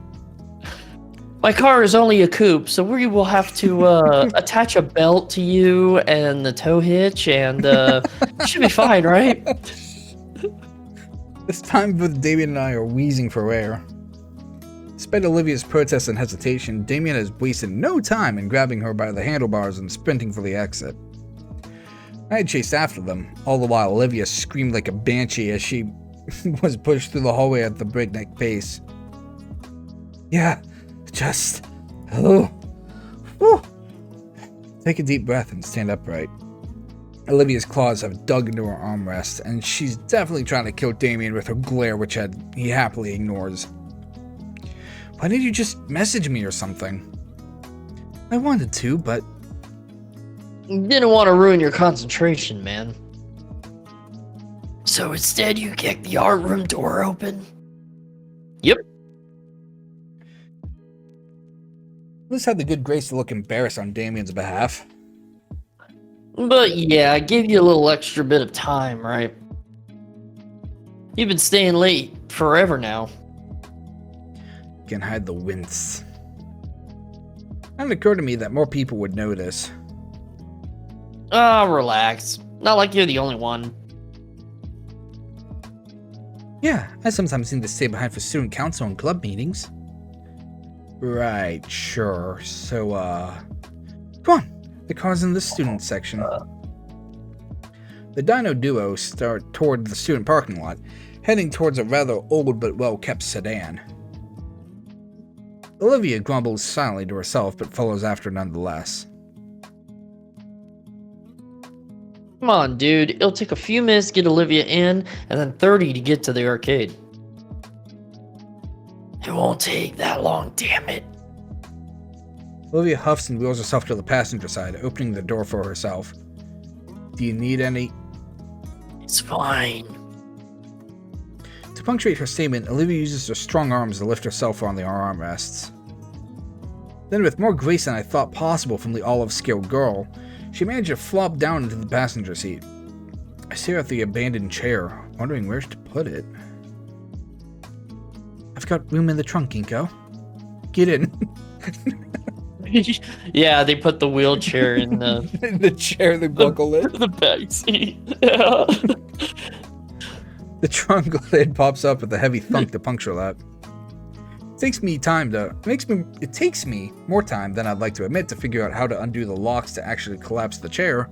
My car is only a coupe, so we will have to attach a belt to you and the tow hitch, and should be fine, right? This time both Damien and I are wheezing for air. Despite Olivia's protests and hesitation, Damien has wasted no time in grabbing her by the handlebars and sprinting for the exit. I had chased after them, all the while Olivia screamed like a banshee as she was pushed through the hallway at the breakneck pace. Yeah, just... Oh. Whew. Take a deep breath and stand upright. Olivia's claws have dug into her armrest, and she's definitely trying to kill Damien with her glare, which he happily ignores. Why didn't you just message me or something? I wanted to, but... Didn't want to ruin your concentration, man. So instead you kicked the art room door open? Yep. Liz had the good grace to look embarrassed on Damien's behalf. But yeah, I gave you a little extra bit of time, right? You've been staying late forever now. Can hide the wince. It occurred to me that more people would notice. Relax. Not like you're the only one. Yeah, I sometimes need to stay behind for student council and club meetings. Right, sure. So, come on. The car's in the student section. The Dino duo start toward the student parking lot, heading towards a rather old but well-kept sedan. Olivia grumbles silently to herself, but follows after nonetheless. Come on, dude. It'll take a few minutes to get Olivia in, and then 30 to get to the arcade. It won't take that long, damn it. Olivia huffs and wheels herself to the passenger side, opening the door for herself. Do you need any? It's fine. To punctuate her statement, Olivia uses her strong arms to lift herself on the armrests. Then, with more grace than I thought possible from the olive-scaled girl, she managed to flop down into the passenger seat. I stare at the abandoned chair, wondering where to put it. I've got room in the trunk, Inko. Get in. Yeah, they put the wheelchair in the In the chair, they buckle it. the back seat. Yeah. The trunk lid pops up with a heavy thunk to puncture that. It takes me more time than I'd like to admit to figure out how to undo the locks to actually collapse the chair.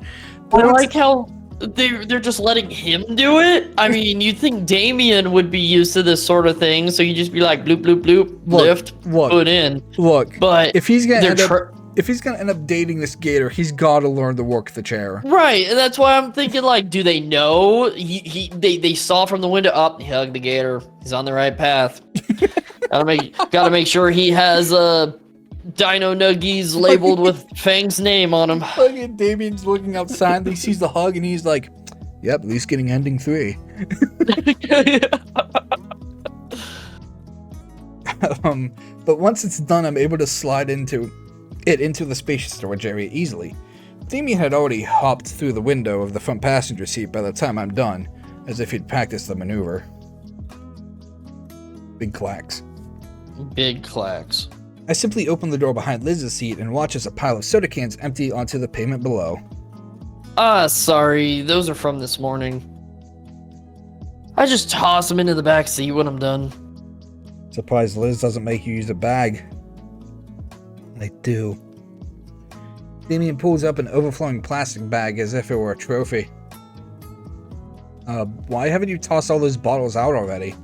I like how they're just letting him do it. I mean, you'd think Damien would be used to this sort of thing, so you just be like bloop bloop bloop, lift, put in. Look, But if he's gonna they're end up dating this Gator, he's gotta learn to work the chair. right, and that's why I'm thinking, like, do they know? They saw from the window up. He hugged the Gator. He's on the right path. Gotta make sure he has Dino Nuggies labeled with Fang's name on him. Look at Damien's looking outside. He sees the hug and he's like, "Yep, at least getting ending 3." But once it's done, I'm able to slide into the spacious storage area easily. Damien had already hopped through the window of the front passenger seat by the time I'm done, as if he'd practiced the maneuver. Big clacks. Big clacks. I simply open the door behind Liz's seat and watch as a pile of soda cans empty onto the pavement below. Sorry, those are from this morning. I just toss them into the back seat when I'm done. Surprised Liz doesn't make you use a bag. I do. Damien pulls up an overflowing plastic bag as if it were a trophy. Why haven't you tossed all those bottles out already?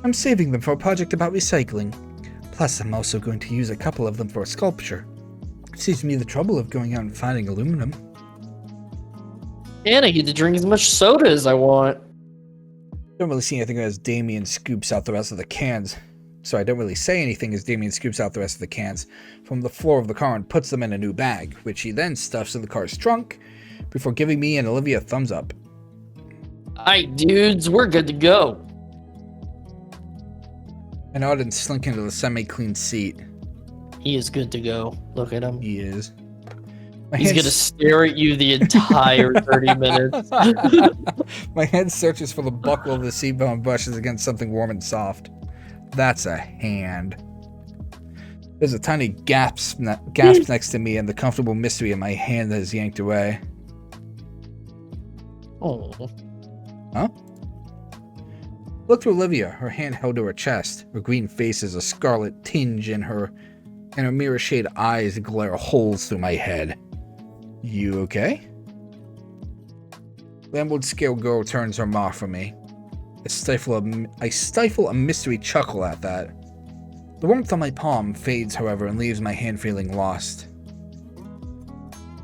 I'm saving them for a project about recycling. Plus, I'm also going to use a couple of them for a sculpture. It saves me the trouble of going out and finding aluminum. And I get to drink as much soda as I want. Don't really see anything as Damien scoops out the rest of the cans. So I don't really say anything as Damien scoops out the rest of the cans from the floor of the car and puts them in a new bag, which he then stuffs in the car's trunk before giving me and Olivia a thumbs up. Alright, dudes, we're good to go. I nod and slink into the semi-clean seat. He is good to go. Look at him. He is. He's gonna stare at you the entire 30 minutes. My hand searches for the buckle of the seatbelt and brushes against something warm and soft. That's a hand. There's a tiny gasp next to me, and the comfortable mystery in my hand is yanked away. Oh. Huh? Look to Olivia, her hand held to her chest. Her green face is a scarlet tinge in her, and her mirror shade eyes glare holes through my head. You okay? Lambled scale girl turns her maw from me. I stifle a mystery chuckle at that. The warmth on my palm fades, however, and leaves my hand feeling lost.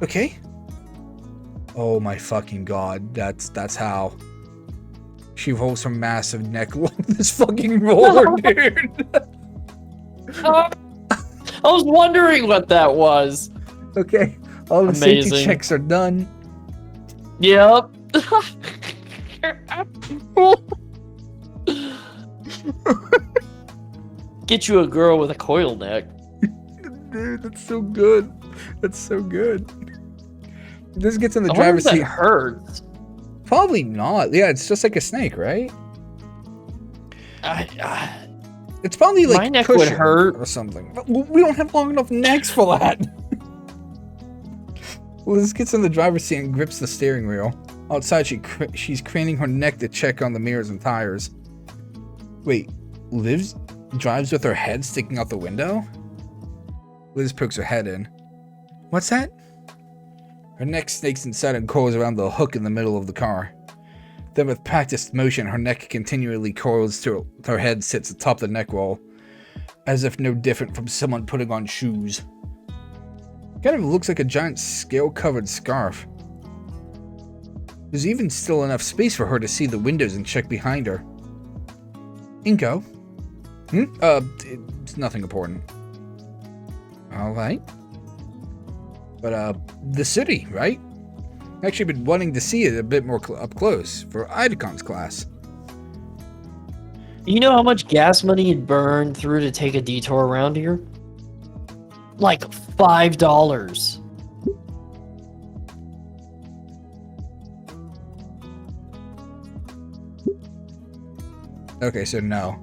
Okay? Oh my fucking god, that's how. She rolls her massive neck along this fucking roller, dude. I was wondering what that was. Okay, all the safety checks are done. Yep. Get you a girl with a coil neck. Dude, that's so good. That's so good. This gets in the I wonder driver's if that seat. hurts. Probably not. Yeah, it's just like a snake, right? It's probably like my neck would hurt or something. But we don't have long enough necks for that. Liz gets in the driver's seat and grips the steering wheel. Outside, she's craning her neck to check on the mirrors and tires. Wait, Liz drives with her head sticking out the window? Liz pokes her head in. What's that? Her neck snakes inside and coils around the hook in the middle of the car. Then with practiced motion, her neck continually coils till her head sits atop the neck roll, as if no different from someone putting on shoes. Kind of looks like a giant scale-covered scarf. There's even still enough space for her to see the windows and check behind her. Inko? It's nothing important. Alright. But, the city, right? Actually been wanting to see it a bit more up close for Idacon's class. You know how much gas money you'd burn through to take a detour around here? Like $5. Okay, so no.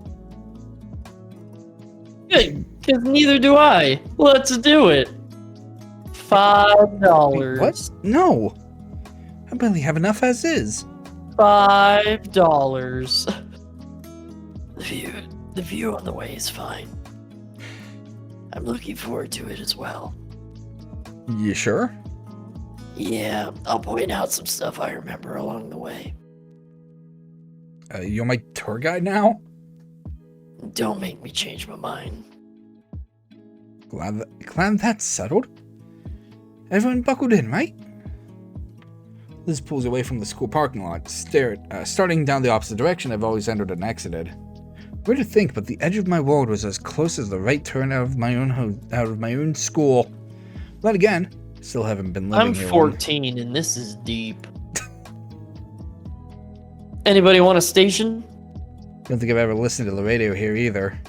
Good, because neither do I. Let's do it. $5. Wait, what? No! I barely have enough as is. $5. The view on the way is fine. I'm looking forward to it as well. You sure? Yeah, I'll point out some stuff I remember along the way. You're my tour guide now? Don't make me change my mind. Glad that's settled. Everyone buckled in, right? Liz pulls away from the school parking lot, starting down the opposite direction I've always entered and exited. Weird to think, but the edge of my world was as close as the right turn out of my own school. But again, still haven't been living here. I'm 14 and this is deep. Anybody want a station? Don't think I've ever listened to the radio here either.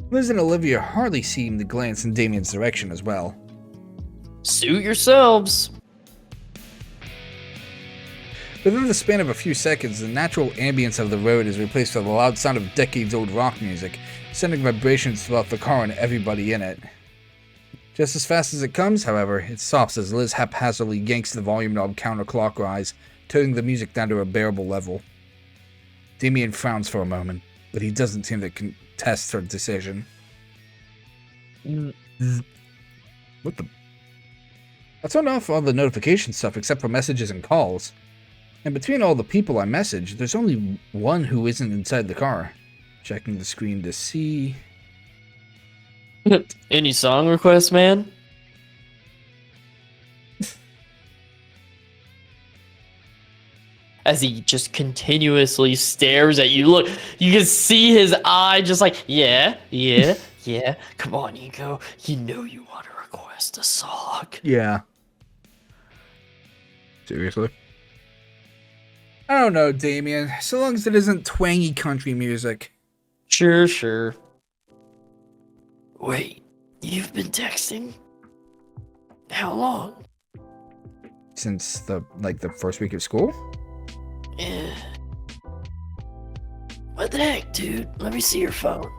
Liz and Olivia hardly seem to glance in Damien's direction as well. Suit yourselves. Within the span of a few seconds, the natural ambience of the road is replaced by the loud sound of decades-old rock music, sending vibrations throughout the car and everybody in it. Just as fast as it comes, however, it stops as Liz haphazardly yanks the volume knob counterclockwise, turning the music down to a bearable level. Damien frowns for a moment, but he doesn't seem to contest her decision. What the? I turned off all the notification stuff except for messages and calls. And between all the people I messaged, there's only one who isn't inside the car. Checking the screen to see... Any song requests, man? As he just continuously stares at you. Look, you can see his eye just like, yeah. Come on, Ego. You know you want to request a song. Yeah. Seriously? I don't know, Damien. So long as it isn't twangy country music. Sure. Wait, you've been texting? How long? Since the first week of school? Yeah. What the heck, dude? Let me see your phone.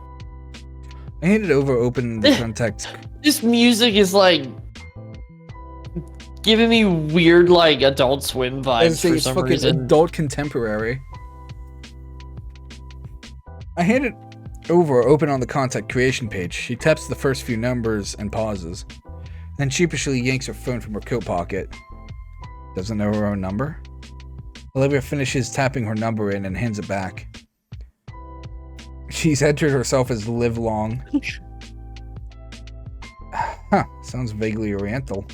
I handed over open the contact. This music is like giving me weird like Adult Swim vibes for it's some fucking reason. adult contemporary. I handed over open on the contact creation page. She taps the first few numbers and pauses. Then sheepishly yanks her phone from her coat pocket. Doesn't know her own number? Olivia finishes tapping her number in and hands it back. She's entered herself as Live Long. Huh, sounds vaguely oriental.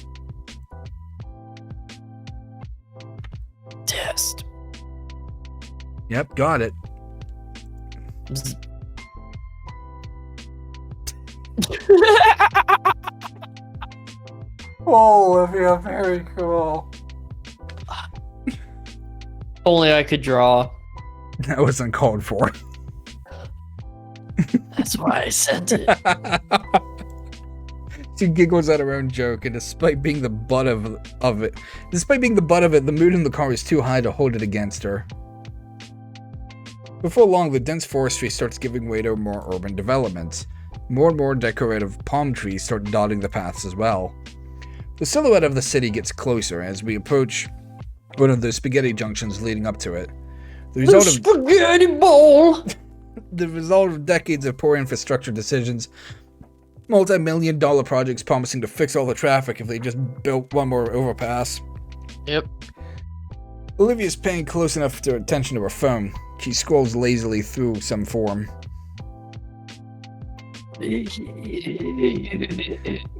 Test. Yep, got it. Oh, Olivia, very cool. Only I could draw. That was uncalled for. That's why I sent it. She giggles at her own joke, and despite being the butt of it, the mood in the car is too high to hold it against her. Before long, the dense forestry starts giving way to more urban developments. More and more decorative palm trees start dotting the paths as well. The silhouette of the city gets closer as we approach one of the spaghetti junctions leading up to it. The The result of spaghetti bowl! the result of decades of poor infrastructure decisions, multi-million-dollar projects promising to fix all the traffic if they just built one more overpass. Yep. Olivia's paying close enough to attention to her phone. She scrolls lazily through some form.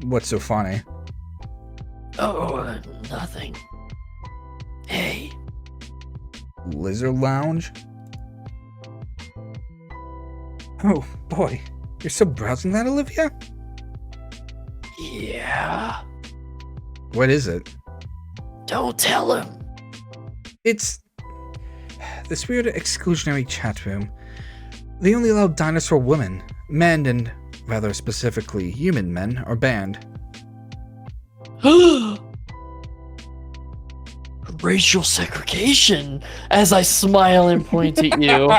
What's so funny? Oh, nothing. Hey. Lizard Lounge? Oh, boy. You're still browsing that, Olivia? Yeah. What is it? Don't tell him. It's this weird exclusionary chat room. They only allow dinosaur women. Men, and rather specifically human men, are banned. Racial segregation, as I smile and point at you.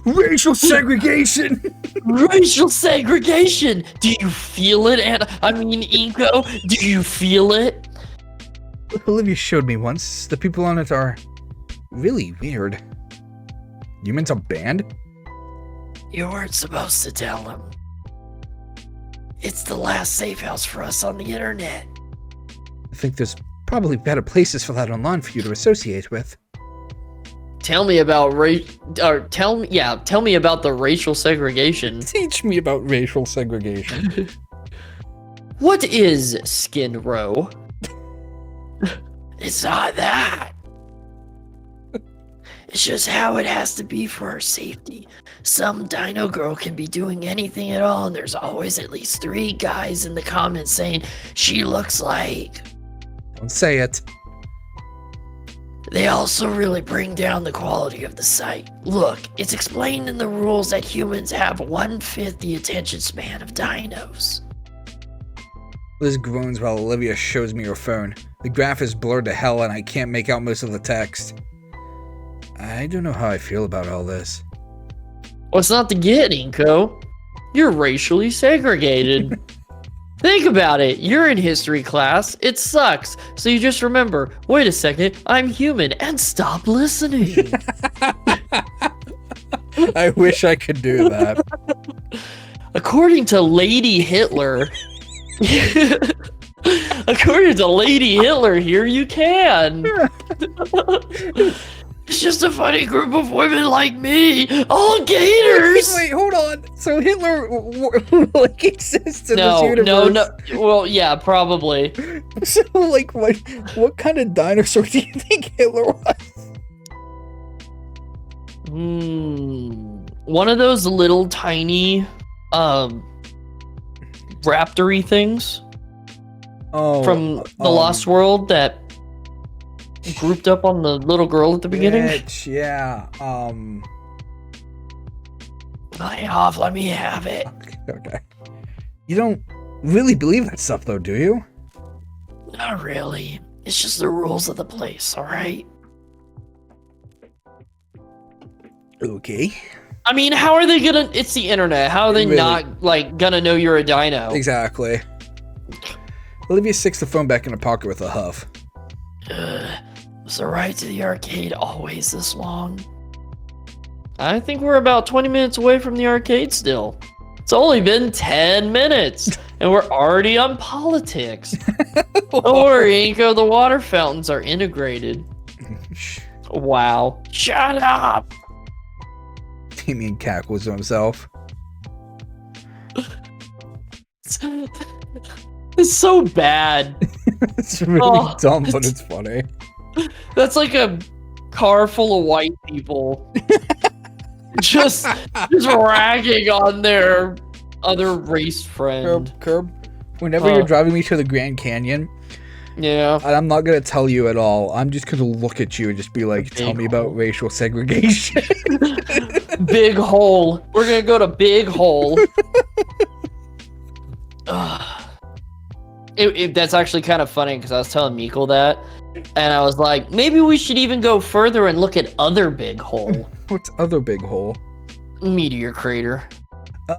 racial segregation! Racial segregation! Do you feel it? And I mean, Inko, do you feel it? Olivia showed me once. The people on it are really weird. Humans are banned? You weren't supposed to tell him. It's the last safe house for us on the internet. I think there's probably better places for that online for you to associate with. Tell me about tell me about the racial segregation. Teach me about racial segregation. What is Skid Row? It's not that. It's just how it has to be for our safety. Some dino girl can be doing anything at all, and there's always at least 3 guys in the comments saying she looks like. Don't say it. They also really bring down the quality of the site. Look, it's explained in the rules that humans have 1/5 the attention span of dinos. Liz groans while Olivia shows me her phone. The graph is blurred to hell and I can't make out most of the text. I don't know how I feel about all this. What's not to get, Inko? You're racially segregated. Think about it. You're in history class. It sucks. So you just remember, wait a second, I'm human, and stop listening. I wish I could do that. According to Lady Hitler, here you can. It's just a funny group of women like me, all gators. Wait, hold on. So Hitler like exists in this universe? No. Well, yeah, probably. So like, what kind of dinosaur do you think Hitler was? One of those little tiny, raptor-y things. Oh, from the Lost World that grouped up on the little girl at the beginning. Bitch, yeah. Lay off, let me have it. Okay. You don't really believe that stuff, though, do you? Not really. It's just the rules of the place, alright? Okay. I mean, how are they gonna... It's the internet. How are they Really? not, like, gonna know you're a dino? Exactly. Olivia sticks the phone back in her pocket with a huff. Was the ride to the arcade always this long? I think we're about 20 minutes away from the arcade still. It's only been 10 minutes, and we're already on politics. Don't worry, Inko, the water fountains are integrated. Wow. Shut up! Damien cackles to himself. It's so bad. It's really dumb, but it's funny. That's like a car full of white people. just ragging on their other race friend. Curb. Whenever you're driving me to the Grand Canyon, Yeah. and I'm not gonna tell you at all. I'm just gonna look at you and just be like, "Tell me about racial segregation." Big hole. We're gonna go to Big Hole. That's actually kind of funny because I was telling Miko that, and I was like, maybe we should even go further and look at other Big Hole. What's other big hole? Meteor crater.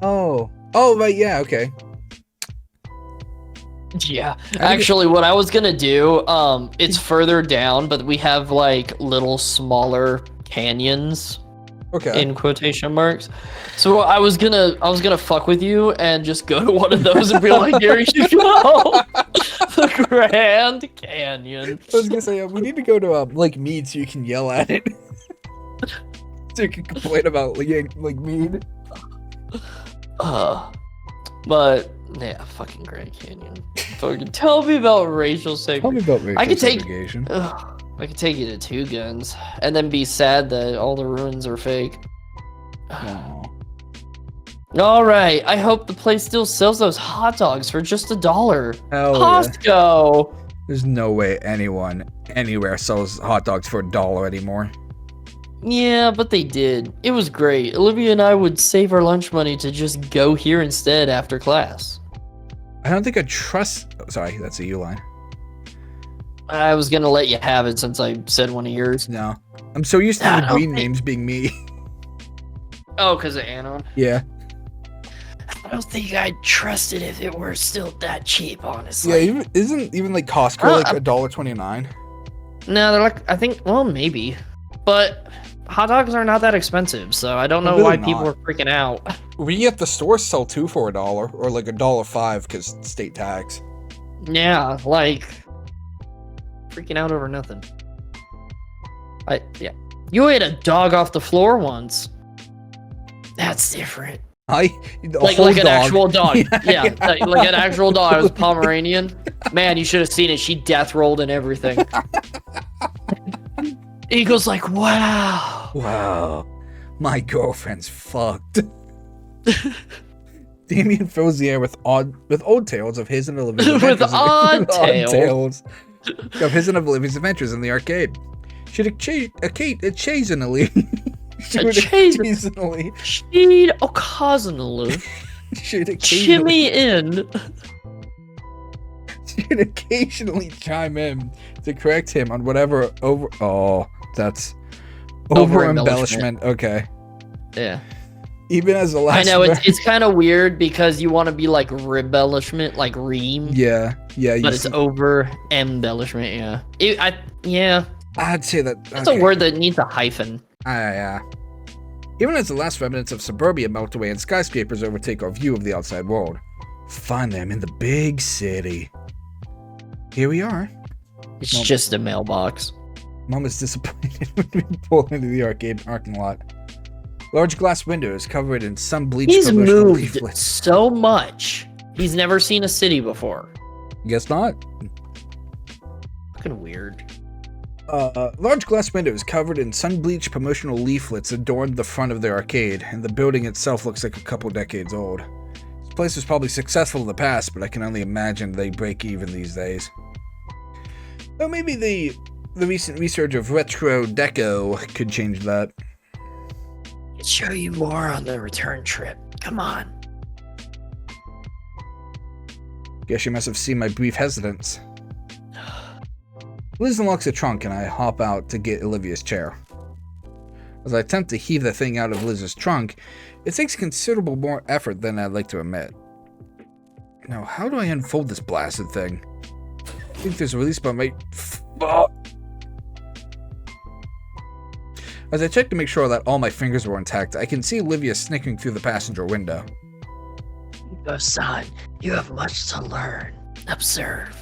Oh, right, yeah, okay. Yeah, actually, what I was gonna do, it's further down, but we have like little smaller canyons Okay. in quotation marks. So I was gonna fuck with you and just go to one of those and be like, here you go, the Grand Canyon. I was gonna say we need to go to Lake Mead so you can yell at it. So you can complain about Lake Mead. But yeah, fucking Grand Canyon. Fucking tell me about racial Tell me segregation. about racial I could take. segregation. I could take you to Two Guns and then be sad that all the ruins are fake. Aw. All right, I hope the place still sells those hot dogs for just $1. Hell yeah. Costco. There's no way anyone anywhere sells hot dogs for $1 anymore. Yeah, but they did. It was great. Olivia and I would save our lunch money to just go here instead after class. I don't think I trust. Sorry, that's a U line. I was gonna let you have it since I said one of yours. No, I'm so used to I the don't green think- names being me. Oh, because of Anon. Yeah. I don't think I'd trust it if it were still that cheap, honestly. Yeah. Isn't even like Costco like $1.29? No, they're like, I think, well, maybe. But hot dogs are not that expensive, so I don't know Really why people not. are freaking out. We at the store sell 2 for $1 or like $1.05 because state tax. Yeah, like, freaking out over nothing. Yeah. You ate a dog off the floor once. That's different. Like Like an actual dog. Yeah, like an actual dog. It was Pomeranian. Man, you should have seen it. She death rolled and everything. Eagle's like, wow. Wow, my girlfriend's fucked. Damien fills the air with old tales of his and Olivia's With adventures. odd tales. tales of his and Olivia's adventures in the arcade. She'd occasionally. Occasionally. She'd occasionally shimmy in. She'd occasionally chime in to correct him on whatever that's over embellishment. Okay. Yeah. Even as the last I know it's kind of weird because you want to be like embellishment, like ream. Yeah. But it's over embellishment. Yeah. Yeah. I'd say that. That's a word that needs a hyphen. Yeah. Even as the last remnants of suburbia melt away and skyscrapers overtake our view of the outside world, finally I'm in the big city. Here we are. It's just a mailbox. Mom is disappointed when we pull into the arcade parking lot. Large glass windows covered in sun-bleached He's promotional moved leaflets. so much. He's never seen a city before. Guess not. Fucking weird. Large glass windows covered in sun-bleached promotional leaflets adorned the front of the arcade, and the building itself looks like a couple decades old. This place was probably successful in the past, but I can only imagine they break even these days. Though maybe the recent resurge of retro deco could change that. I'll show you more on the return trip. Come on. Guess you must have seen my brief hesitance. Liz unlocks the trunk and I hop out to get Olivia's chair. As I attempt to heave the thing out of Liz's trunk, it takes considerable more effort than I'd like to admit. Now, how do I unfold this blasted thing? I think there's a release button right... As I check to make sure that all my fingers were intact, I can see Olivia snickering through the passenger window. Go, son. You have much to learn. Observe.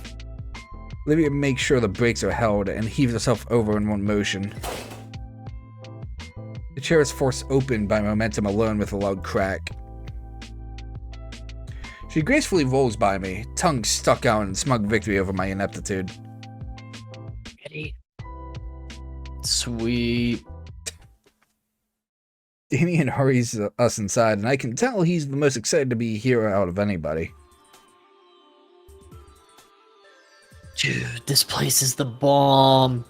Olivia makes sure the brakes are held and heaves herself over in one motion. The chair is forced open by momentum alone with a loud crack. She gracefully rolls by me, tongue stuck out in smug victory over my ineptitude. Ready? Sweet. Damien hurries us inside, and I can tell he's the most excited to be here out of anybody. Dude, this place is the bomb.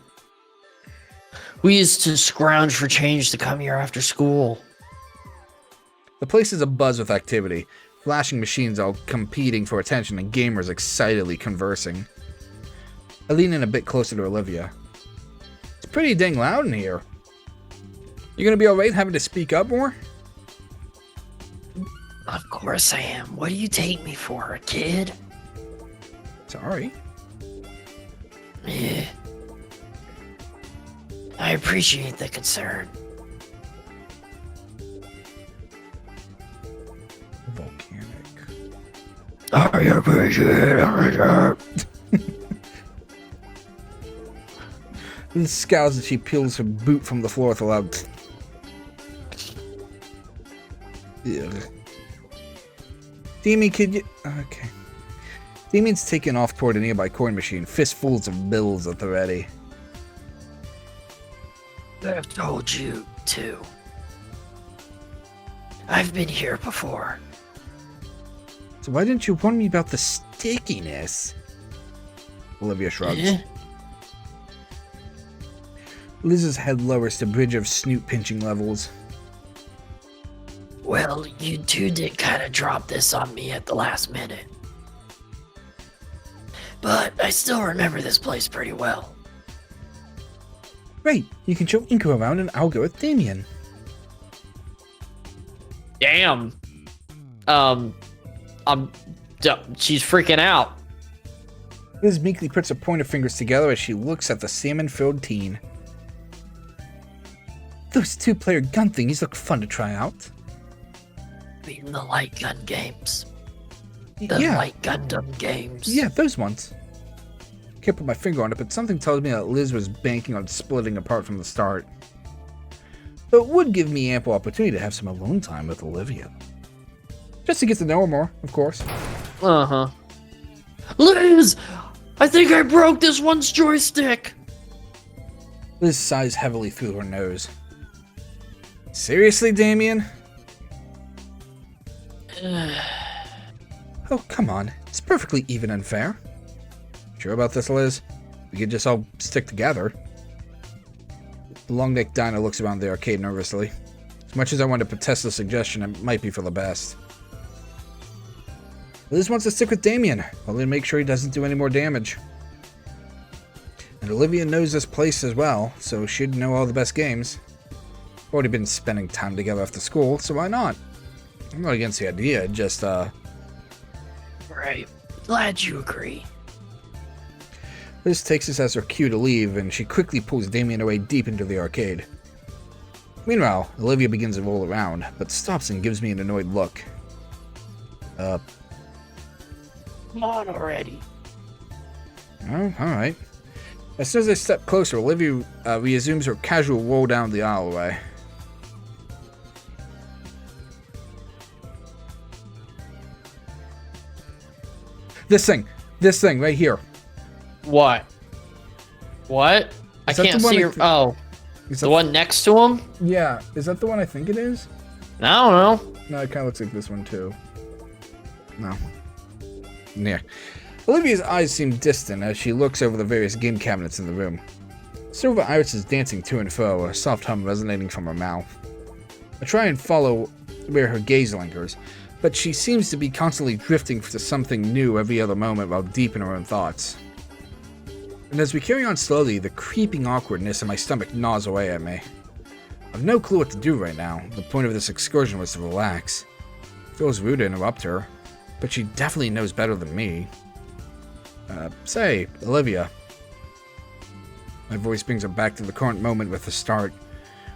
We used to scrounge for change to come here after school. The place is abuzz with activity, flashing machines all competing for attention and gamers excitedly conversing. I lean in a bit closer to Olivia. It's pretty dang loud in here. You gonna be alright having to speak up more? Of course I am. What do you take me for, a kid? Sorry. Eh. I appreciate the concern. Volcanic. I appreciate it. Liz scowls as she peels her boot from the floor with a loud. Ugh. Damien, could you... Okay. Damien's taken off toward a nearby coin machine, fistfuls of bills at the ready. I've told you to. I've been here before. So why didn't you warn me about the stickiness? Olivia shrugs. Eh? Liz's head lowers to bridge of snoot pinching levels. Well, you two did kind of drop this on me at the last minute. But I still remember this place pretty well. Great, you can show Inko around and I'll go with Damien. Damn. She's freaking out. Liz meekly puts her pointer fingers together as she looks at the salmon-filled teen. Those two-player gun thingies look fun to try out. Being the light gun games. The Yeah. light Gundam games. Yeah, those ones. Can't put my finger on it, but something tells me that Liz was banking on splitting apart from the start. But it would give me ample opportunity to have some alone time with Olivia. Just to get to know her more, of course. Uh-huh. Liz! I think I broke this one's joystick. Liz sighs heavily through her nose. Seriously, Damien? Oh, come on. It's perfectly even and fair. Sure about this, Liz? We could just all stick together. The long-necked Dinah looks around the arcade nervously. As much as I want to protest the suggestion, it might be for the best. Liz wants to stick with Damien, only to make sure he doesn't do any more damage. And Olivia knows this place as well, so she'd know all the best games. Already been spending time together after school, so why not? I'm not against the idea, just, Right. Glad you agree. Liz takes this as her cue to leave, and she quickly pulls Damien away deep into the arcade. Meanwhile, Olivia begins to roll around, but stops and gives me an annoyed look. Come on already. Oh, alright. As soon as I step closer, Olivia resumes her casual roll down the aisleway. This thing right here. What? What? I Is that can't the one see I your... th- Oh, Is the that- one next to him? Yeah, is that the one I think it is? I don't know. No, it kind of looks like this one too. No. Yeah. Olivia's eyes seem distant as she looks over the various game cabinets in the room. Silver irises dancing to and fro, a soft hum resonating from her mouth. I try and follow where her gaze lingers, but she seems to be constantly drifting to something new every other moment while deep in her own thoughts. And as we carry on slowly, the creeping awkwardness in my stomach gnaws away at me. I've no clue what to do right now. The point of this excursion was to relax. It feels rude to interrupt her, but she definitely knows better than me. Say, Olivia. My voice brings her back to the current moment with a start,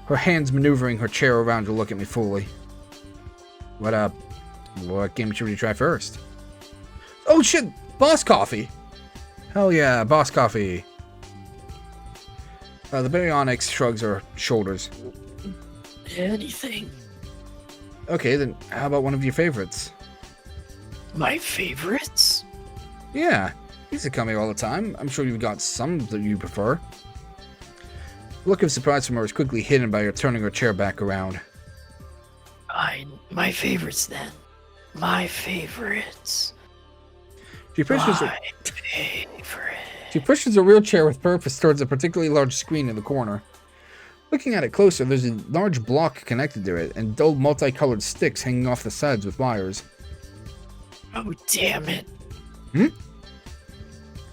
her hands maneuvering her chair around to look at me fully. What game should we try first? Oh shit, Boss Coffee! Hell yeah, Boss Coffee! The Baryonyx shrugs her shoulders. Anything. Okay, then how about one of your favorites? My favorites? Yeah, you used to come here all the time. I'm sure you've got some that you prefer. The look of surprise from her is quickly hidden by her turning her chair back around. Fine. My favorites then. My favorites. She pushes, My favorite. she pushes a wheelchair with purpose towards a particularly large screen in the corner. Looking at it closer, there's a large block connected to it, and dull multicolored sticks hanging off the sides with wires. Oh, damn it. I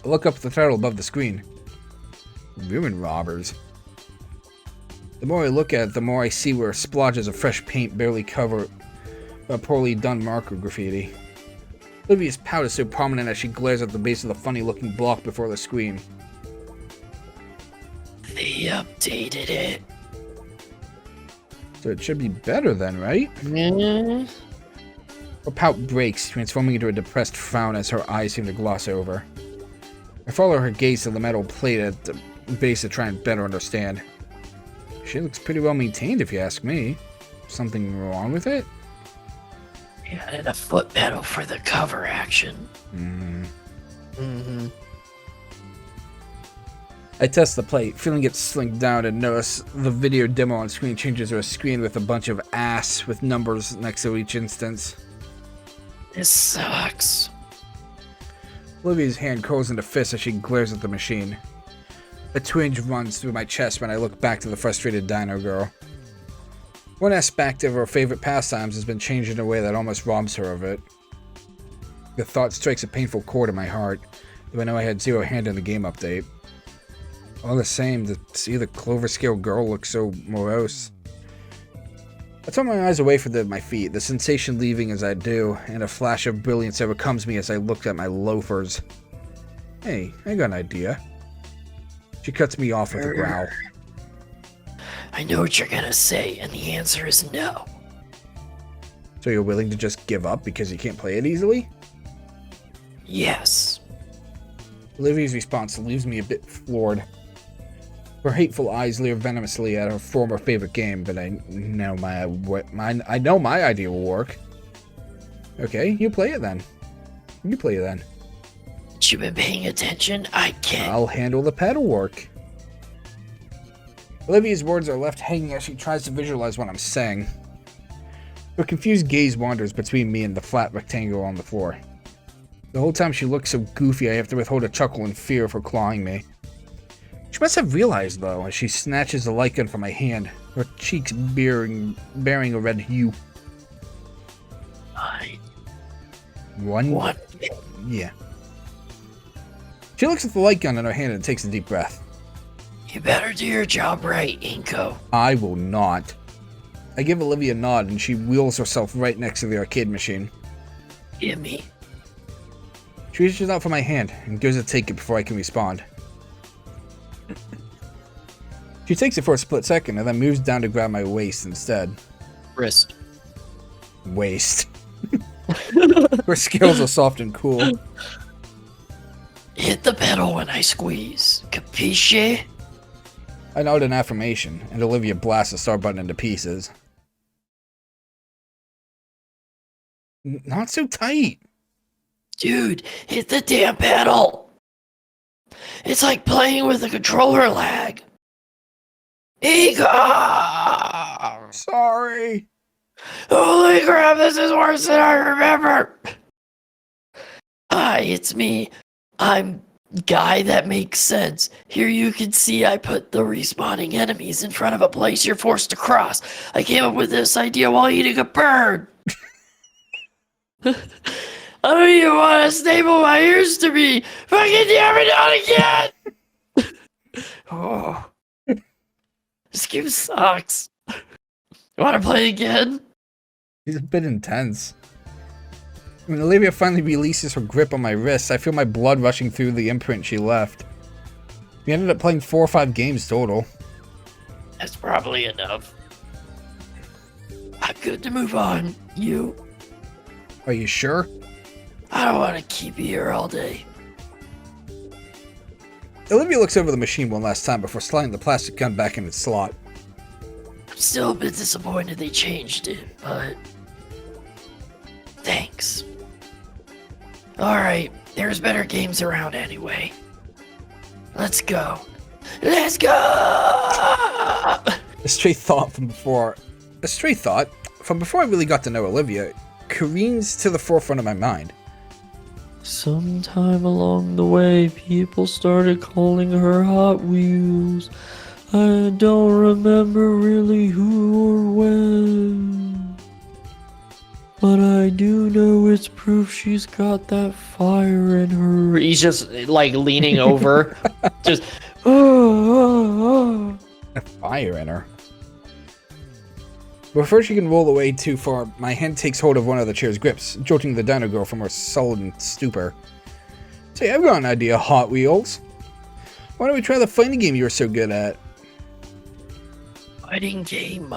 look up at the title above the screen. Ruin Robbers. The more I look at it, the more I see where splotches of fresh paint barely cover a poorly done marker graffiti. Olivia's pout is so prominent as she glares at the base of the funny-looking block before the screen. They updated it. So it should be better then, right? Mm. Her pout breaks, transforming into a depressed frown as her eyes seem to gloss over. I follow her gaze to the metal plate at the base to try and better understand. She looks pretty well maintained, if you ask me. Something wrong with it? We added a foot pedal for the cover action. I test the plate, feeling it slink down, and notice the video demo on screen changes to a screen with a bunch of ass with numbers next to each instance. This sucks. Olivia's hand curls into fists as she glares at the machine. A twinge runs through my chest when I look back to the frustrated dino girl. One aspect of her favorite pastimes has been changed in a way that almost robs her of it. The thought strikes a painful chord in my heart, though I know I had zero hand in the game update. All the same, to see the clover scale girl look so morose. I turn my eyes away from my feet, the sensation leaving as I do, and a flash of brilliance overcomes me as I look at my loafers. Hey, I got an idea. She cuts me off with a growl. I know what you're gonna say, and the answer is no. So you're willing to just give up because you can't play it easily? Yes. Olivia's response leaves me a bit floored. Her hateful eyes leer venomously at her former favorite game, but I know my idea will work. Okay, you play it then. You play it then. But you've been paying attention? I can't. I'll handle the pedal work. Olivia's words are left hanging as she tries to visualize what I'm saying. Her confused gaze wanders between me and the flat rectangle on the floor. The whole time she looks so goofy I have to withhold a chuckle in fear of her clawing me. She must have realized, though, as she snatches the light gun from my hand, her cheeks bearing a red hue. One? Yeah. She looks at the light gun in her hand and takes a deep breath. You better do your job right, Inko. I will not. I give Olivia a nod and she wheels herself right next to the arcade machine. Give me. She reaches out for my hand and goes to take it before I can respond. She takes it for a split second and then moves down to grab my waist instead. Wrist. Waist. Her scales are soft and cool. Hit the pedal when I squeeze. Capisce? I nod in affirmation, and Olivia blasts the start button into pieces. Not so tight. Dude, hit the damn pedal! It's like playing with a controller lag. Inko! Sorry. Holy crap, this is worse than I remember! Hi, it's me. I'm Guy That Makes Sense. Here you can see I put the respawning enemies in front of a place you're forced to cross. I came up with this idea while eating a bird. I don't even want to staple my ears to me. Fucking damn it, not again! Oh. This game sucks. You want to play again? He's a bit intense. When Olivia finally releases her grip on my wrist, I feel my blood rushing through the imprint she left. We ended up playing 4 or 5 games total. That's probably enough. I'm good to move on. You? Are you sure? I don't want to keep you here all day. Olivia looks over the machine one last time before sliding the plastic gun back in its slot. I'm still a bit disappointed they changed it, but... thanks. Alright, there's better games around anyway. Let's go. Let's go! A stray thought from before I really got to know Olivia careens to the forefront of my mind. Sometime along the way, people started calling her Hot Wheels. I don't remember really who or when. But I do know it's proof she's got that fire in her. He's just like leaning over. Just, A fire in her. Before she can roll away too far, my hand takes hold of one of the chair's grips, jolting the dino girl from her sullen stupor. Say, I've got an idea, Hot Wheels. Why don't we try the fighting game you were so good at? Fighting game,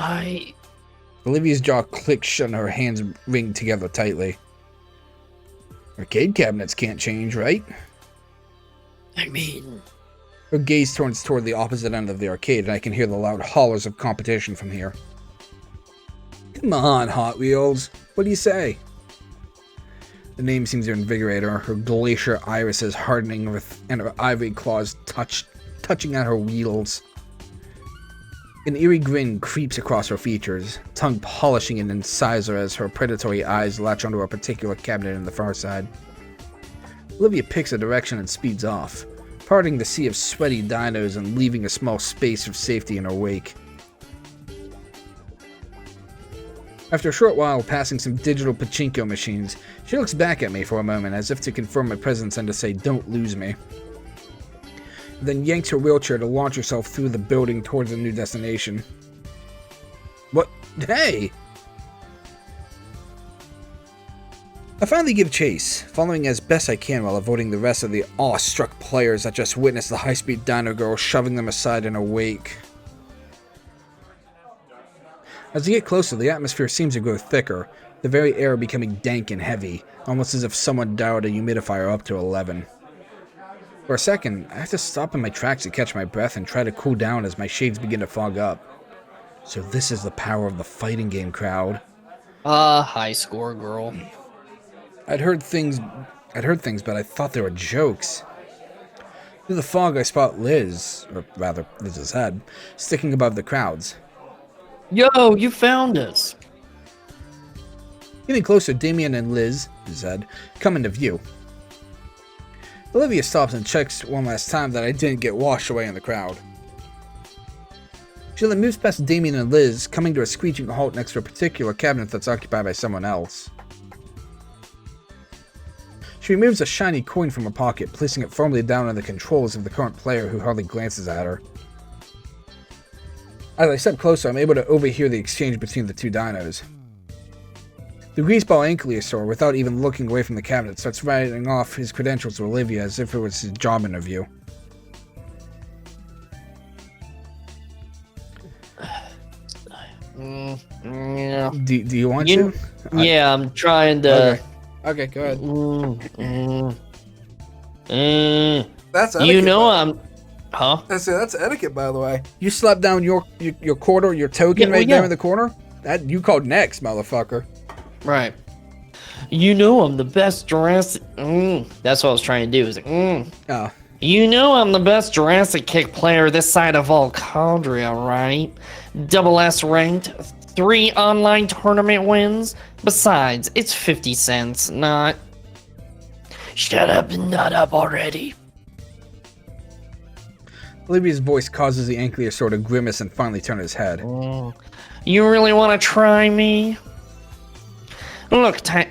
Olivia's jaw clicks shut and her hands ring together tightly. Arcade cabinets can't change, right? I mean... Her gaze turns toward the opposite end of the arcade, and I can hear the loud hollers of competition from here. Come on, Hot Wheels. What do you say? The name seems to invigorate her, her glacier irises hardening and her ivory claws touching at her wheels. An eerie grin creeps across her features, tongue polishing an incisor as her predatory eyes latch onto a particular cabinet in the far side. Olivia picks a direction and speeds off, parting the sea of sweaty dinos and leaving a small space of safety in her wake. After a short while passing some digital pachinko machines, she looks back at me for a moment as if to confirm my presence and to say, "Don't lose me." Then yanks her wheelchair to launch herself through the building towards a new destination. What? Hey! I finally give chase, following as best I can while avoiding the rest of the awe-struck players that just witnessed the high-speed dino girl shoving them aside in her wake. As we get closer, the atmosphere seems to grow thicker, the very air becoming dank and heavy, almost as if someone dialed a humidifier up to 11. For a second, I have to stop in my tracks to catch my breath and try to cool down as my shades begin to fog up. So this is the power of the fighting game crowd. High score, girl. I'd heard things, but I thought they were jokes. Through the fog, I spot Liz, or rather, Liz's head, sticking above the crowds. Yo, you found us. Getting closer, Damien and Liz, his head, come into view. Olivia stops and checks one last time that I didn't get washed away in the crowd. She then moves past Damien and Liz, coming to a screeching halt next to a particular cabinet that's occupied by someone else. She removes a shiny coin from her pocket, placing it firmly down on the controls of the current player who hardly glances at her. As I step closer, I'm able to overhear the exchange between the two dinos. The greaseball ankylosaur, without even looking away from the cabinet, starts writing off his credentials to Olivia as if it was his job interview. Yeah. Do you want to? Yeah, I'm trying to... Okay, go ahead. That's etiquette. You know I'm... Huh? That's etiquette, by the way. You slapped down your quarter, your token there in the corner? That you called next, motherfucker. Right. You know I'm the best Jurassic... That's what I was trying to do. Is Oh. You know I'm the best Jurassic Kick player this side of Valcandria, right? Double S ranked, 3 online tournament wins. Besides, it's 50 cents, not... Shut up and nut up already. Olivia's voice causes the ankylosaur to grimace and finally turn his head. You really want to try me? Look, The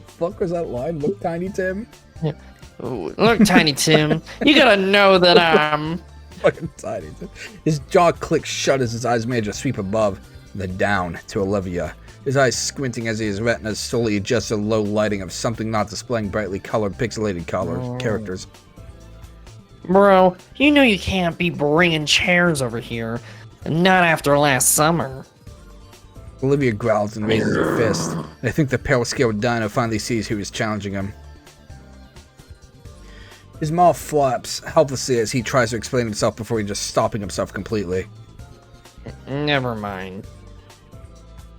fuck was that line? Look, Tiny Tim? Look, Tiny Tim, you gotta know that I'm... Fucking Tiny Tim. His jaw clicks shut as his eyes manage to sweep above, then down to Olivia. His eyes squinting as his retinas slowly adjust to the low lighting of something not displaying brightly colored, pixelated characters. Bro, you know you can't be bringing chairs over here. Not after last summer. Olivia growls and raises her fist. I think the pale-scaled dino finally sees who is challenging him. His mouth flaps helplessly as he tries to explain himself before just stopping himself completely. Never mind.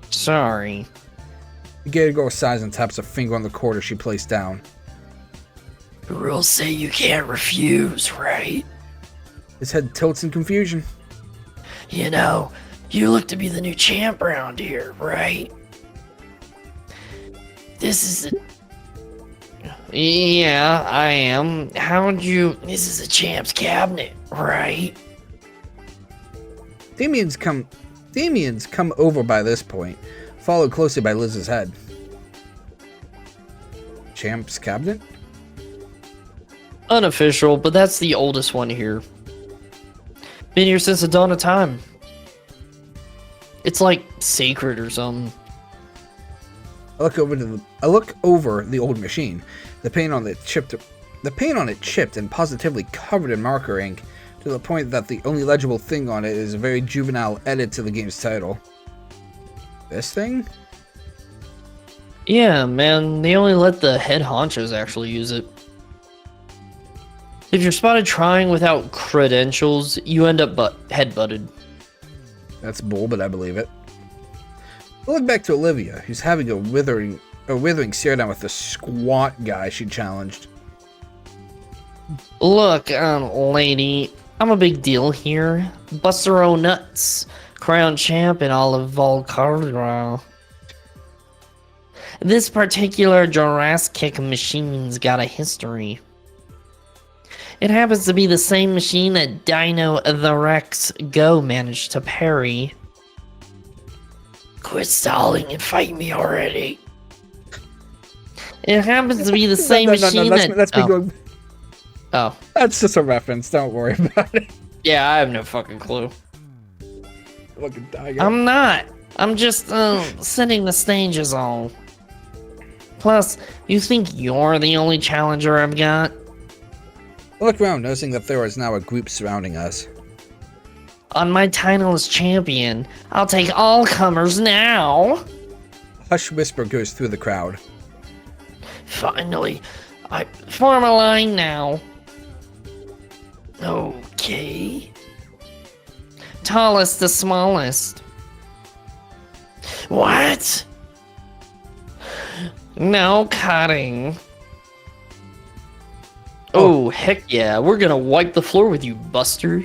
Sorry. The Gator girl sighs and taps a finger on the quarter she placed down. The rules say you can't refuse, right? His head tilts in confusion. You know, you look to be the new champ around here, right? Yeah, I am. This is a champ's cabinet, right? Damien's come over by this point, followed closely by Liz's head. Champ's cabinet? Unofficial, but that's the oldest one here. Been here since the dawn of time. It's like sacred or something. I look over the old machine. The paint on it chipped and positively covered in marker ink, to the point that the only legible thing on it is a very juvenile edit to the game's title. This thing? Yeah, man, they only let the head honchos actually use it. If you're spotted trying without credentials, you end up headbutted. That's bull, but I believe it. I look back to Olivia, who's having a withering stare down with the squat guy she challenged. Look, lady, I'm a big deal here. Buster O'Nuts, crown champ in all of Volcarra. This particular Jurassic machine's got a history. It happens to be the same machine that Dino the Rex Go managed to parry. Quit stalling and fight me already. It happens to be the same machine that's me going... Oh. That's just a reference, don't worry about it. Yeah, I have no fucking clue. Fucking tiger. I'm not. I'm just, setting the stage is all. Plus, you think you're the only challenger I've got? I look around, noticing that there is now a group surrounding us. On my title as champion, I'll take all comers now. A hush whisper goes through the crowd. Finally, I form a line now. Okay. Tallest to smallest. What? No cutting. Oh, heck yeah. We're gonna wipe the floor with you, Buster.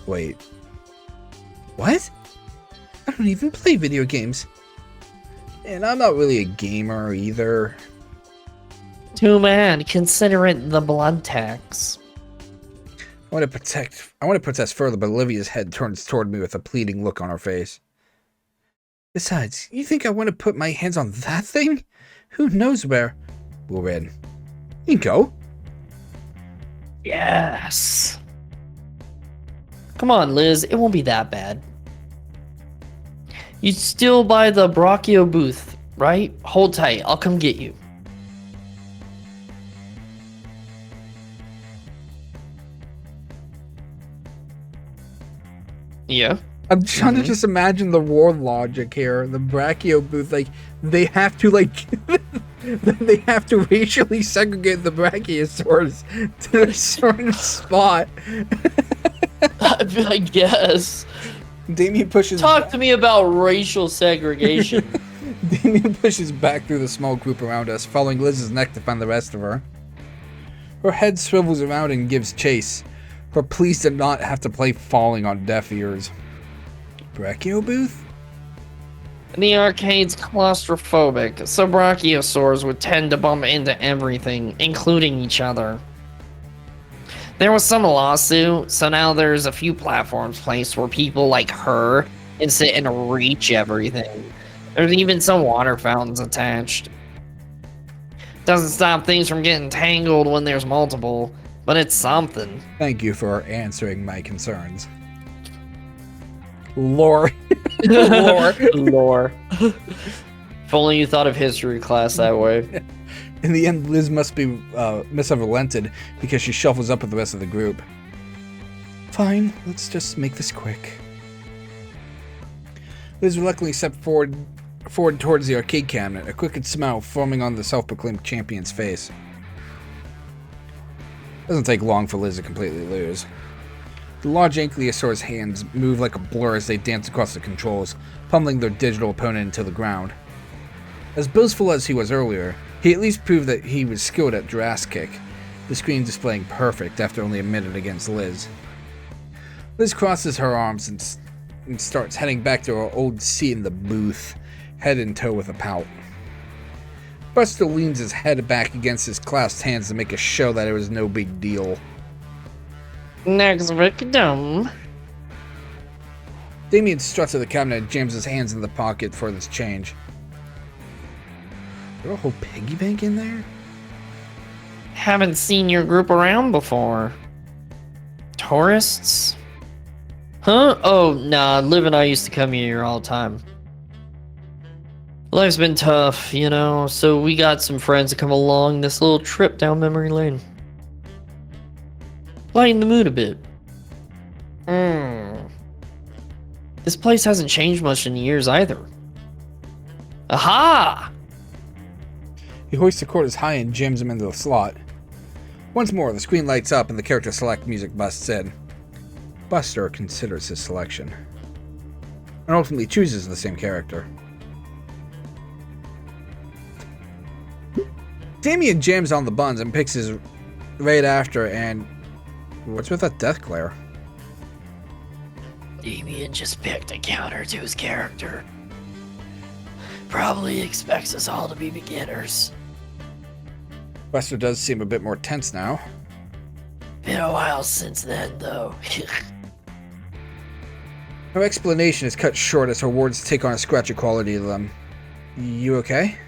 Wait. What? I don't even play video games. And I'm not really a gamer either. Too bad. Consider it the blood tax. I want to protest further, but Olivia's head turns toward me with a pleading look on her face. Besides, you think I want to put my hands on that thing? Who knows where we're in. Inko? Yes. Come on, Liz. It won't be that bad. You'd still buy the Brachio booth, right? Hold tight. I'll come get you. Yeah. I'm trying to just imagine the war logic here. The Brachio booth, like, they have to, like, they have to racially segregate the Brachiosaurs to a certain spot. I guess. Damien pushes Talk to me about racial segregation. Damien pushes back through the small group around us, following Liz's neck to find the rest of her. Her head swivels around and gives chase. Her pleas did not have to play falling on deaf ears. Brachio booth? The arcade's claustrophobic, so brachiosaurs would tend to bump into everything, including each other. There was some lawsuit, so now there's a few platforms placed where people like her can sit and reach everything. There's even some water fountains attached. Doesn't stop things from getting tangled when there's multiple, but it's something. Thank you for answering my concerns. Lore. Lore. If only you thought of history class that way. In the end, Liz must have relented because she shuffles up with the rest of the group. Fine, let's just make this quick. Liz reluctantly stepped forward towards the arcade cabinet, a crooked smile forming on the self-proclaimed champion's face. Doesn't take long for Liz to completely lose. The large Ankylosaur's hands move like a blur as they dance across the controls, pummeling their digital opponent into the ground. As boastful as he was earlier, he at least proved that he was skilled at Jurassic, the screen displaying perfect after only a minute against Liz. Liz crosses her arms and starts heading back to her old seat in the booth, head in tow with a pout. Buster leans his head back against his clasped hands to make a show that it was no big deal. Next victim. Damien struts to the cabinet and jams his hands in the pocket for this change. Is there a whole piggy bank in there? Haven't seen your group around before. Tourists? Huh? Oh, nah, Liv and I used to come here all the time. Life's been tough, you know, so we got some friends to come along this little trip down memory lane. Lighten the mood a bit. This place hasn't changed much in years either. Aha! He hoists the quarters high and jams them into the slot. Once more, the screen lights up and the character select music busts in. Buster considers his selection, and ultimately chooses the same character. Damien jams on the buns and picks his right after, and what's with that death glare? Damien just picked a counter to his character. Probably expects us all to be beginners. Buster does seem a bit more tense now. Been a while since then, though. Her explanation is cut short as her words take on a scratchy quality to them. You okay?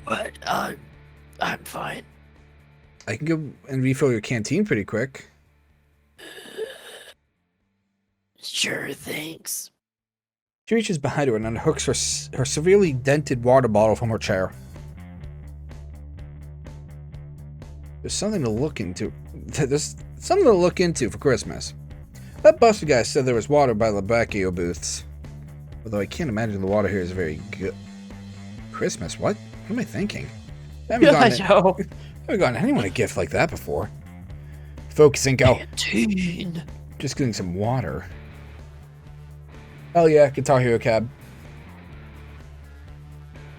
But, I'm fine. I can go and refill your canteen pretty quick. Sure, thanks. She reaches behind her and unhooks her severely dented water bottle from her chair. There's something to look into. There's something to look into for Christmas. That Buster guy said there was water by the Bacchio booths. Although I can't imagine the water here is very good. Christmas? What? What am I thinking? I haven't gotten anyone a gift like that before. Focusing, go. Canteen. Just getting some water. Oh yeah, Guitar Hero cab.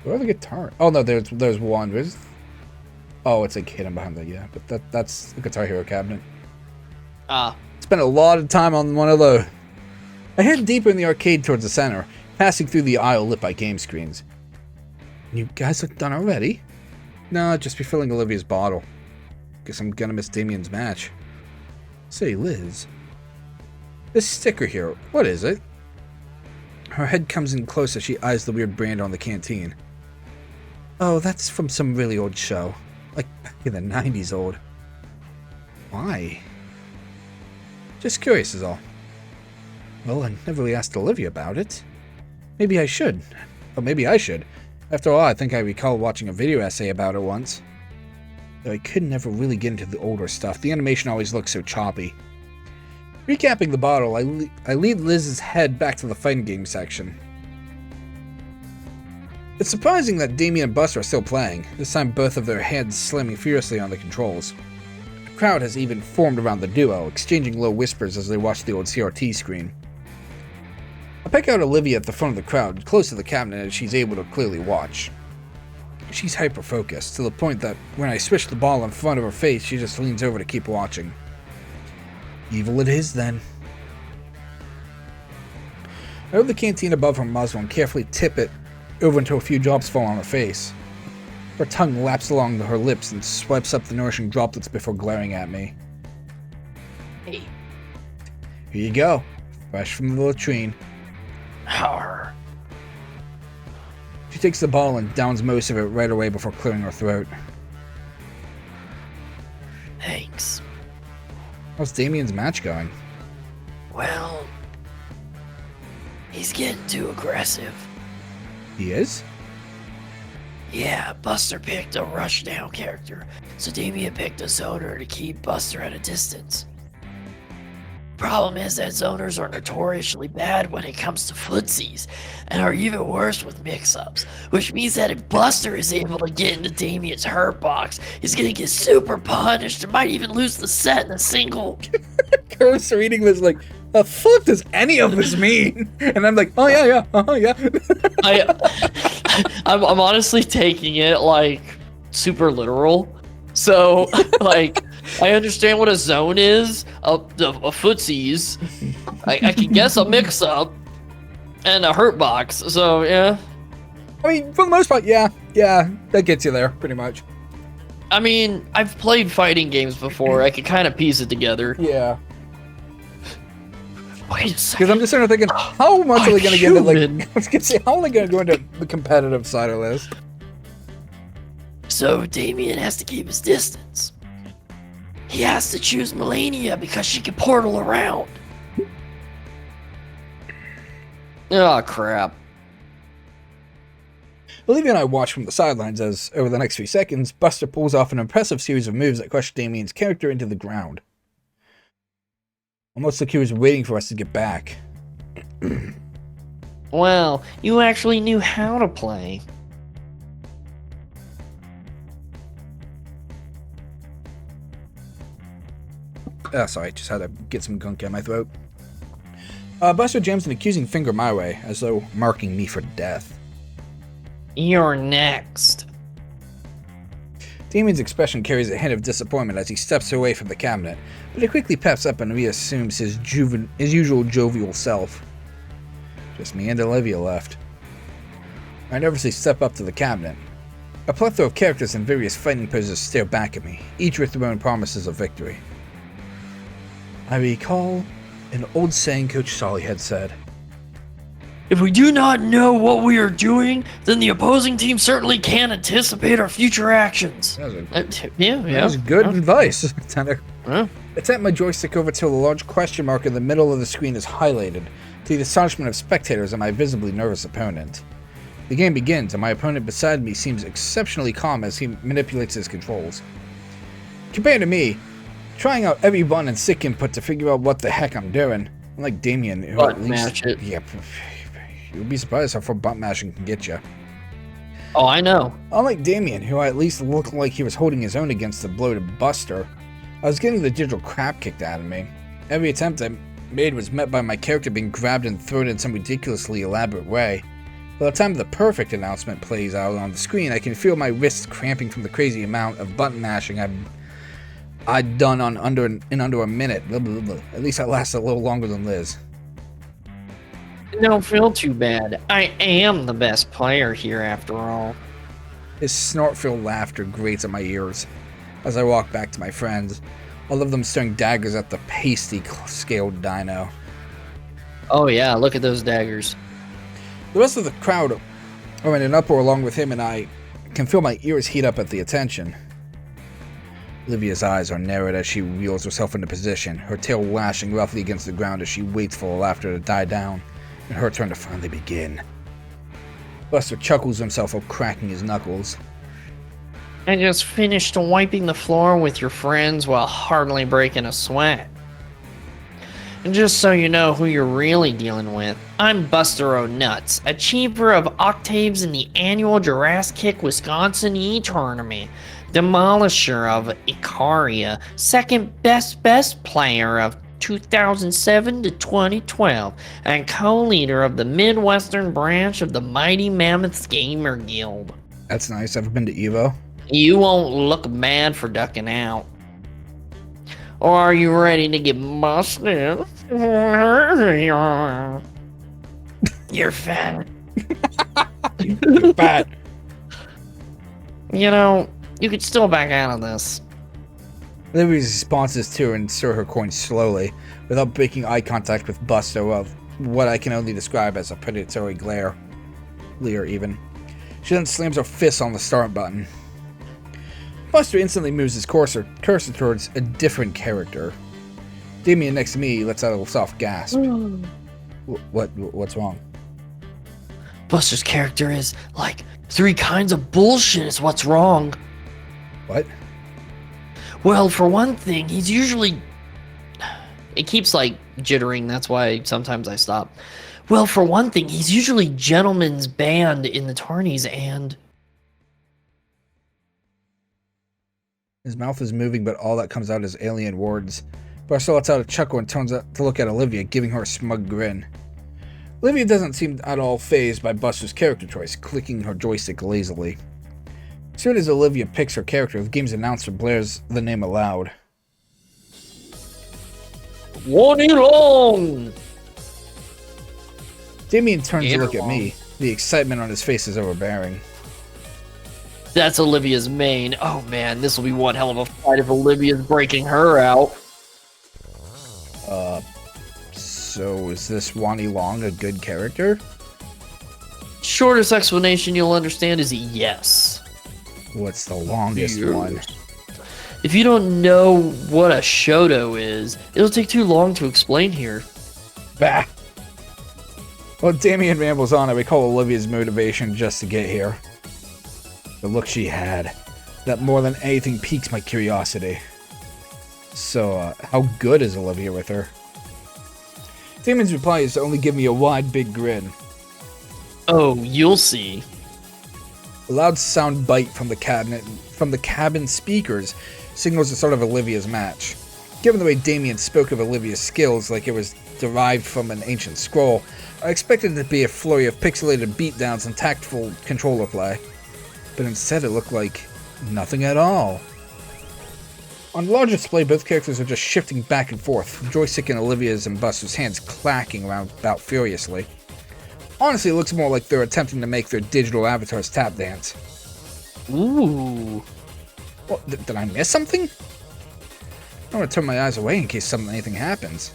Where are the guitar? Oh no, there's one. Oh, it's like hidden behind the, yeah, but that's the Guitar Hero cabinet. Spent a lot of time on one of those. I head deeper in the arcade towards the center, passing through the aisle lit by game screens. You guys are done already? No, just refilling Olivia's bottle. Guess I'm gonna miss Damien's match. Say, Liz. This sticker here, what is it? Her head comes in close as she eyes the weird brand on the canteen. Oh, that's from some really old show. Like back in the 90s old. Why? Just curious is all. Well, I never really asked Olivia about it. Maybe I should. Or maybe I should. After all, I think I recall watching a video essay about it once. Though I could never really get into the older stuff. The animation always looks so choppy. Recapping the bottle, I lead Liz's head back to the fighting game section. It's surprising that Damien and Buster are still playing, this time both of their heads slamming furiously on the controls. A crowd has even formed around the duo, exchanging low whispers as they watch the old CRT screen. I pick out Olivia at the front of the crowd, close to the cabinet as she's able to clearly watch. She's hyper-focused, to the point that when I swish the ball in front of her face, she just leans over to keep watching. Evil it is, then. I hold the canteen above her muzzle and carefully tip it over until a few drops fall on her face. Her tongue laps along her lips and swipes up the nourishing droplets before glaring at me. Hey. Here you go. Fresh from the latrine. Arr. She takes the bottle and downs most of it right away before clearing her throat. Thanks. How's Damien's match going? Well, he's getting too aggressive. He is? Yeah, Buster picked a rushdown character, so Damien picked a zoner to keep Buster at a distance. Problem is that zoners are notoriously bad when it comes to footsies, and are even worse with mix-ups, which means that if Buster is able to get into Damien's hurt box, he's gonna get super punished and might even lose the set in a single. Curse reading this like, the fuck does any of this mean? And I'm like, oh yeah, yeah. I'm honestly taking it like super literal. So like I understand what a zone is, a footsies. I can guess a mix up and a hurt box. So yeah. I mean, for the most part, yeah, that gets you there pretty much. I mean, I've played fighting games before. I could kind of piece it together. Yeah. Wait a second. Because I'm just sort of thinking, how much are they going to get into, human. like, I was going to say, how are they going to go into the competitive side of this? So Damien has to keep his distance. He has to choose Melania because she can portal around. Oh, crap. Olivia and I watch from the sidelines as, over the next few seconds, Buster pulls off an impressive series of moves that crush Damien's character into the ground. Almost like he was waiting for us to get back. Well, you actually knew how to play. Sorry, just had to get some gunk in my throat. Buster jams an accusing finger my way, as though marking me for death. You're next. Damien's expression carries a hint of disappointment as he steps away from the cabinet, but he quickly peps up and reassumes his usual jovial self. Just me and Olivia left. I nervously step up to the cabinet. A plethora of characters in various fighting poses stare back at me, each with their own promises of victory. I recall an old saying Coach Solly had said, If we do not know what we are doing, then the opposing team certainly can't anticipate our future actions. That was Yeah. that was good advice, Tanner. Huh? I tap my joystick over till a large question mark in the middle of the screen is highlighted, to the astonishment of spectators and my visibly nervous opponent. The game begins, and my opponent beside me seems exceptionally calm as he manipulates his controls. Compared to me, trying out every button and stick input to figure out what the heck I'm doing, unlike Damien, who Button mash it. Yeah, you'll be surprised how far button mashing can get you. Oh, I know. Unlike Damien, who at least looked like he was holding his own against the bloated Buster, I was getting the digital crap kicked out of me. Every attempt I made was met by my character being grabbed and thrown in some ridiculously elaborate way. By the time the perfect announcement plays out on the screen, I can feel my wrists cramping from the crazy amount of button mashing I'd done in under a minute. Blah, blah, blah. At least I lasted a little longer than Liz. Don't feel too bad. I am the best player here after all. His snort-filled laughter grates at my ears as I walk back to my friends, all of them staring daggers at the pasty-scaled dino. Oh yeah, look at those daggers. The rest of the crowd are in an uproar along with him, and I can feel my ears heat up at the attention. Olivia's eyes are narrowed as she wheels herself into position, her tail lashing roughly against the ground as she waits for the laughter to die down, and her turn to finally begin. Buster chuckles himself while cracking his knuckles. I just finished wiping the floor with your friends while hardly breaking a sweat. And just so you know who you're really dealing with, I'm Buster O'Nuts, achiever of octaves in the annual Jurassic Wisconsin E-Tournament, demolisher of Icaria, second best player of 2007 to 2012, and co-leader of the Midwestern branch of the Mighty Mammoths Gamer Guild. That's nice. Ever been to Evo? You won't look bad for ducking out. Or are you ready to get busted? You're fat. Bad. You know, you could still back out of this. Olivia's response is to her and stir her coin slowly, without breaking eye contact with Buster of what I can only describe as a predatory glare. Leer, even. She then slams her fist on the start button. Buster instantly moves his cursor towards a different character. Damien next to me lets out a soft gasp. What's wrong? Buster's character is like 3 kinds of bullshit is what's wrong. What? Well, for one thing, he's usually... It keeps like jittering, that's why sometimes I stop. Well, for one thing, he's usually gentleman's band in the tourneys and... His mouth is moving, but all that comes out is alien words. Buster lets out a chuckle and turns to look at Olivia, giving her a smug grin. Olivia doesn't seem at all fazed by Buster's character choice, clicking her joystick lazily. As soon as Olivia picks her character, the game's announcer blares the name aloud. Wani long! Damien turns Gator to look at me. The excitement on his face is overbearing. That's Olivia's main. Oh man, this will be one hell of a fight if Olivia's breaking her out. So is this Wani Long a good character? Shortest explanation you'll understand is yes. What's the longest one? If you don't know what a Shoto is, it'll take too long to explain here. Bah! While Damien rambles on, I recall Olivia's motivation just to get here. The look she had, that more than anything piques my curiosity. So, how good is Olivia with her? Damien's reply is to only give me a wide, big grin. Oh, you'll see. A loud sound bite from the cabin speakers signals the start of Olivia's match. Given the way Damien spoke of Olivia's skills like it was derived from an ancient scroll, I expected it to be a flurry of pixelated beatdowns and tactful controller play. But instead it looked like nothing at all. On the larger display, both characters are just shifting back and forth, joystick in Olivia's and Buster's hands clacking around about furiously. Honestly, it looks more like they're attempting to make their digital avatars tap dance. Ooh. What, did I miss something? I want to turn my eyes away in case anything happens.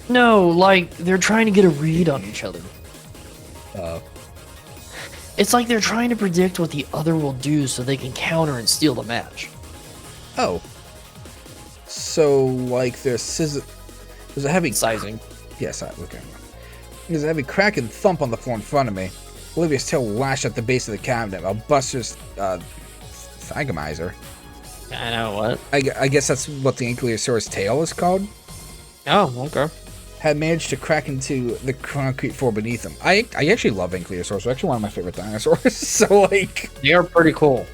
No, like, they're trying to get a read on each other. It's like they're trying to predict what the other will do so they can counter and steal the match. Oh. So, like, there's a heavy... Sizing. Yes, okay. There's a heavy crack and thump on the floor in front of me. Olivia's tail lashed at the base of the cabinet, while Buster's, Thagamizer. I know what. I guess that's what the Ankylosaurus tail is called? Oh, okay. Had managed to crack into the concrete floor beneath him. I actually love Ankylosaurus. They're actually one of my favorite dinosaurs. So, like... They are pretty cool.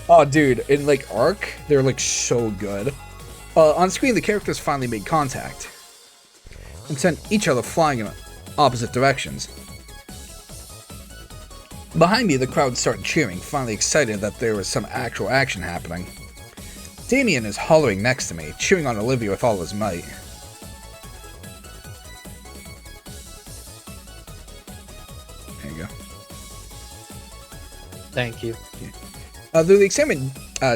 Oh, dude. In, like, Ark, they're, like, so good. On screen, the characters finally made contact. And sent each other flying in opposite directions. Behind me, the crowd started cheering, finally excited that there was some actual action happening. Damien is hollering next to me, cheering on Olivia with all his might. There you go. Thank you. The excitement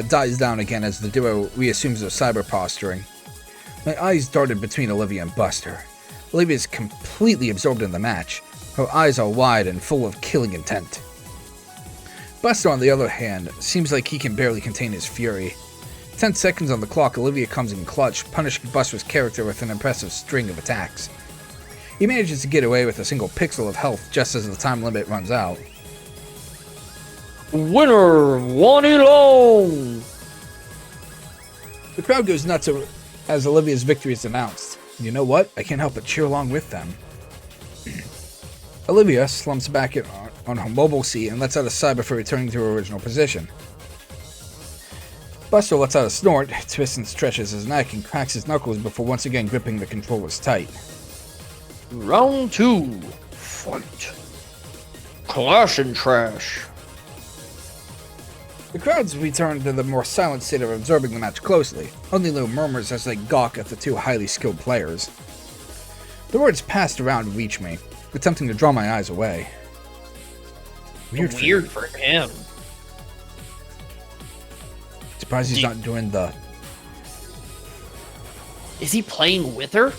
dies down again as the duo reassumes their cyber posturing. My eyes darted between Olivia and Buster. Olivia is completely absorbed in the match. Her eyes are wide and full of killing intent. Buster, on the other hand, seems like he can barely contain his fury. 10 seconds on the clock, Olivia comes in clutch, punishing Buster's character with an impressive string of attacks. He manages to get away with a single pixel of health just as the time limit runs out. Winner, Wani long. The crowd goes nuts as Olivia's victory is announced. You know what? I can't help but cheer along with them. Olivia slumps back on her mobile seat and lets out a sigh before returning to her original position. Buster lets out a snort, twists and stretches his neck, and cracks his knuckles before once again gripping the controllers tight. Round 2. Fight. Clash and trash. The crowds return to the more silent state of observing the match closely, only low murmurs as they gawk at the two highly skilled players. The words passed around to reach me, attempting to draw my eyes away. Weird for him. Surprised he's not doing the... Is he playing with her?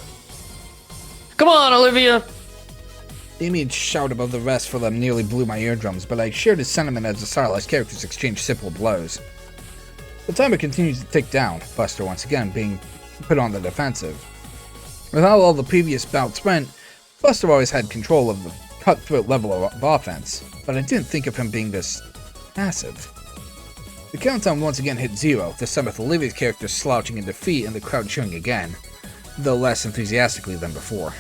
Come on, Olivia! Damien's shout above the rest for them nearly blew my eardrums, but I shared his sentiment as the stylized characters exchanged simple blows. The timer continues to tick down, Buster once again being put on the defensive. With how all the previous bouts went, Buster always had control of the cutthroat level of offense, but I didn't think of him being this passive. The countdown once again hit 0, this time with Olivia's character slouching in defeat and the crowd cheering again, though less enthusiastically than before.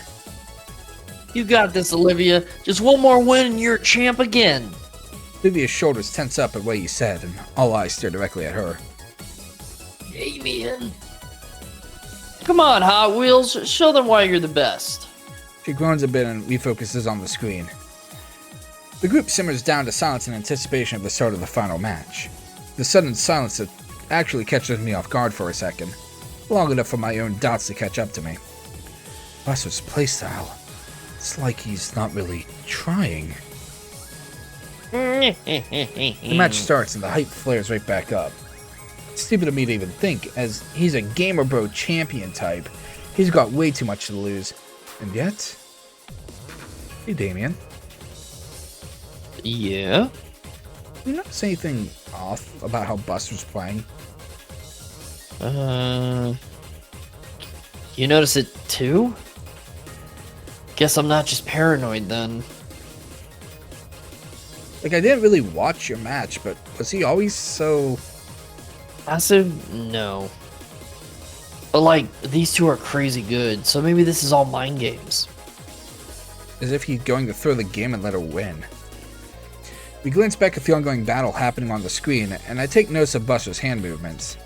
You got this, Olivia. Just one more win and you're a champ again. Olivia's shoulders tense up at what he said, and all eyes stare directly at her. Damien. Come on, Hot Wheels. Show them why you're the best. She groans a bit and refocuses on the screen. The group simmers down to silence in anticipation of the start of the final match. The sudden silence that actually catches me off guard for a second, long enough for my own doubts to catch up to me. Buster's playstyle. It's like he's not really trying. The match starts and the hype flares right back up. It's stupid of me to even think, as he's a gamer bro champion type. He's got way too much to lose. And yet... Hey, Damien. Yeah? You notice anything off about how Buster's playing? You notice it too? Guess I'm not just paranoid then. Like, I didn't really watch your match, but was he always so... Passive? No. But like, these two are crazy good, so maybe this is all mind games. As if he's going to throw the game and let her win. We glance back at the ongoing battle happening on the screen, and I take notice of Buster's hand movements.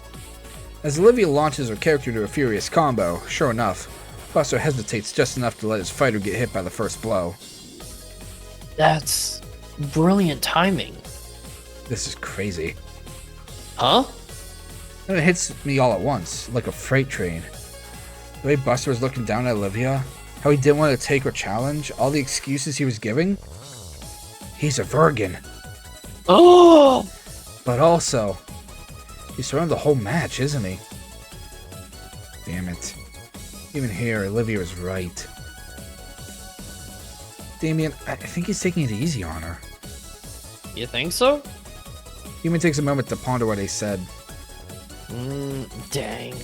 As Olivia launches her character to a furious combo, sure enough, Buster hesitates just enough to let his fighter get hit by the first blow. That's brilliant timing. This is crazy. Huh? And it hits me all at once, like a freight train. The way Buster was looking down at Olivia, how he didn't want to take her challenge, all the excuses he was giving. He's a virgin. Oh! But also, he's surrounded the whole match, isn't he? Damn it. Even here, Olivia is right. Damien, I think he's taking it easy on her. You think so? Human takes a moment to ponder what he said. Dang.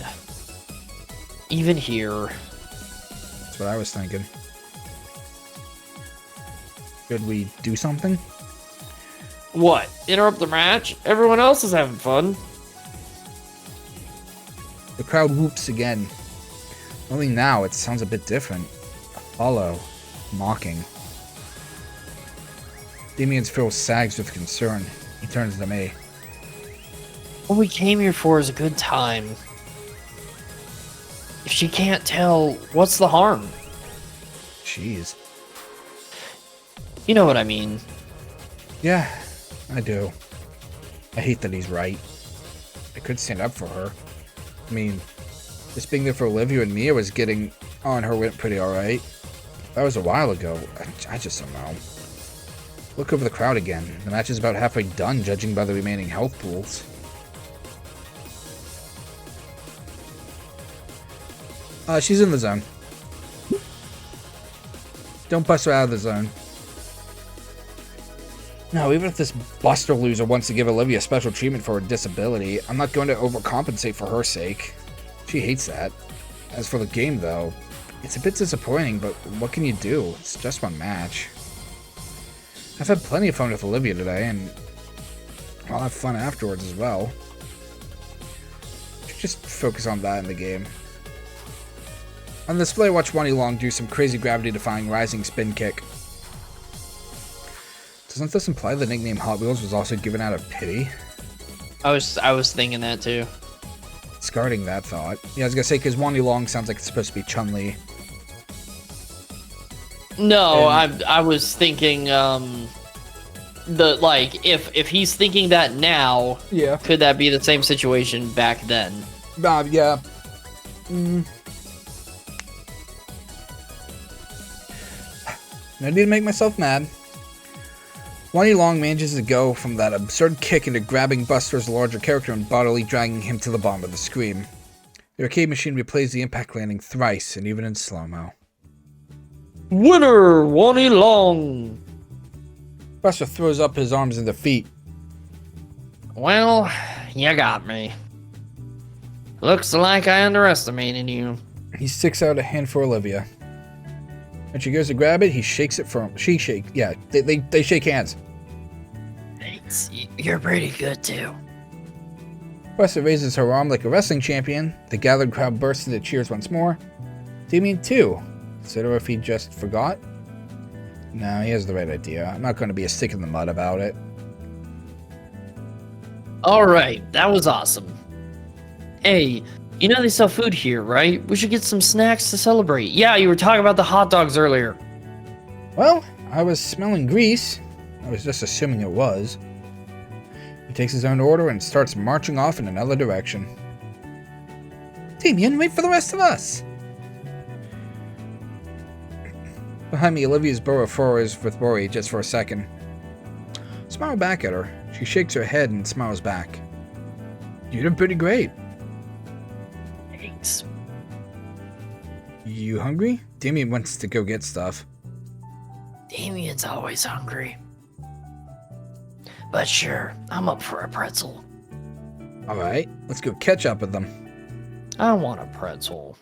Even here. That's what I was thinking. Should we do something? What? Interrupt the match? Everyone else is having fun. The crowd whoops again. Only now it sounds a bit different. Hollow. Mocking. Damien's face sags with concern. He turns to me. What we came here for is a good time. If she can't tell, what's the harm? Jeez. You know what I mean. Yeah, I do. I hate that he's right. I could stand up for her. I mean, just being there for Olivia and Mia was getting on her went pretty alright. That was a while ago. I just don't know. Look over the crowd again. The match is about halfway done, judging by the remaining health pools. She's in the zone. Don't bust her out of the zone. No, even if this Buster loser wants to give Olivia special treatment for her disability, I'm not going to overcompensate for her sake. She hates that. As for the game, though, it's a bit disappointing, but what can you do? It's just one match. I've had plenty of fun with Olivia today, and I'll have fun afterwards as well. Just focus on that in the game. On display, watch Wani Long do some crazy gravity-defying rising spin kick. Doesn't this imply the nickname Hot Wheels was also given out of pity? I was thinking that too. Discarding that thought. Yeah, I was gonna say, because Wani Long sounds like it's supposed to be Chun-Li. No, I was thinking if he's thinking that now, Yeah. could that be the same situation back then? Yeah. No need to make myself mad. Wani Long manages to go from that absurd kick into grabbing Buster's larger character and bodily dragging him to the bottom of the screen. The arcade machine replays the impact landing thrice, and even in slow-mo. Winner, Wani Long. Buster throws up his arms in defeat. Well, you got me. Looks like I underestimated you. He sticks out a hand for Olivia. When she goes to grab it, he shakes it from... They shake hands. Thanks. You're pretty good too. Buster raises her arm like a wrestling champion. The gathered crowd bursts into cheers once more. Damien too. Consider if he just forgot? No, he has the right idea. I'm not going to be a stick in the mud about it. Alright, that was awesome. Hey, you know they sell food here, right? We should get some snacks to celebrate. Yeah, you were talking about the hot dogs earlier. Well, I was smelling grease. I was just assuming it was. He takes his own order and starts marching off in another direction. Damien, wait for the rest of us! Behind me, Olivia's brow furrows with worry just for a second. Smile back at her. She shakes her head and smiles back. You did pretty great. Thanks. You hungry? Damien wants to go get stuff. Damien's always hungry. But sure, I'm up for a pretzel. Alright, let's go catch up with them. I want a pretzel.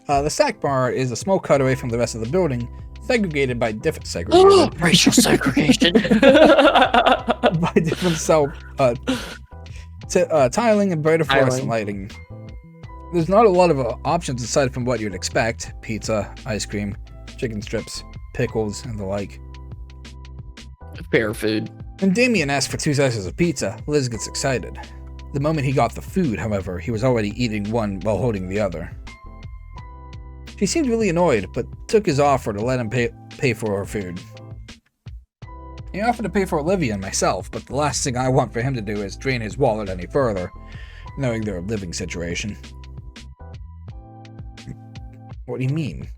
The snack bar is a small cutaway from the rest of the building, segregated by different segregated Racial segregation. by different cell tiling and brighter fluorescent lighting. There's not a lot of options aside from what you'd expect: pizza, ice cream, chicken strips, pickles, and the like. Fair food. When Damien asks for 2 slices of pizza, Liz gets excited. The moment he got the food, however, he was already eating one while holding the other. She seemed really annoyed, but took his offer to let him pay for her food. He offered to pay for Olivia and myself, but the last thing I want for him to do is drain his wallet any further, knowing their living situation. What do you mean?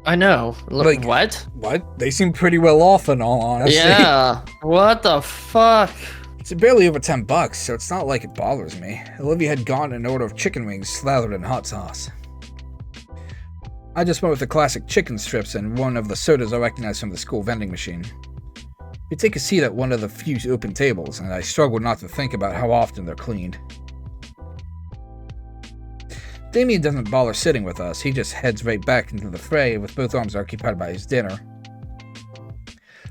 I know. Like- What? What? They seem pretty well off in all honesty. Yeah. What the fuck? It's barely over $10, so it's not like it bothers me. Olivia had gotten an order of chicken wings slathered in hot sauce. I just went with the classic chicken strips and one of the sodas I recognized from the school vending machine. We take a seat at one of the few open tables, and I struggle not to think about how often they're cleaned. Damien doesn't bother sitting with us, he just heads right back into the fray with both arms occupied by his dinner.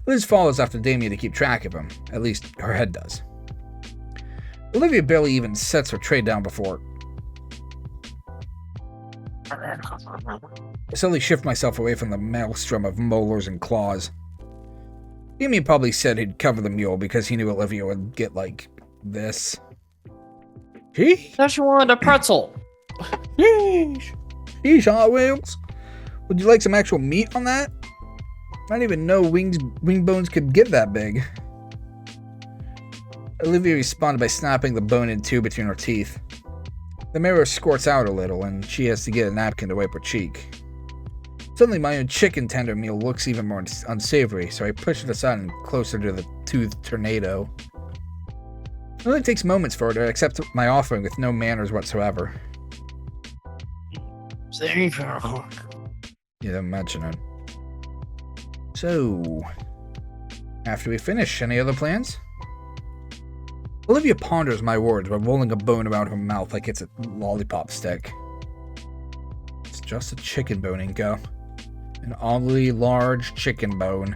Liz follows after Damien to keep track of him, at least her head does. Olivia barely even sets her tray down before... I suddenly shift myself away from the maelstrom of molars and claws. Damien probably said he'd cover the mule because he knew Olivia would get like this. He? Thought you wanted a pretzel. Sheesh. Sheesh, Hot Wheels. Would you like some actual meat on that? I didn't even know wing bones could get that big. Olivia responded by snapping the bone in two between her teeth. The mirror squirts out a little, and she has to get a napkin to wipe her cheek. Suddenly, my own chicken tender meal looks even more unsavory, so I push it aside and closer to the toothed tornado. It only takes moments for her to accept my offering with no manners whatsoever. There you go. You don't mention it. So, after we finish, any other plans? Olivia ponders my words while rolling a bone around her mouth like it's a lollipop stick. It's just a chicken bone, Inko. An oddly large chicken bone.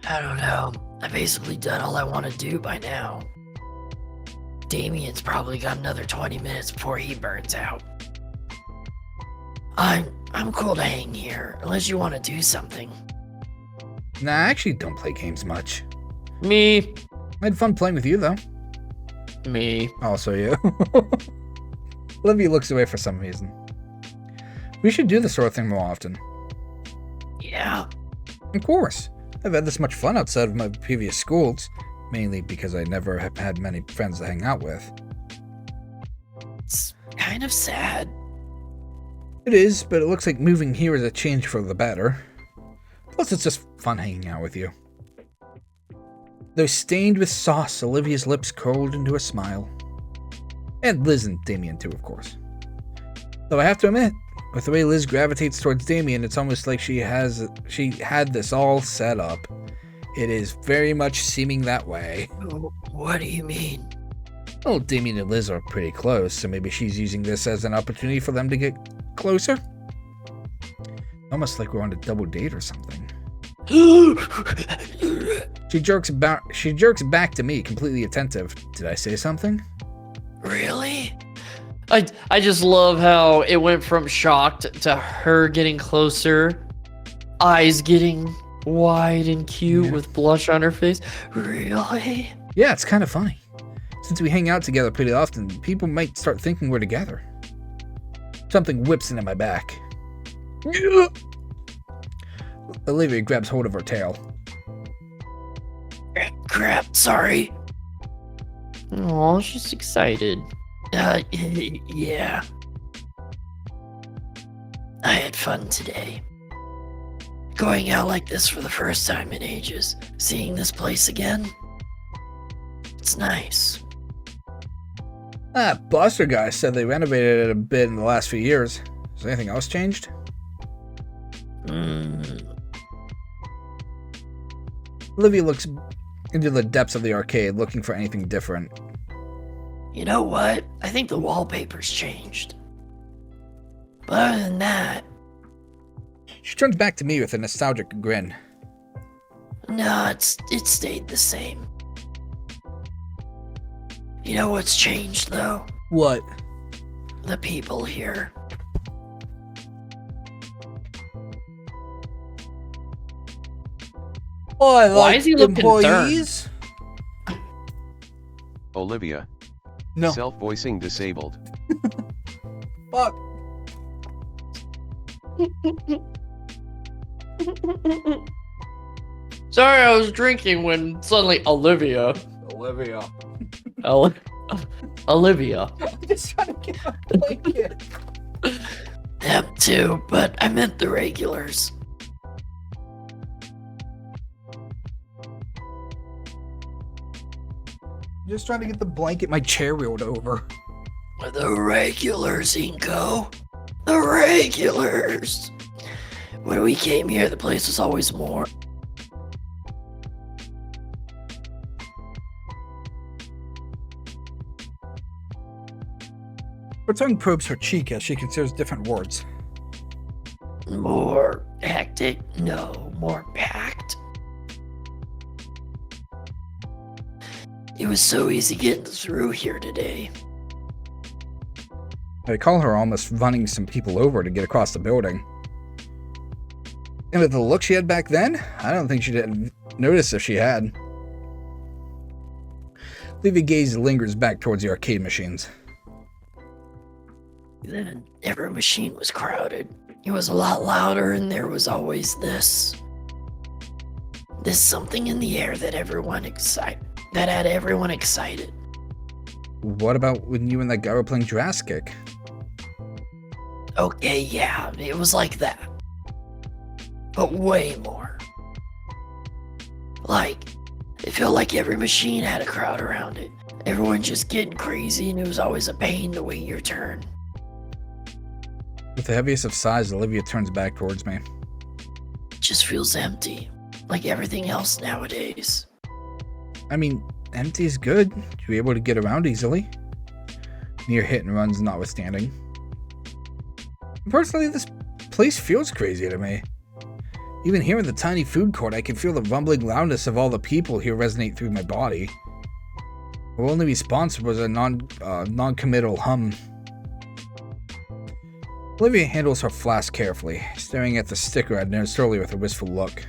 I don't know. I've basically done all I want to do by now. Damien's probably got another 20 minutes before he burns out. I'm cool to hang here, unless you want to do something. Nah, I actually don't play games much. Me. I had fun playing with you, though. Me. Also you. Olivia looks away for some reason. We should do this sort of thing more often. Yeah. Of course. I've had this much fun outside of my previous schools, mainly because I never have had many friends to hang out with. It's kind of sad. It is, but it looks like moving here is a change for the better. Plus, it's just fun hanging out with you. Though stained with sauce, Olivia's lips curled into a smile. And Liz and Damien too, of course. Though I have to admit, with the way Liz gravitates towards Damien, it's almost like she had this all set up. It is very much seeming that way. What do you mean? Well, Damien and Liz are pretty close, so maybe she's using this as an opportunity for them to get closer? Almost like we're on a double date or something. She jerks back to me, completely attentive. Did I say something? Really? I just love how it went from shocked to her getting closer, eyes getting wide and cute with blush on her face. Really? Yeah, it's kind of funny. Since we hang out together pretty often, people might start thinking we're together. Something whips into my back. Olivia grabs hold of her tail. Crap, sorry. Oh, she's excited. Yeah. I had fun today. Going out like this for the first time in ages. Seeing this place again. It's nice. That Buster guy said they renovated it a bit in the last few years. Has anything else changed? Olivia looks into the depths of the arcade, looking for anything different. You know what? I think the wallpaper's changed. But other than that, She turns back to me with a nostalgic grin. no, it stayed the same. You know what's changed, though? What? The people here. Oh, I Why is he looking employees? Olivia. No. Self-voicing disabled. Fuck. Sorry, I was drinking when suddenly Olivia. Olivia. I'm just trying to get a blanket. Them too, but I meant the regulars. Just trying to get the blanket my chair rolled over. The regulars, Inko. The regulars. When we came here, the place was always more. Her tongue probes her cheek as she considers different words. More hectic? No, more packed. It was so easy getting through here today. I recall her almost running some people over to get across the building. And with the look she had back then, I don't think she didn't notice if she had. Olivia's gaze lingers back towards the arcade machines. Then every machine was crowded. It was a lot louder, and there was always this something in the air that had everyone excited. What about when you and that guy were playing Jurassic? Okay, yeah, it was like that. But way more. Like, it felt like every machine had a crowd around it. Everyone just getting crazy, and it was always a pain to wait your turn. With the heaviest of sighs, Olivia turns back towards me. It just feels empty, like everything else nowadays. I mean, empty is good. You'll be able to get around easily. Near hit and runs notwithstanding. Personally, this place feels crazy to me. Even here in the tiny food court, I can feel the rumbling loudness of all the people here resonate through my body. The only response was a non-committal hum. Olivia handles her flask carefully, staring at the sticker I'd noticed earlier with a wistful look.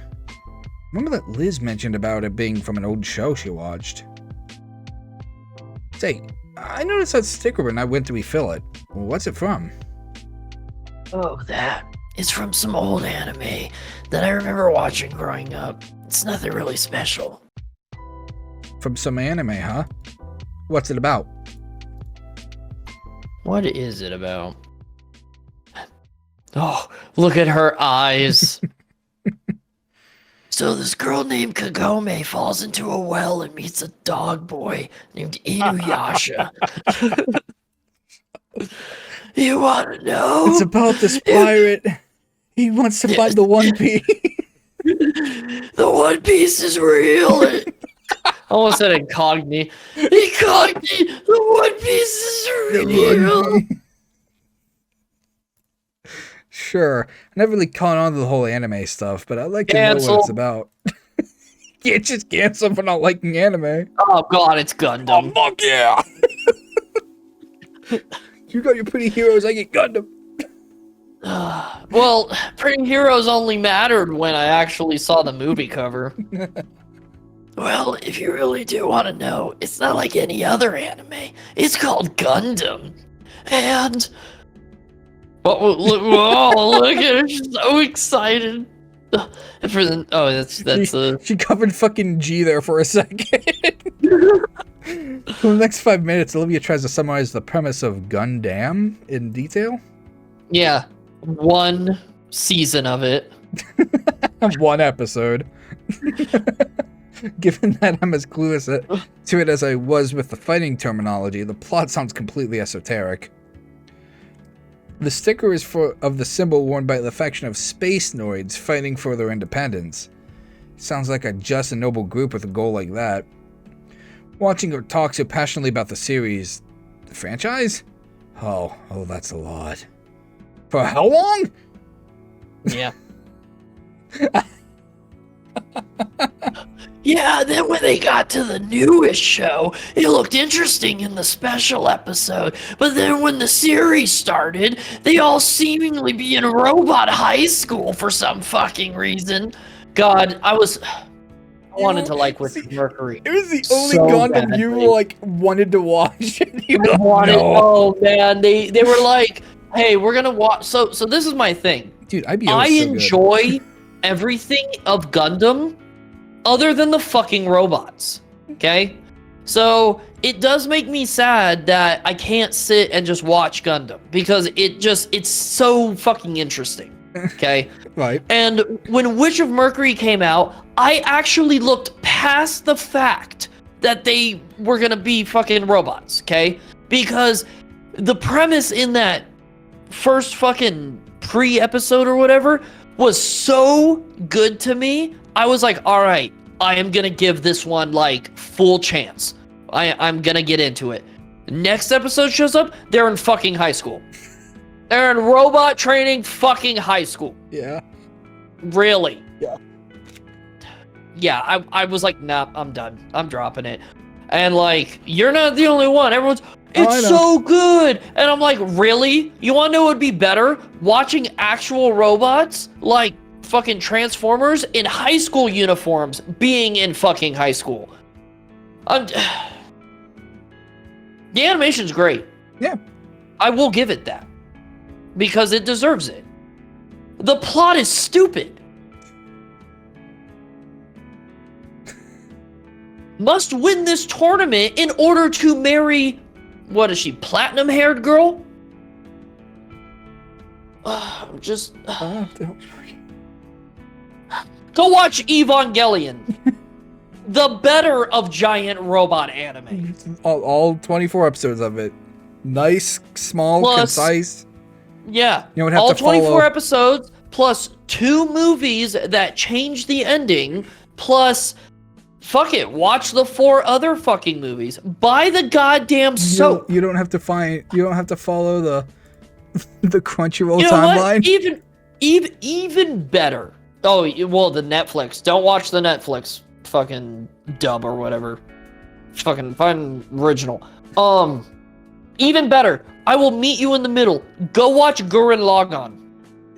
Remember that Liz mentioned about it being from an old show she watched? Say, I noticed that sticker when I went to refill it. What's it from? Oh, that. It's from some old anime that I remember watching growing up. It's nothing really special. From some anime, huh? What's it about? What is it about? Oh, look at her eyes. So this girl named Kagome falls into a well and meets a dog boy named Inuyasha. You want to know? It's about this pirate. He wants to find the One Piece. The One Piece is real. I almost said incogni. Incogni, the One Piece is real. Sure. I never really caught on to the whole anime stuff, but I'd like to know what it's about. Can't just cancel for not liking anime. Oh god, it's Gundam. Fuck yeah! You got your pretty heroes, I get Gundam. Well, Pretty Heroes only mattered when I actually saw the movie cover. Well, if you really do want to know, it's not like any other anime. It's called Gundam. And... Oh, look at her, she's so excited. She covered fucking G there for a second. For the next 5 minutes, Olivia tries to summarize the premise of Gundam in detail. Yeah, one season of it. One episode. Given that I'm as clueless to it as I was with the fighting terminology, the plot sounds completely esoteric. The sticker is of the symbol worn by the faction of Space Noids fighting for their independence. Sounds like a just and noble group with a goal like that. Watching her talk so passionately about the series... The franchise? Oh, that's a lot. For how long? Yeah. Yeah, then when they got to the newest show, it looked interesting in the special episode. But then when the series started, they all seemingly be in a robot high school for some fucking reason. God, I wanted to like Richard Mercury. It was the only so Gundam you badly. like wanted to watch. You were I like, wanted, no. oh man, they were like, hey, we're gonna watch. So this is my thing. Dude, IBO I is so good. enjoy everything of Gundam other than the fucking robots. Okay? So it does make me sad that I can't sit and just watch Gundam because it's so fucking interesting. Okay? Right. And when Witch of Mercury came out, I actually looked past the fact that they were gonna be fucking robots, okay? Because the premise in that first fucking pre-episode or whatever was so good to me. I was like, all right, I am gonna give this one like full chance. I'm gonna get into it. Next episode shows up, they're in fucking high school. They're in robot training fucking high school. Yeah. Really? Yeah. Yeah, I was like, nah, I'm done. I'm dropping it. And like, you're not the only one. Everyone's, it's so good. And I'm like, really? You want to know what would be better? Watching actual robots, like fucking Transformers in high school uniforms, being in fucking high school. The animation's great. Yeah. I will give it that. Because it deserves it. The plot is stupid. Must win this tournament in order to marry, what is she, platinum-haired girl? Just go watch Evangelion. The better of giant robot anime. all 24 episodes of it. Nice, small, Plus- concise. Yeah, You don't have all to follow- 24 episodes, plus 2 movies that change the ending, plus, fuck it, watch the 4 other fucking movies. Buy the goddamn soap. You don't have to follow the the Crunchyroll You know timeline. what? Even better. Oh, well, the Netflix. Don't watch the Netflix fucking dub or whatever. Fucking find original. Even better. I will meet you in the middle. Go watch Gurren Lagann.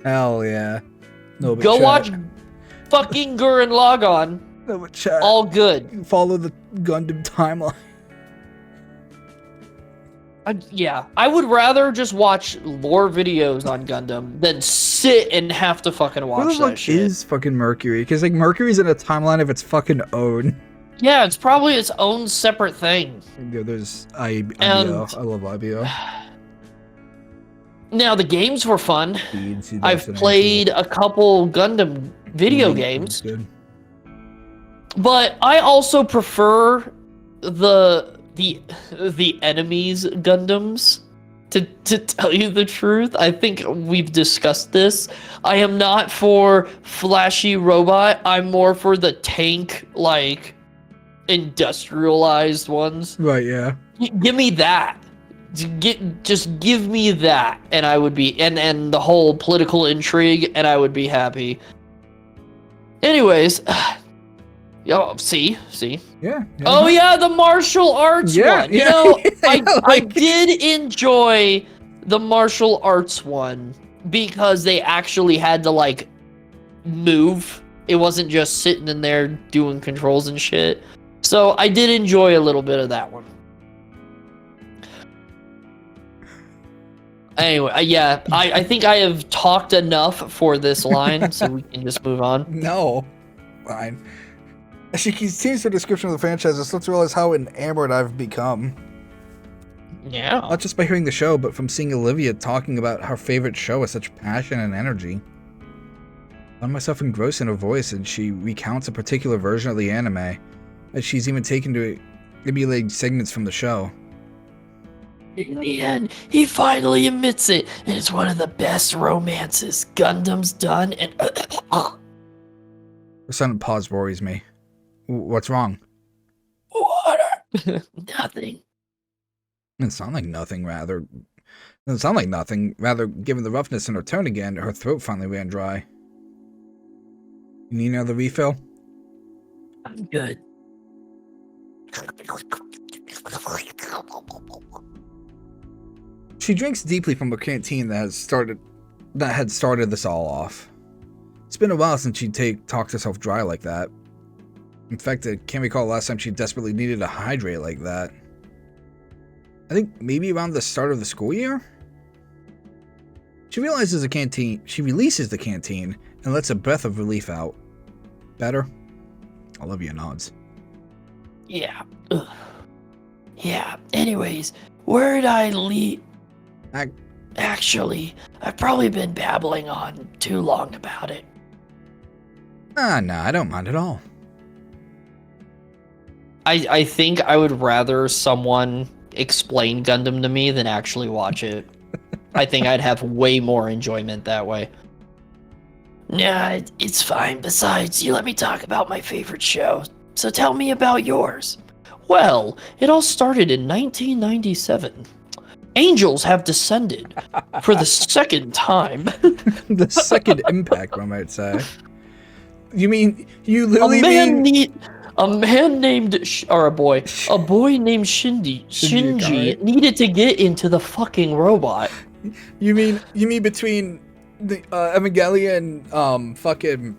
Hell yeah. No, but Go chat. watch fucking Gurren Lagann. No, but chat. All good. Follow the Gundam timeline. Yeah, I would rather just watch lore videos on Gundam than sit and have to fucking What watch the that fuck shit. is fucking Mercury? Because like Mercury's in a timeline of its fucking own. Yeah, it's probably its own separate thing. Yeah, there's IBO. And- I love IBO. Now, the games were fun. Speed, see, I've Destination. played a couple Gundam video games, Good. but I also prefer the enemies Gundams. To tell you the truth, I think we've discussed this. I am not for flashy robot. I'm more for the tank, like industrialized ones. Right, yeah. Give me that. Just give me that, and I would be, and the whole political intrigue, and I would be happy. Anyways, yo, see. Yeah. Oh yeah, the martial arts Yeah, one. yeah, You know, I like- did enjoy the martial arts one because they actually had to like move. It wasn't just sitting in there doing controls and shit. So I did enjoy a little bit of that one. Anyway, yeah, I think I have talked enough for this line, so we can just move on. No. Fine. As she continues her description of the franchise, I start to realize how enamored I've become. Yeah. Not just by hearing the show, but from seeing Olivia talking about her favorite show with such passion and energy. I find myself engrossed in her voice, and she recounts a particular version of the anime, that she's even taken to emulate segments from the show. In the end, he finally admits it, and it's one of the best romances Gundam's done, and The sudden pause worries me. What's wrong? water. Nothing. It sounds like nothing, rather. Doesn't sound like nothing. Rather, given the roughness in her tone again, her throat finally ran dry. You need another refill? I'm good. She drinks deeply from her canteen that had started this all off. It's been a while since she'd talked herself dry like that. In fact, I can't recall the last time she desperately needed to hydrate like that. I think maybe around the start of the school year? She releases the canteen and lets a breath of relief out. Better? Olivia nods. Yeah. Ugh. Yeah. Anyways, where'd I leave? Actually, I've probably been babbling on too long about it. Nah, I don't mind at all. I think I would rather someone explain Gundam to me than actually watch it. I think I'd have way more enjoyment that way. Nah, it's fine. Besides, you let me talk about my favorite show. So tell me about yours. Well, it all started in 1997. Angels have descended for the second time. The second impact, one might say. You mean, you literally mean... A man named, or a boy named Shinji needed to get into the fucking robot. You mean between the Evangelion and fucking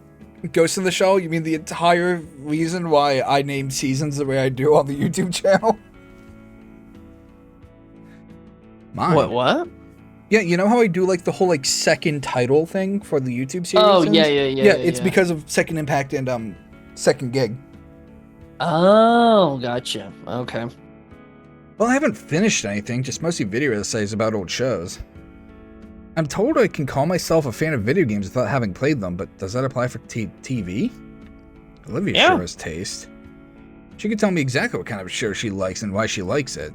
Ghost in the Shell? You mean the entire reason why I named seasons the way I do on the YouTube channel? Mine. What? Yeah, you know how I do like the whole like second title thing for the YouTube series? Oh, yeah. Yeah, it's because of Second Impact and Second Gig. Oh, gotcha. Okay. Well, I haven't finished anything, just mostly video essays about old shows. I'm told I can call myself a fan of video games without having played them, but does that apply for TV? Olivia sure has taste. She could tell me exactly what kind of show she likes and why she likes it.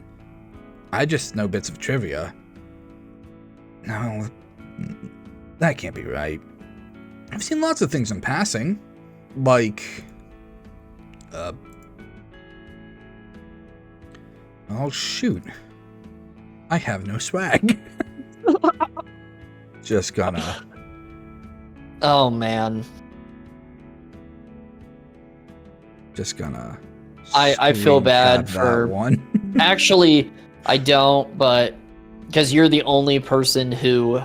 I just know bits of trivia. No, that can't be right. I've seen lots of things in passing, like... Oh, shoot. I have no swag. Just gonna... Oh, man. Just gonna... I feel bad for... one. Actually, I don't, but... Because you're the only person who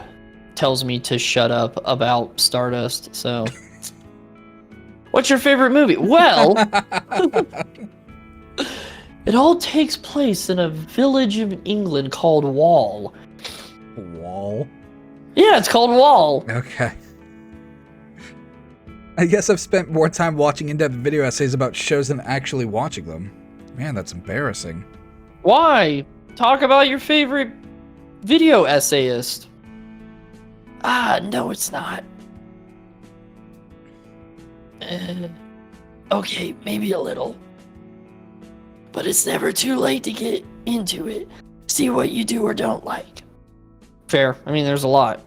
tells me to shut up about Stardust, so... What's your favorite movie? Well... It all takes place in a village in England called Wall. Wall? Yeah, it's called Wall. Okay. I guess I've spent more time watching in-depth video essays about shows than actually watching them. Man, that's embarrassing. Why? Talk about your favorite video essayist. No, it's not. Okay, maybe a little. But it's never too late to get into it. See what you do or don't like. Fair. I mean, there's a lot.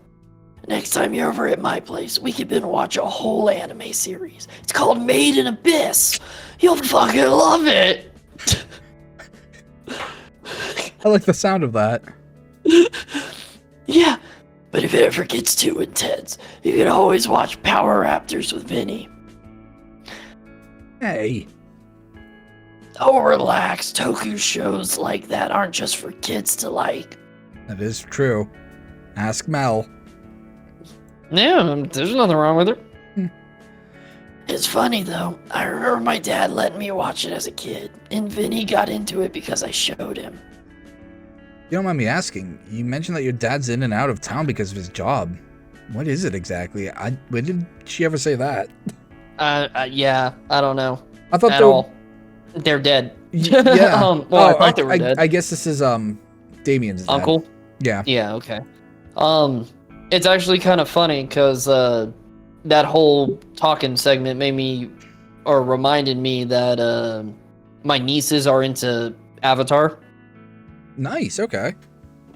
Next time you're over at my place, we can watch a whole anime series. It's called Made in Abyss. You'll fucking love it. I like the sound of that. Yeah, but if it ever gets too intense, you can always watch Power Raptors with Vinny. Hey. Oh, relax. Toku shows like that aren't just for kids to like. That is true. Ask Mel. Yeah, there's nothing wrong with it. It's funny, though. I remember my dad letting me watch it as a kid, and Vinny got into it because I showed him. You don't mind me asking, you mentioned that your dad's in and out of town because of his job. What is it exactly? When did she ever say that? Yeah, I don't know. I thought at all. They're dead. Yeah. I thought they were dead. I guess this is Damien's dad. Uncle? Yeah. Yeah, okay. It's actually kind of funny because that whole talking segment reminded me that my nieces are into Avatar. Nice, okay.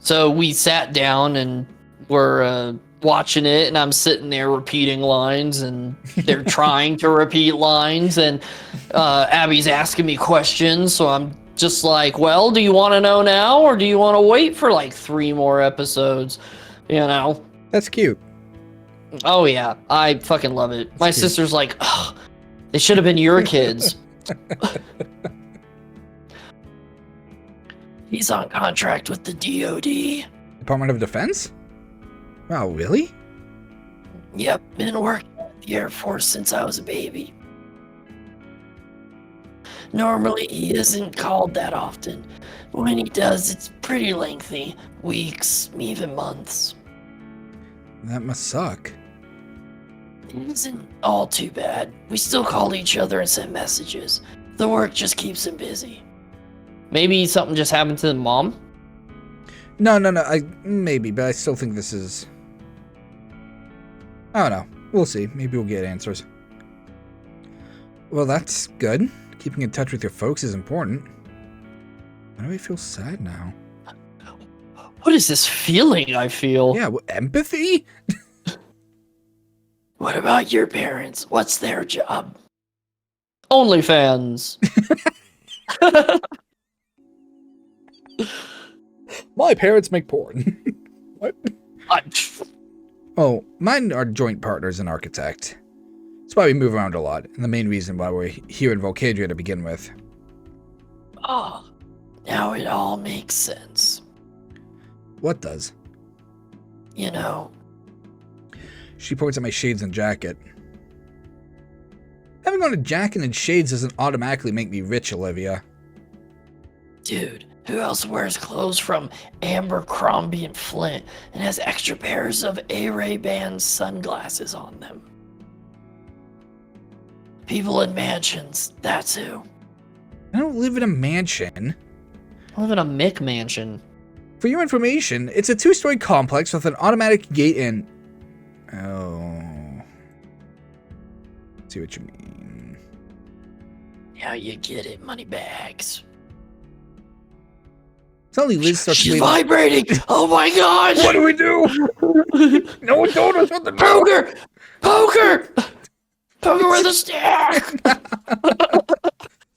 So we sat down and we're watching it, and I'm sitting there repeating lines, and they're trying to repeat lines, and Abby's asking me questions, so I'm just like, well, do you want to know now or do you want to wait for like 3 more episodes? You know? That's cute. Oh, yeah. I fucking love it. My cute. sister's like, ugh, they should have been your kids. He's on contract with the DOD. Department of Defense? Wow, really? Yep, been working at the Air Force since I was a baby. Normally, he isn't called that often. But when he does, it's pretty lengthy. Weeks, even months. That must suck. It isn't all too bad. We still call each other and send messages. The work just keeps him busy. Maybe something just happened to the mom? No. Maybe, but I still think this is... I don't know. We'll see. Maybe we'll get answers. Well, that's good. Keeping in touch with your folks is important. Why do I feel sad now? What is this feeling I feel? Yeah, empathy? What about your parents? What's their job? OnlyFans. My parents make porn. What? I- Oh, mine are joint partners and architect. That's why we move around a lot, and the main reason why we're here in Volcadria to begin with. Oh, now it all makes sense. What does? You know, She points at my shades and jacket. Having on a jacket and shades doesn't automatically make me rich, Olivia. dude, who else wears clothes from Abercrombie and Flint and has extra pairs of Ray-Ban sunglasses on them? People in mansions, that's who. I don't live in a mansion. I live in a McMansion. For your information, it's a 2-story complex with an automatic gate and... Oh... See what you mean. Now you get it, money bags. Suddenly Liz starts She's waving... vibrating! Oh my god! What do we do? No one told us what to do! Poker! Poker! Poker with a stick!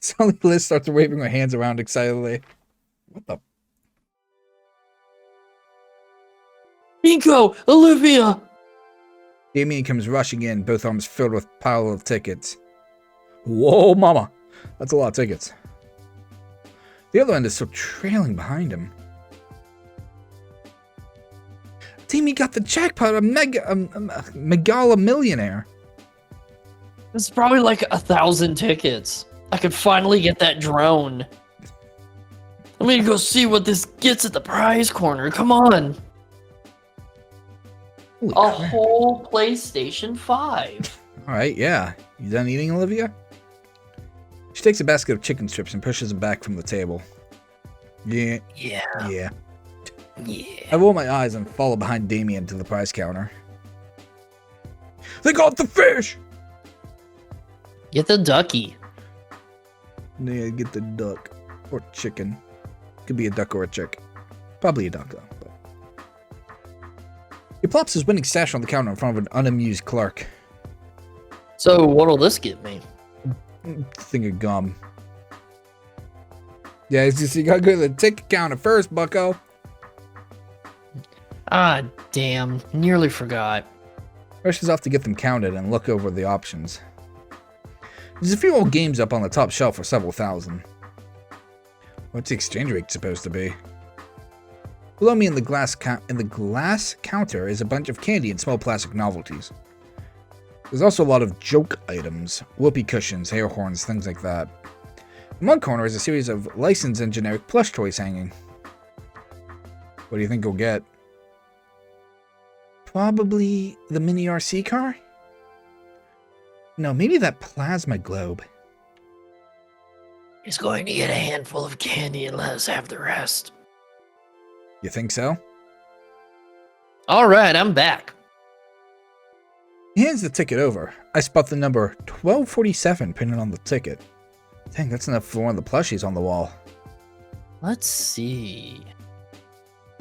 Suddenly Liz starts waving her hands around excitedly. What the... Nico! Olivia! Damien comes rushing in, both arms filled with pile of tickets. Whoa, mama. That's a lot of tickets. The other end is still trailing behind him. Damien got the jackpot, a megala millionaire. It's probably like 1,000 tickets. I could finally get that drone. I'm gonna go see what this gets at the prize corner. Come on. Holy A crap. whole PlayStation 5. Alright, yeah. You done eating, Olivia? She takes a basket of chicken strips and pushes them back from the table. Yeah. Yeah. I roll my eyes and follow behind Damien to the prize counter. They got the fish! Get the ducky. Yeah, get the duck. Or chicken. Could be a duck or a chick. Probably a duck, though. But... He plops his winning stash on the counter in front of an unamused clerk. So what'll this get me? Thing of gum. Yeah, it's just you gotta go to the ticket counter first, bucko. Ah, damn. Nearly forgot. Rushes off to get them counted and look over the options. There's a few old games up on the top shelf for several thousand. What's the exchange rate supposed to be? Below me in the glass counter is a bunch of candy and small plastic novelties. There's also a lot of joke items, whoopee cushions, hair horns, things like that. In one corner is a series of licensed and generic plush toys hanging. What do you think you'll get? Probably the mini RC car? No, maybe that plasma globe. He's going to get a handful of candy and let us have the rest. You think so? Alright, I'm back. He hands the ticket over. I spot the number 1247 printed on the ticket. Dang, that's enough for one of the plushies on the wall. Let's see.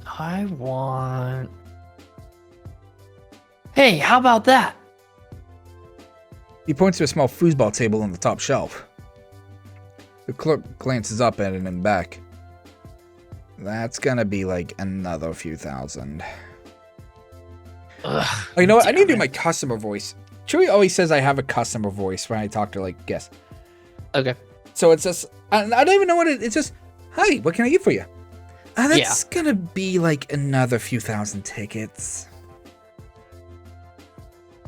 I want... Hey, how about that? He points to a small foosball table on the top shelf. The clerk glances up at it and back. That's gonna be like another few thousand. Ugh, Oh, you know what? I need to do damn my it. customer voice. Chewie always says I have a customer voice when I talk to, like, guests. Okay. So it's just, I don't even know what it's just, hi, what can I get for you? That's gonna be like another few thousand tickets.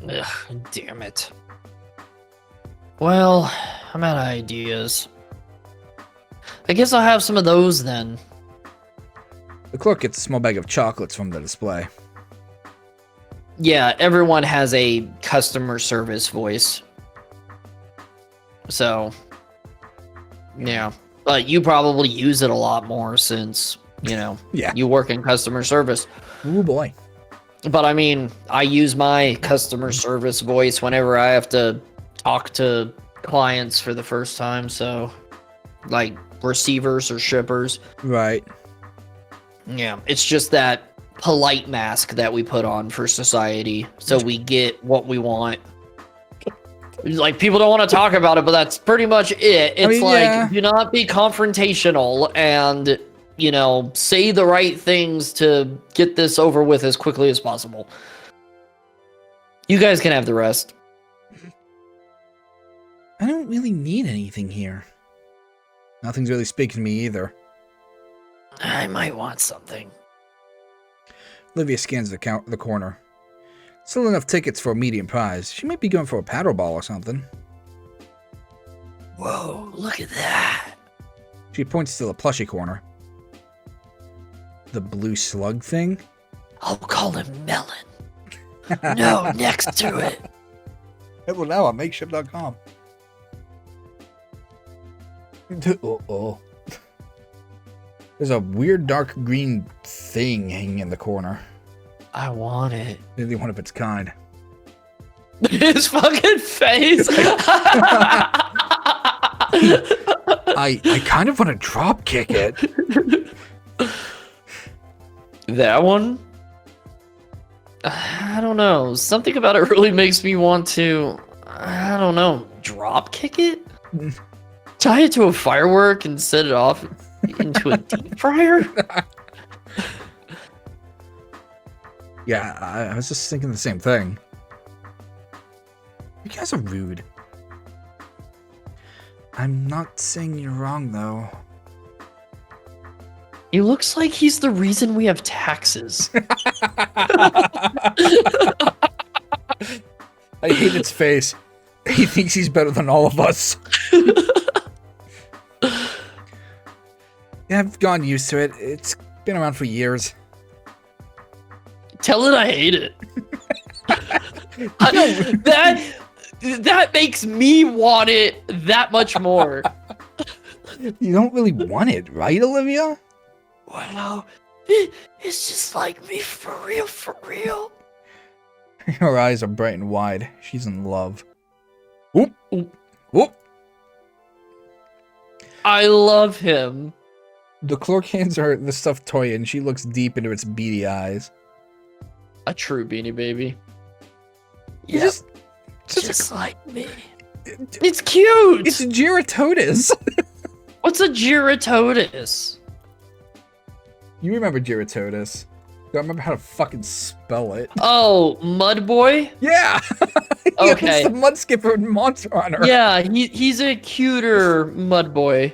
Ugh, damn it. Well, I'm out of ideas. I guess I'll have some of those then. The clerk gets a small bag of chocolates from the display. Yeah, everyone has a customer service voice. So, yeah. But you probably use it a lot more since, you know, Yeah. you work in customer service. Ooh, boy. But I mean, I use my customer service voice whenever I have to talk to clients for the first time. So, like receivers or shippers. Right. Yeah, it's just that polite mask that we put on for society so we get what we want. Like, people don't want to talk about it, but that's pretty much it. It's do not be confrontational and, you know, say the right things to get this over with as quickly as possible. You guys can have the rest. I don't really need anything here. Nothing's really speaking to me either. I might want something. Olivia scans the corner. Still enough tickets for a medium prize. She might be going for a paddleball or something. Whoa, look at that. She points to the plushie corner. The blue slug thing? I'll call him Melon. No, next to it. Well, now on makeshift.com. Uh-oh. There's a weird dark green thing hanging in the corner. I want it. Maybe one of its kind. His fucking face. I kind of want to drop kick it. That one? I don't know. Something about it really makes me want to, I don't know, drop kick it? Tie it to a firework and set it off into a deep fryer? Yeah, I was just thinking the same thing. You guys are rude. I'm not saying you're wrong, though. He looks like he's the reason we have taxes. I hate its face. He thinks he's better than all of us. Yeah, I've gotten used to it. It's been around for years. Tell it I hate it. That makes me want it that much more. You don't really want it, right, Olivia? Wow, it's just like me for real, for real. Her eyes are bright and wide. She's in love. Whoop, whoop, whoop. I love him. The clerk hands her the stuffed toy and she looks deep into its beady eyes. A true Beanie Baby. Yeah, just like me. It's cute. It's Giratotus. What's a Giratotus? You remember Giratotus. I don't remember how to fucking spell it. Oh, Mud Boy? Yeah! Okay. It's the Mud Skipper and Monster Hunter. Yeah, he's a cuter Mud Boy.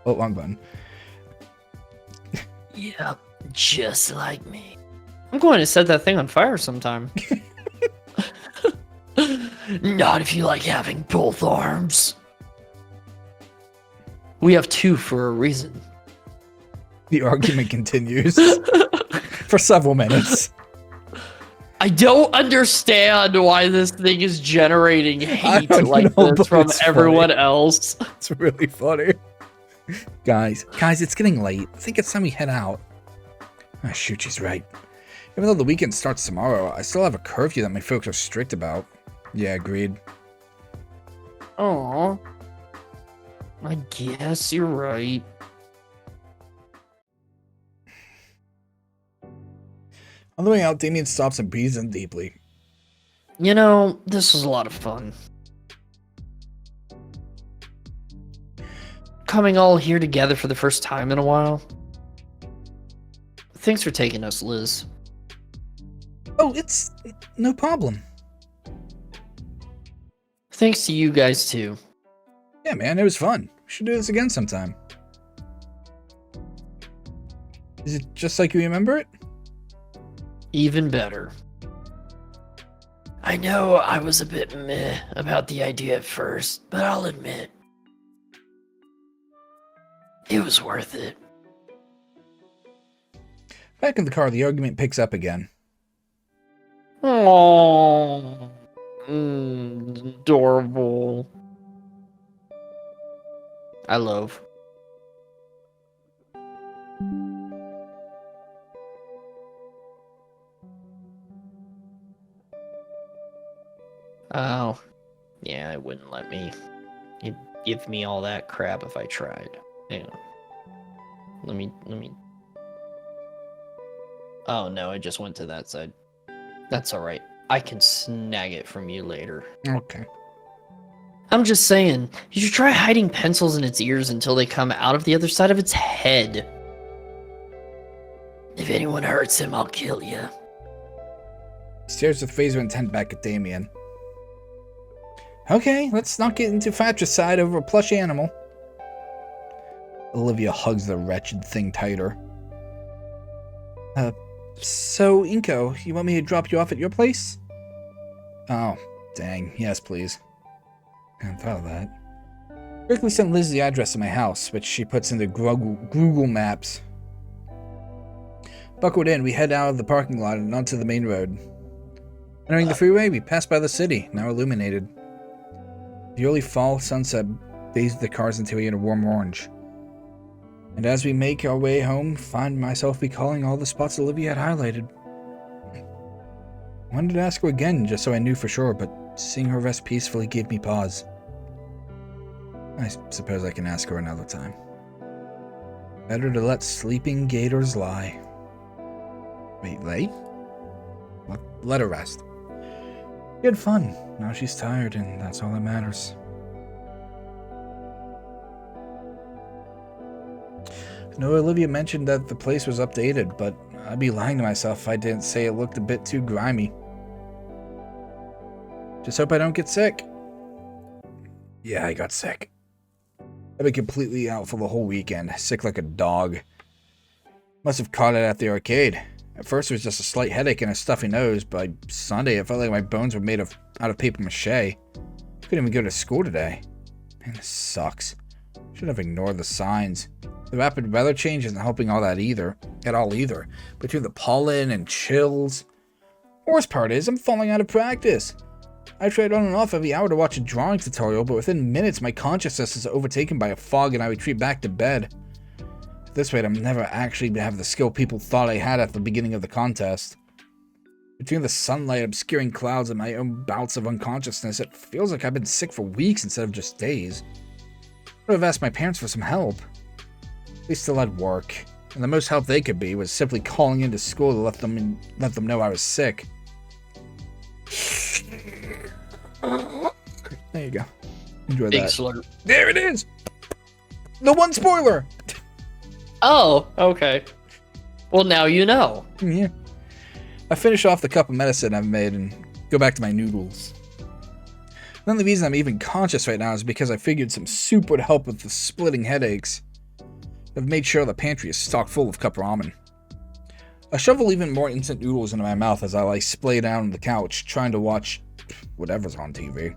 Oh, wrong button. Yep, just like me. I'm going to set that thing on fire sometime. Not if you like having both arms. We have two for a reason. The argument continues for several minutes. I don't understand why this thing is generating hate don't like know, this but from it's everyone funny. else. It's really funny. Guys, it's getting late. I think it's time we head out. Ah, shoot, she's right. Even though the weekend starts tomorrow, I still have a curfew that my folks are strict about. Yeah, agreed. Aw. I guess you're right. On the way out, Damien stops and breathes in deeply. You know, this was a lot of fun. coming all here together for the first time in a while. Thanks for taking us, Liz. Oh, it's no problem. Thanks to you guys, too. Yeah, man, it was fun. We should do this again sometime. Is it just like you remember it? Even better. I know I was a bit meh about the idea at first, but I'll admit, it was worth it. Back in the car, the argument picks up again. Aww. Adorable. I love. Oh. Yeah, it wouldn't let me. It'd give me all that crap if I tried. Hang on. Let me... Oh no, I just went to that side. That's alright. I can snag it from you later. Okay. I'm just saying, you should try hiding pencils in its ears until they come out of the other side of its head. If anyone hurts him, I'll kill you. Stares with phase of intent back at Damien. Okay, let's not get into fratricide over a plush animal. Olivia hugs the wretched thing tighter. So, Inko, you want me to drop you off at your place? Oh, dang. Yes, please. I hadn't thought of that. Quickly sent Liz the address of my house, which she puts into Google Maps. Buckled in, we head out of the parking lot and onto the main road. Entering the freeway, we pass by the city, now illuminated. The early fall sunset bathed the cars into a warm orange. And as we make our way home, find myself recalling all the spots Olivia had highlighted. Wanted to ask her again, just so I knew for sure, but seeing her rest peacefully gave me pause. I suppose I can ask her another time. Better to let sleeping gators lie. Wait? Let her rest. We had fun. Now she's tired, and that's all that matters. I know Olivia mentioned that the place was updated, but I'd be lying to myself if I didn't say it looked a bit too grimy. Just hope I don't get sick. Yeah, I got sick. I've been completely out for the whole weekend, sick like a dog. Must have caught it at the arcade. At first it was just a slight headache and a stuffy nose, but by Sunday it felt like my bones were made out of paper mache. Couldn't even go to school today. Man, this sucks. Should have ignored the signs. The rapid weather change isn't helping at all either. Between the pollen and chills. Worst part is, I'm falling out of practice. I tried on and off every hour to watch a drawing tutorial, but within minutes my consciousness is overtaken by a fog and I retreat back to bed. At this rate, I'm never actually going to have the skill people thought I had at the beginning of the contest. Between the sunlight obscuring clouds and my own bouts of unconsciousness, it feels like I've been sick for weeks instead of just days. I would have asked my parents for some help. They still had work, and the most help they could be was simply calling into school to let them know I was sick. There you go. Enjoy Big that. slurp. There it is! The one spoiler! Oh, okay. Well, now you know. Yeah. I finish off the cup of medicine I've made and go back to my noodles. The only reason I'm even conscious right now is because I figured some soup would help with the splitting headaches. I've made sure the pantry is stocked full of cup ramen. I shovel even more instant noodles into my mouth as I lie splay down on the couch, trying to watch whatever's on TV.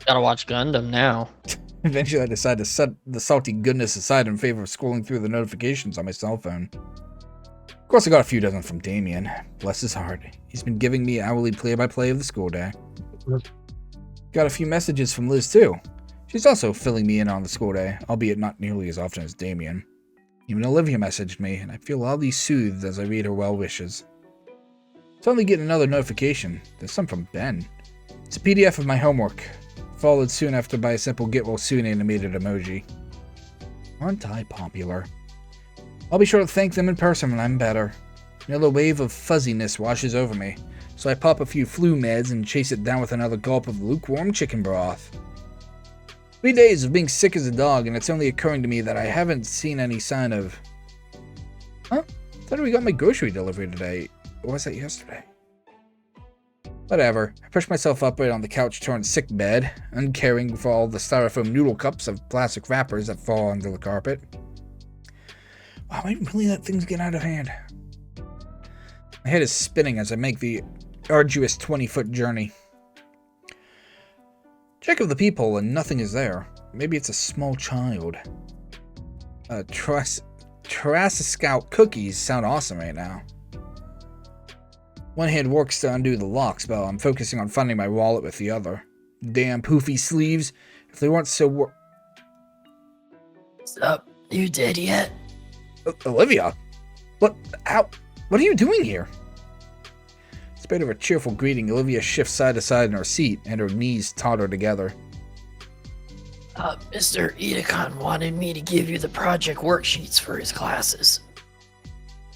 Gotta watch Gundam now. Eventually I decide to set the salty goodness aside in favor of scrolling through the notifications on my cell phone. Of course I got a few dozen from Damien. Bless his heart. He's been giving me hourly play-by-play of the school day. Got a few messages from Liz too. She's also filling me in on the school day, albeit not nearly as often as Damien. Even Olivia messaged me, and I feel oddly soothed as I read her well wishes. Suddenly get another notification. There's some from Ben. It's a PDF of my homework, followed soon after by a simple get well soon animated emoji. Aren't I popular? I'll be sure to thank them in person when I'm better. Another wave of fuzziness washes over me, so I pop a few flu meds and chase it down with another gulp of lukewarm chicken broth. 3 days of being sick as a dog, and it's only occurring to me that I haven't seen any sign of... Huh? I thought we got my grocery delivery today. Or was that yesterday? Whatever. I push myself upright on the couch torn sick bed, uncaring for all the styrofoam noodle cups of plastic wrappers that fall under the carpet. Wow, I really let things get out of hand. My head is spinning as I make the arduous 20-foot journey. Check of the peephole and nothing is there. Maybe it's a small child. Scout cookies sound awesome right now. One hand works to undo the locks, but I'm focusing on finding my wallet with the other. Damn poofy sleeves. If they weren't so What's up? You dead yet? Olivia? What? How? What are you doing here? In spite of her cheerful greeting, Olivia shifts side to side in her seat, and her knees totter together. Mr. Edicon wanted me to give you the project worksheets for his classes.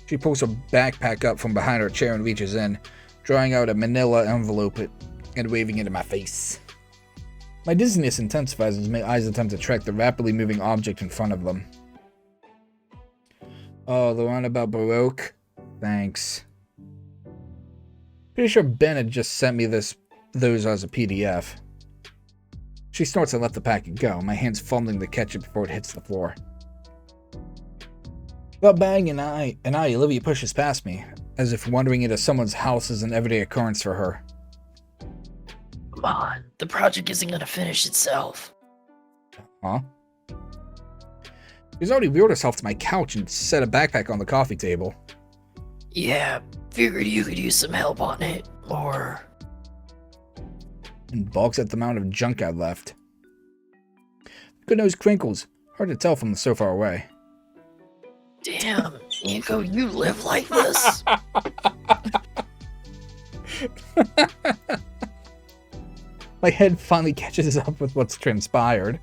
She pulls her backpack up from behind her chair and reaches in, drawing out a manila envelope and waving it in my face. My dizziness intensifies as my eyes attempt to track the rapidly moving object in front of them. Oh, the one about Baroque? Thanks. Pretty sure Ben had just sent me those as a PDF. She snorts and let the packet go, my hands fumbling to catch it before it hits the floor. Without batting an eye, Olivia pushes past me, as if wandering into someone's house is an everyday occurrence for her. Come on, the project isn't gonna finish itself. Huh? She's already wheeled herself to my couch and set a backpack on the coffee table. Yeah, figured you could use some help on it, or... And balks at the amount of junk I'd left. Good nose crinkles, hard to tell from so far away. Damn, Nico, you live like this? My head finally catches up with what's transpired.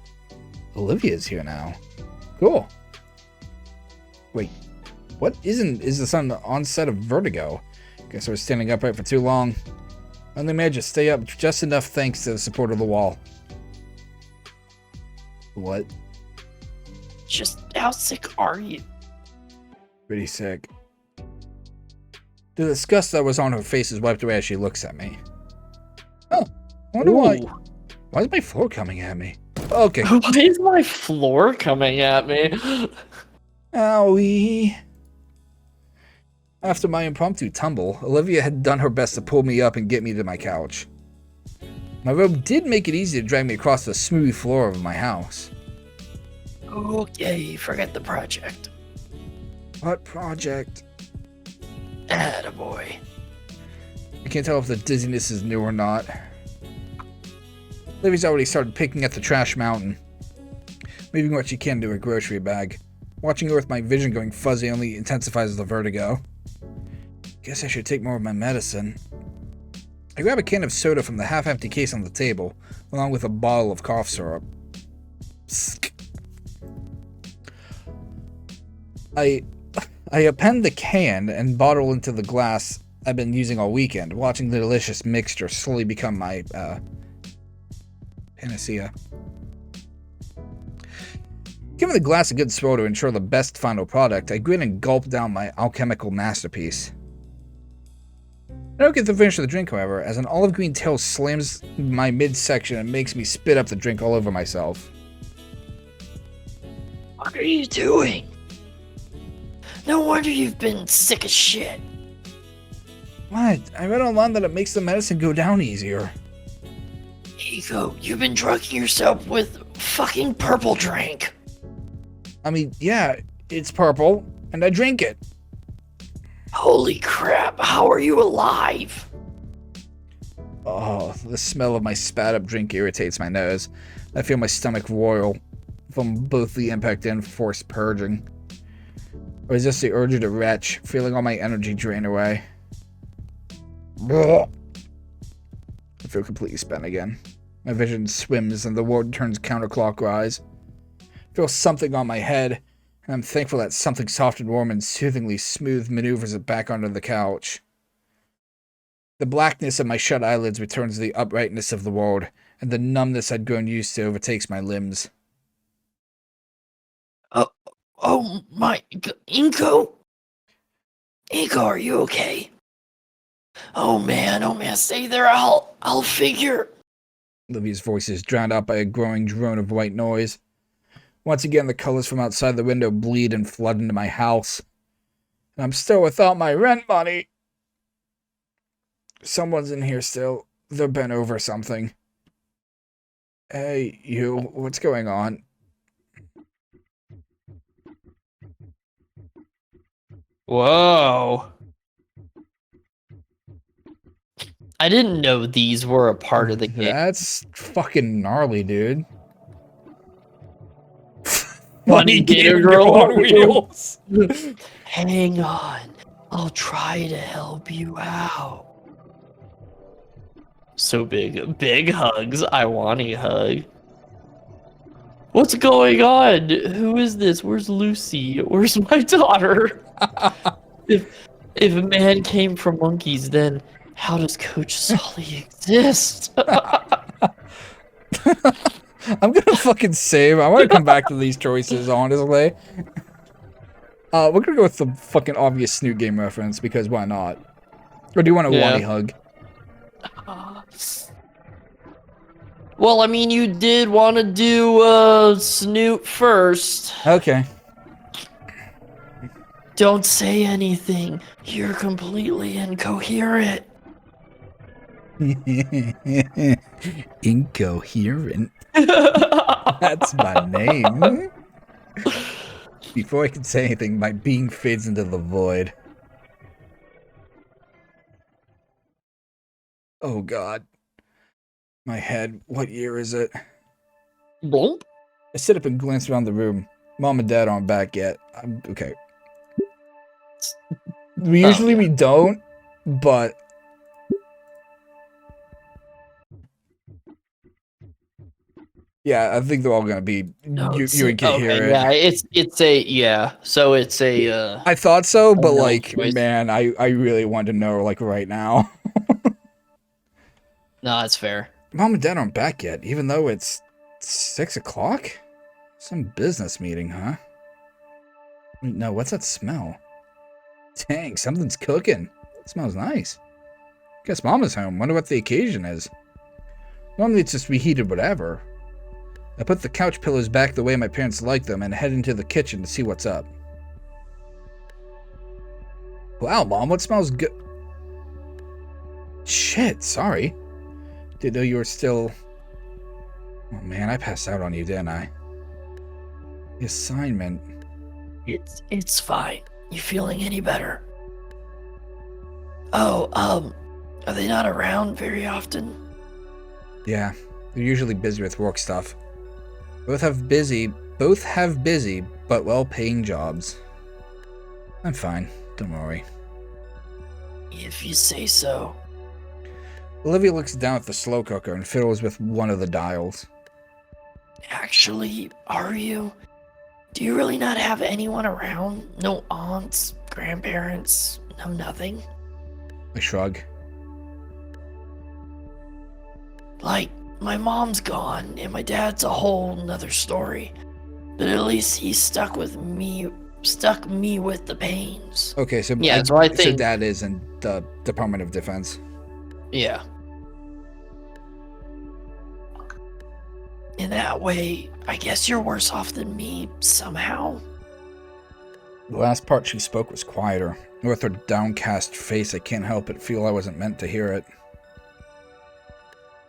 Olivia's here now. Cool. Wait, what is this on the onset of vertigo? Guess I was standing upright for too long. Only managed to stay up just enough thanks to the support of the wall. What? Just how sick are you? Pretty sick. The disgust that was on her face is wiped away as she looks at me. Oh, I wonder why. Why is my floor coming at me? Okay. Why is my floor coming at me? Owie. After my impromptu tumble, Olivia had done her best to pull me up and get me to my couch. My robe did make it easy to drag me across the smooth floor of my house. Okay, forget the project. What project? Attaboy. I can't tell if the dizziness is new or not. Livy's already started picking at the trash mountain, moving what she can to her grocery bag. Watching her with my vision going fuzzy only intensifies the vertigo. Guess I should take more of my medicine. I grab a can of soda from the half-empty case on the table, along with a bottle of cough syrup. Psst. I append the can and bottle into the glass I've been using all weekend, watching the delicious mixture slowly become my, panacea. Giving the glass a good swirl to ensure the best final product, I grin and gulp down my alchemical masterpiece. I don't get the finish of the drink, however, as an olive green tail slams my midsection and makes me spit up the drink all over myself. What are you doing? No wonder you've been sick as shit. What? I read online that it makes the medicine go down easier. Nico, you've been drugging yourself with fucking purple drink. I mean, yeah, it's purple, and I drink it. Holy crap, how are you alive? Oh, the smell of my spat-up drink irritates my nose. I feel my stomach roil from both the impact and forced purging. Or is this the urge to retch, feeling all my energy drain away? I feel completely spent again. My vision swims and the world turns counterclockwise. I feel something on my head, and I'm thankful that something soft and warm and soothingly smooth maneuvers it back onto the couch. The blackness of my shut eyelids returns to the uprightness of the world, and the numbness I'd grown used to overtakes my limbs. Oh my, Inko? Inko, are you okay? Oh man, stay there. I'll figure. Livia's voice is drowned out by a growing drone of white noise. Once again, the colors from outside the window bleed and flood into my house. And I'm still without my rent money. Someone's in here still. They're bent over something. Hey, you, what's going on? Whoa. I didn't know these were a part of the game. That's fucking gnarly, dude. Funny Gator girl on wheels. wheels. Hang on. I'll try to help you out. So big hugs. I want a hug. What's going on? Who is this? Where's Lucy? Where's my daughter? If a man came from monkeys, then how does Coach Sully exist? I'm gonna fucking save. I want to come back to these choices, honestly. We're gonna go with the fucking obvious Snoot game reference, because why not? Or do you want a Wani hug? Well, I mean, you did want to do Snoot first. Okay. Don't say anything. You're completely incoherent. Incoherent. That's my name. Before I can say anything, my being fades into the void. Oh god. My head, what year is it? Blump. I sit up and glance around the room. Mom and Dad aren't back yet. Okay. Usually we don't, but... Yeah, I think they're all gonna be... you and Kit here. Yeah, it's a... So it's a... I thought so, but no like, choice. man, I really wanted to know, like, right now. No, that's fair. Mom and Dad aren't back yet, even though it's 6 o'clock? Some business meeting, huh? Wait, no, what's that smell? Dang, something's cooking. It smells nice. Guess Mama's home. Wonder what the occasion is. Normally it's just reheated whatever. I put the couch pillows back the way my parents like them and head into the kitchen to see what's up. Wow, Mom, what smells good? Shit, sorry. Didn't know you were still... Oh man, I passed out on you, didn't I? The assignment... It's fine. You feeling any better? Oh, are they not around very often? Yeah, they're usually busy with work stuff. Both have busy, but well-paying jobs. I'm fine, don't worry. If you say so. Olivia looks down at the slow cooker and fiddles with one of the dials. Actually, are you? Do you really not have anyone around? No aunts, grandparents, no nothing? I shrug. Like, my mom's gone, and my dad's a whole nother story. But at least he stuck me with the pains. Okay, so Yeah, so I think... Dad is in the Department of Defense. Yeah. In that way, I guess you're worse off than me, somehow. The last part she spoke was quieter. With her downcast face, I can't help but feel I wasn't meant to hear it.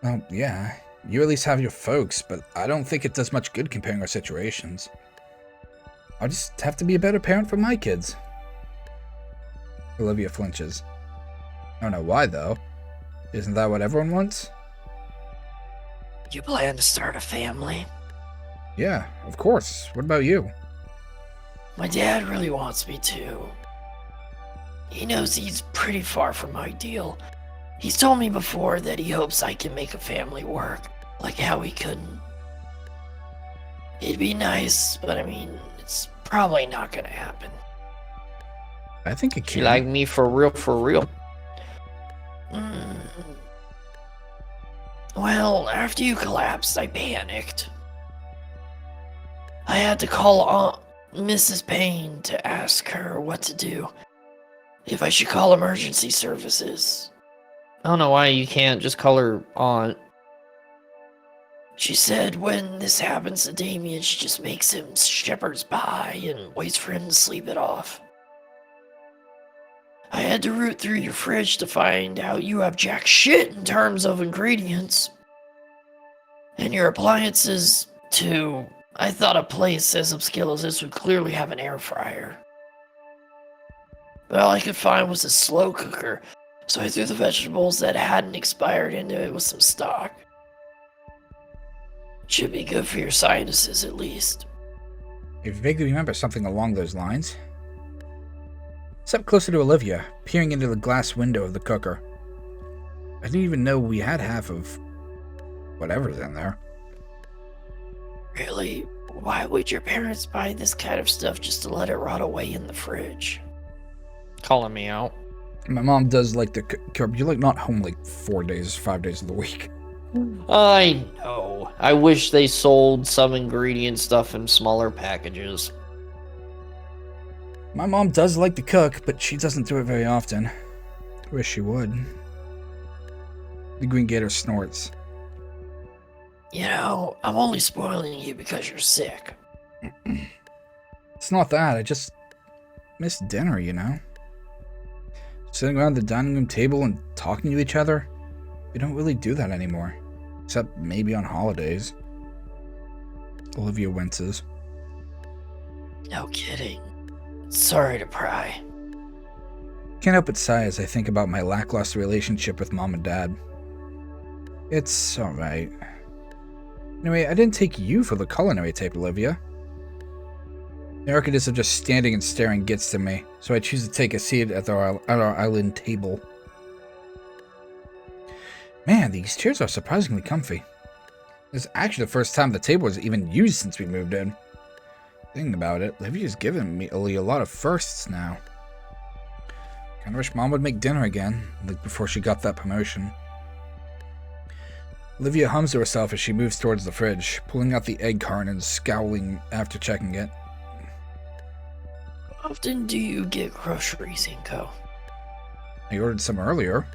Well, yeah, you at least have your folks, but I don't think it does much good comparing our situations. I'll just have to be a better parent for my kids. Olivia flinches. I don't know why, though. Isn't that what everyone wants? You plan to start a family? Yeah, of course. What about you? My dad really wants me to. He knows he's pretty far from ideal. He's told me before that he hopes I can make a family work, like how he couldn't. It'd be nice, but I mean, it's probably not gonna happen. I think it can. You like me for real, for real? Well, after you collapsed, I panicked. I had to call Aunt Mrs. Payne to ask her what to do. If I should call emergency services. I don't know why you can't just call her Aunt. She said when this happens to Damien, she just makes him shepherd's pie and waits for him to sleep it off. I had to root through your fridge to find out you have jack shit in terms of ingredients. And your appliances, too. I thought a place as obscure as this would clearly have an air fryer. But all I could find was a slow cooker, so I threw the vegetables that hadn't expired into it with some stock. Should be good for your sinuses, at least. I vaguely remember something along those lines. Stepped closer to Olivia, peering into the glass window of the cooker. I didn't even know we had half of whatever's in there. Really? Why would your parents buy this kind of stuff just to let it rot away in the fridge? Calling me out. My mom does like the cook. You're like not home like 4 days, 5 days of the week. I know. I wish they sold some ingredient stuff in smaller packages. My mom does like to cook, but she doesn't do it very often. I wish she would. The green gator snorts. You know, I'm only spoiling you because you're sick. It's not that, I just miss dinner, you know? Sitting around the dining room table and talking to each other. We don't really do that anymore. Except maybe on holidays. Olivia winces. No kidding. Sorry to pry. Can't help but sigh as I think about my lackluster relationship with Mom and Dad. It's alright. Anyway, I didn't take you for the culinary type, Olivia. The awkwardness of just standing and staring gets to me, so I choose to take a seat at our island table. Man, these chairs are surprisingly comfy. This is actually the first time the table was even used since we moved in. Thinking about it, Olivia's given me a lot of firsts now. Kinda wish Mom would make dinner again, like before she got that promotion. Olivia hums to herself as she moves towards the fridge, pulling out the egg carton and scowling after checking it. How often do you get groceries, Inko? I ordered some earlier.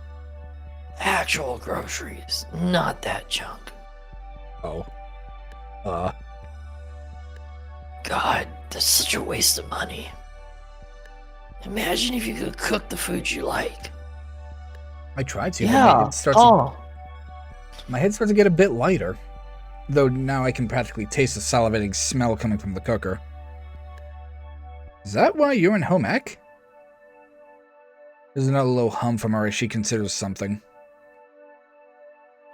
Actual groceries, not that junk. Oh. God, that's such a waste of money. Imagine if you could cook the food you like. I tried to, Yeah. My head starts to get a bit lighter. Though now I can practically taste the salivating smell coming from the cooker. Is that why you're in home ec? There's another low hum from her as she considers something.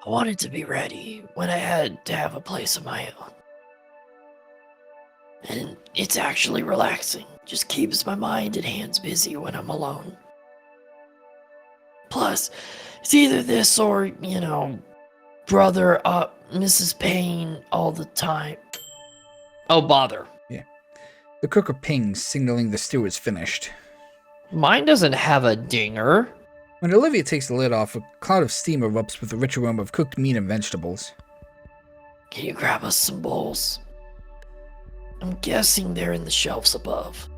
I wanted to be ready when I had to have a place of my own. And it's actually relaxing. Just keeps my mind and hands busy when I'm alone. Plus, it's either this or, you know, brother up Mrs. Payne all the time. Oh, bother. Yeah. The cooker pings, signaling the stew is finished. Mine doesn't have a dinger. When Olivia takes the lid off, a cloud of steam erupts with a rich aroma of cooked meat and vegetables. Can you grab us some bowls? I'm guessing they're in the shelves above.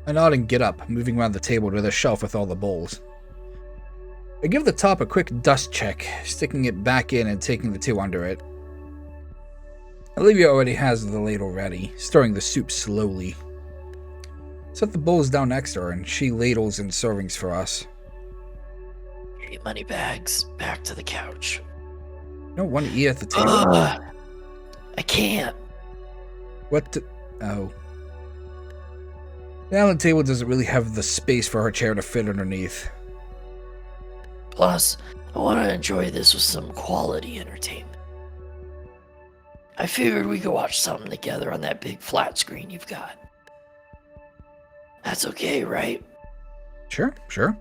I nod and get up, moving around the table to the shelf with all the bowls. I give the top a quick dust check, sticking it back in and taking the two under it. Olivia already has the ladle ready, stirring the soup slowly. Set the bowls down next to her, and she ladles in servings for us. Get your money bags back to the couch. You don't want to eat at the table? I can't. What the... Oh. The island table doesn't really have the space for her chair to fit underneath. Plus, I want to enjoy this with some quality entertainment. I figured we could watch something together on that big flat screen you've got. That's okay, right? Sure. I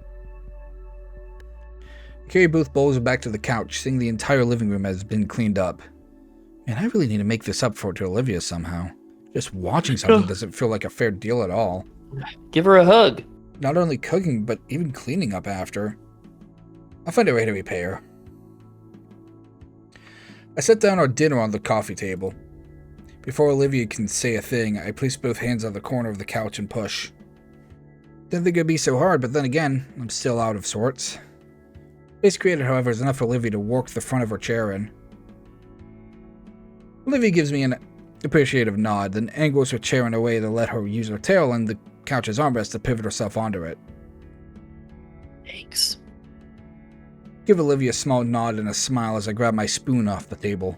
carry both bowls back to the couch, seeing the entire living room has been cleaned up. Man, I really need to make this up for to Olivia somehow. Just watching something doesn't feel like a fair deal at all. Give her a hug. Not only cooking, but even cleaning up after. I'll find a way to repay her. I set down our dinner on the coffee table. Before Olivia can say a thing, I place both hands on the corner of the couch and push. Didn't think it'd be so hard, but then again, I'm still out of sorts. Space created, however, is enough for Olivia to work the front of her chair in. Olivia gives me an appreciative nod, then angles her chair in a way to let her use her tail and the couch's armrest to pivot herself onto it. Thanks. Give Olivia a small nod and a smile as I grab my spoon off the table.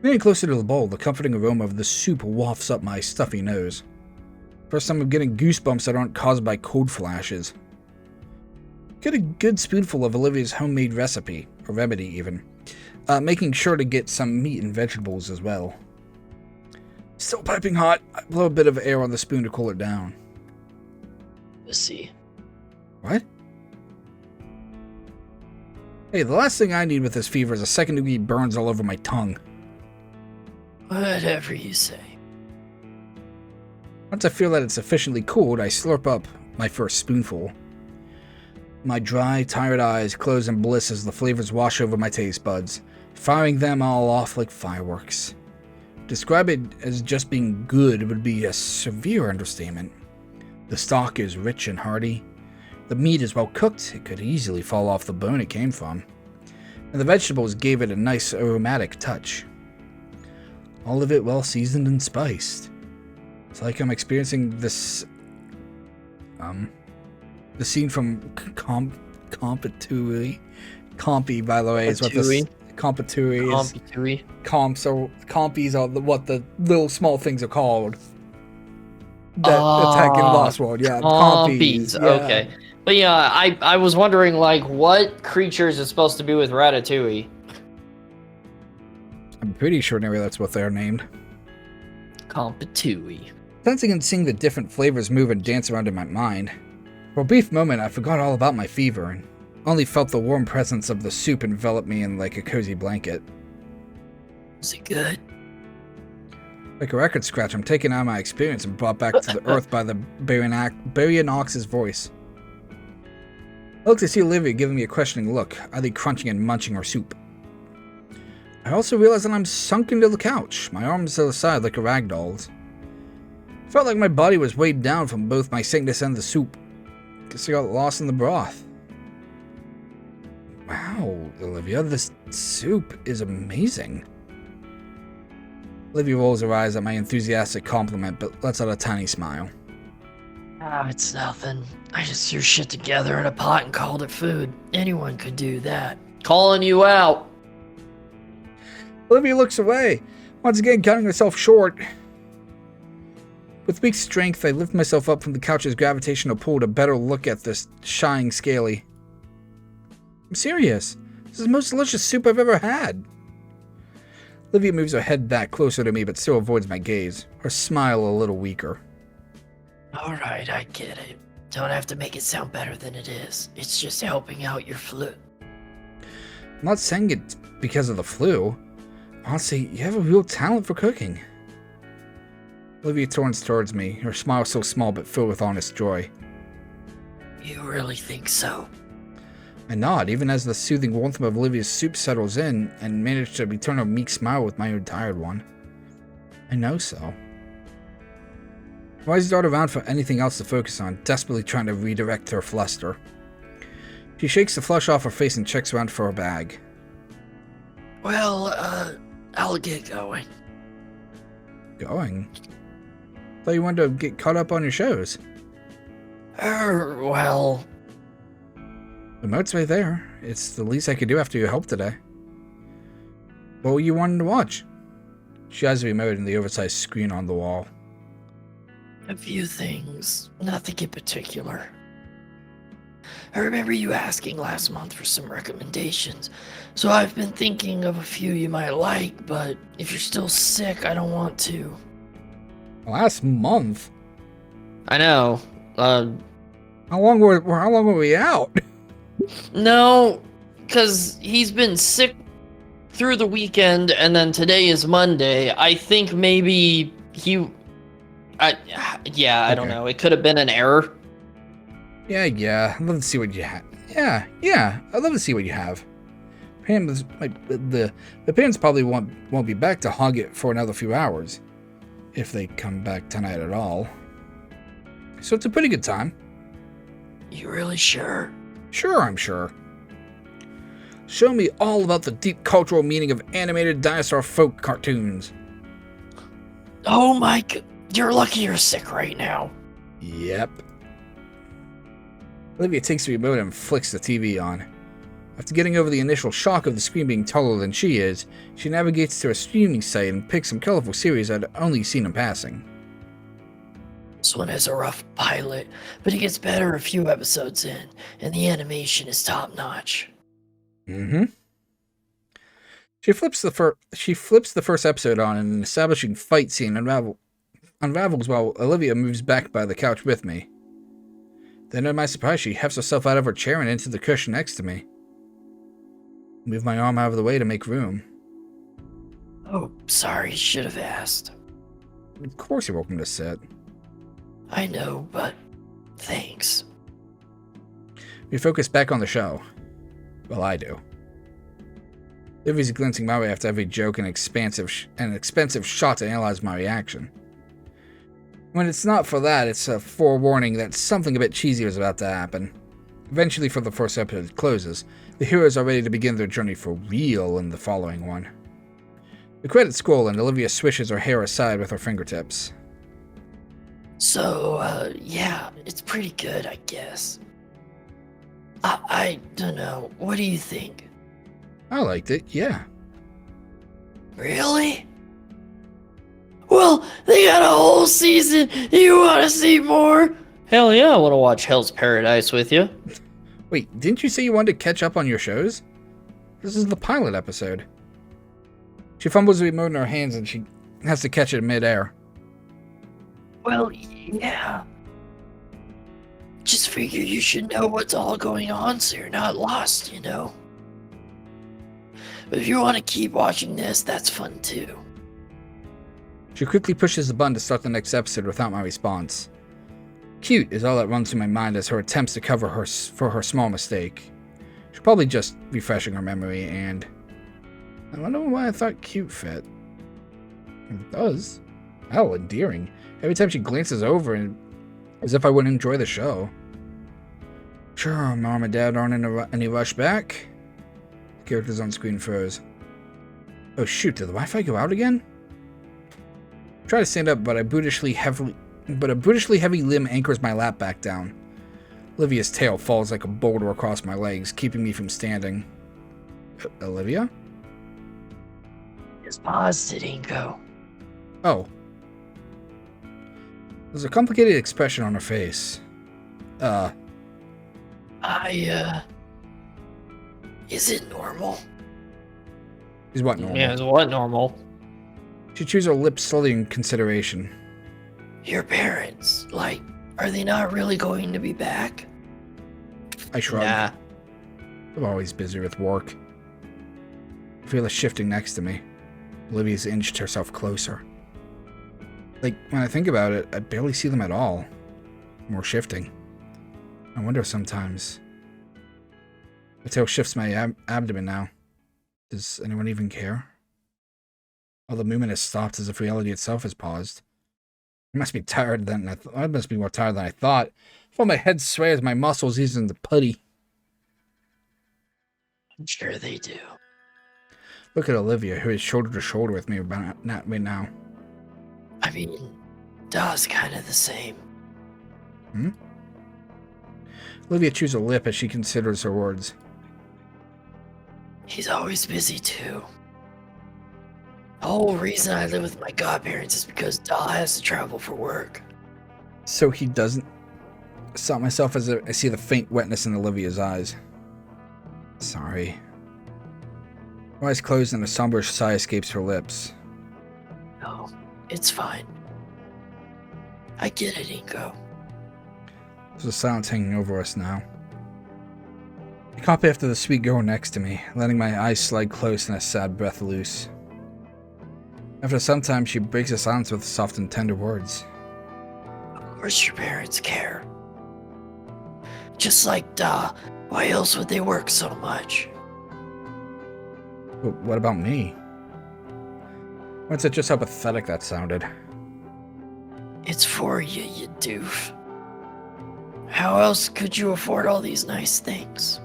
Getting closer to the bowl, the comforting aroma of the soup wafts up my stuffy nose. First time I'm getting goosebumps that aren't caused by cold flashes. Get a good spoonful of Olivia's homemade recipe, or remedy even, making sure to get some meat and vegetables as well. Still piping hot, I blow a bit of air on the spoon to cool it down. Let's see. What? Hey, the last thing I need with this fever is a second-degree burns all over my tongue. Whatever you say. Once I feel that it's sufficiently cooled, I slurp up my first spoonful. My dry, tired eyes close in bliss as the flavors wash over my taste buds, firing them all off like fireworks. Describe it as just being good would be a severe understatement. The stock is rich and hearty. The meat is well cooked, it could easily fall off the bone it came from. And the vegetables gave it a nice aromatic touch. All of it well seasoned and spiced. It's like I'm experiencing this, the scene from Compatui. Compy, by the way, is what this... Compatui is... Compatui. So compies are what the little small things are called. That attack in Lost World, yeah. Compies, yeah. Okay. But yeah, I was wondering, like, what creatures is supposed to be with Ratatouille? I'm pretty sure maybe that's what they're named. Compatui. Sensing and seeing the different flavors move and dance around in my mind. For a brief moment, I forgot all about my fever and only felt the warm presence of the soup envelop me in like a cozy blanket. Is it good? Like a record scratch, I'm taken out of my experience and brought back to the earth by the Baryonyx's voice. I look to see Olivia giving me a questioning look, idly crunching and munching her soup. I also realize that I'm sunk into the couch, my arms to the side like a ragdoll's. I felt like my body was weighed down from both my sickness and the soup. Guess I got lost in the broth. Wow, Olivia, this soup is amazing. Olivia rolls her eyes at my enthusiastic compliment, but lets out a tiny smile. Ah, it's nothing. I just threw shit together in a pot and called it food. Anyone could do that. Calling you out. Olivia looks away, once again cutting herself short. With weak strength, I lift myself up from the couch's gravitational pull to better look at this shining scaly. I'm serious. This is the most delicious soup I've ever had. Olivia moves her head back closer to me, but still avoids my gaze, her smile a little weaker. Alright, I get it. Don't have to make it sound better than it is. It's just helping out your flu. I'm not saying it's because of the flu. Honestly, you have a real talent for cooking. Olivia turns towards me, her smile so small but filled with honest joy. You really think so? I nod, even as the soothing warmth of Olivia's soup settles in, and manage to return a meek smile with my own tired one. I know so. I always dart around for anything else to focus on, desperately trying to redirect her fluster. She shakes the flush off her face and checks around for her bag. Well, I'll get going. Going? Thought you wanted to get caught up on your shows. Well... The remote's right there. It's the least I could do after your help today. What were you wanting to watch? She has the remote and the oversized screen on the wall. A few things. Nothing in particular. I remember you asking last month for some recommendations, so I've been thinking of a few you might like, but if you're still sick, I don't want to. Last month? I know. How long were we out? No, because he's been sick through the weekend, and then today is Monday. I think maybe I don't know. It could have been an error. Yeah. I'd love to see what you have. Yeah. I'd love to see what you have. The parents probably won't be back to hog it for another few hours, if they come back tonight at all. So it's a pretty good time. You really sure? Sure, I'm sure. Show me all about the deep cultural meaning of animated dinosaur folk cartoons. Oh my god, you're lucky you're sick right now. Yep. Olivia takes the remote and flicks the TV on. After getting over the initial shock of the screen being taller than she is, she navigates to a streaming site and picks some colorful series I'd only seen in passing. This one has a rough pilot, but it gets better a few episodes in, and the animation is top-notch. Mm-hmm. She flips the first episode on, and an establishing fight scene unravels while Olivia moves back by the couch with me. Then, to my surprise, she hefts herself out of her chair and into the cushion next to me. Move my arm out of the way to make room. Oh, sorry, should have asked. Of course you're welcome to sit. I know, but thanks. We focus back on the show. Well, I do. Livy's glancing my way after every joke and expensive shot to analyze my reaction. When it's not for that, it's a forewarning that something a bit cheesy is about to happen. Eventually, for the first episode closes, the heroes are ready to begin their journey for real in the following one. The credits scroll and Olivia swishes her hair aside with her fingertips. So, yeah, it's pretty good, I guess. I don't know. What do you think? I liked it, yeah. Really? Well, they got a whole season. You want to see more? Hell yeah, I want to watch Hell's Paradise with you. Wait, didn't you say you wanted to catch up on your shows? This is the pilot episode. She fumbles the remote in her hands and she has to catch it midair. Well, yeah. Just figure you should know what's all going on so you're not lost, you know? But if you want to keep watching this, that's fun too. She quickly pushes the button to start the next episode without my response. Cute is all that runs through my mind as her attempts to cover for her small mistake. She's probably just refreshing her memory, and I wonder why I thought cute fit. It does. Hell, endearing. Every time she glances over, and as if I wouldn't enjoy the show. Sure, Mom and Dad aren't in any rush back. The characters on screen froze. Oh shoot, did the Wi-Fi go out again? I try to stand up, but a brutishly heavy limb anchors my lap back down. Olivia's tail falls like a boulder across my legs, keeping me from standing. Olivia? Just paused it, Inko. Oh. There's a complicated expression on her face. Is it normal? Is what normal? Yeah, is what normal? She chews her lips slowly in consideration. Your parents, are they not really going to be back? I shrug. Nah. I'm always busy with work. I feel a shifting next to me. Olivia's inched herself closer. When I think about it, I barely see them at all. More shifting. I wonder sometimes. The tail shifts my abdomen now. Does anyone even care? All the movement has stopped as if reality itself has paused. I must be tired than I must be more tired than I thought. I feel my head sway as my muscles ease into putty. I'm sure they do. Look at Olivia, who is shoulder to shoulder with me right now. I mean, Da's kind of the same. Hmm? Olivia chews her lip as she considers her words. He's always busy too. The whole reason I live with my godparents is because Da has to travel for work. So he doesn't... Stop myself as I see the faint wetness in Olivia's eyes. Sorry. Her eyes closed and a somber sigh escapes her lips. No, it's fine. I get it, Inko. There's a silence hanging over us now. I copy after the sweet girl next to me, letting my eyes slide close and a sad breath loose. After some time, she breaks the silence with soft and tender words. Of course your parents care. Just like Da, why else would they work so much? But what about me? What's it just how pathetic that sounded? It's for you, you doof. How else could you afford all these nice things?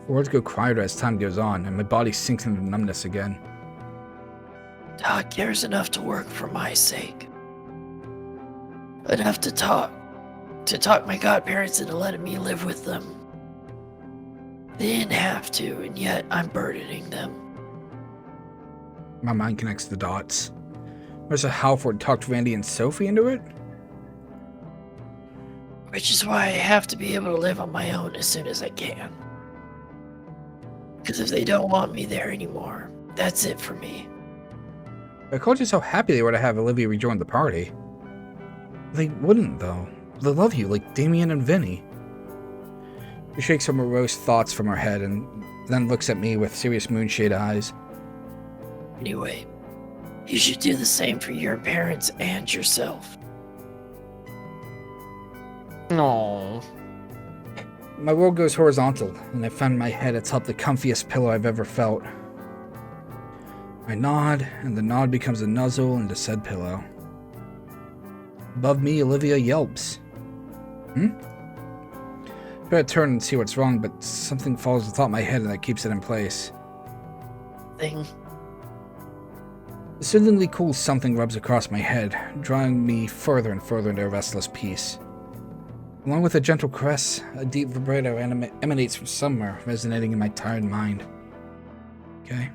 Words go quieter as time goes on, and my body sinks into numbness again. Doc cares enough to work for my sake. Enough to talk my godparents into letting me live with them. They didn't have to, and yet I'm burdening them. My mind connects the dots. Mr. Halford talked Randy and Sophie into it? Which is why I have to be able to live on my own as soon as I can. Because if they don't want me there anymore, that's it for me. I called you so happy they were to have Olivia rejoin the party. They wouldn't, though. They love you, like Damien and Vinny. She shakes some morose thoughts from her head and then looks at me with serious moonshade eyes. Anyway, you should do the same for your parents and yourself. No. My world goes horizontal, and I find my head atop the comfiest pillow I've ever felt. I nod, and the nod becomes a nuzzle into said pillow. Above me, Olivia yelps. I try to turn and see what's wrong, but something falls atop my head and that keeps it in place. Thing. A soothingly cool something rubs across my head, drawing me further and further into a restless peace. Along with a gentle caress, a deep vibrato emanates from somewhere, resonating in my tired mind. Okay.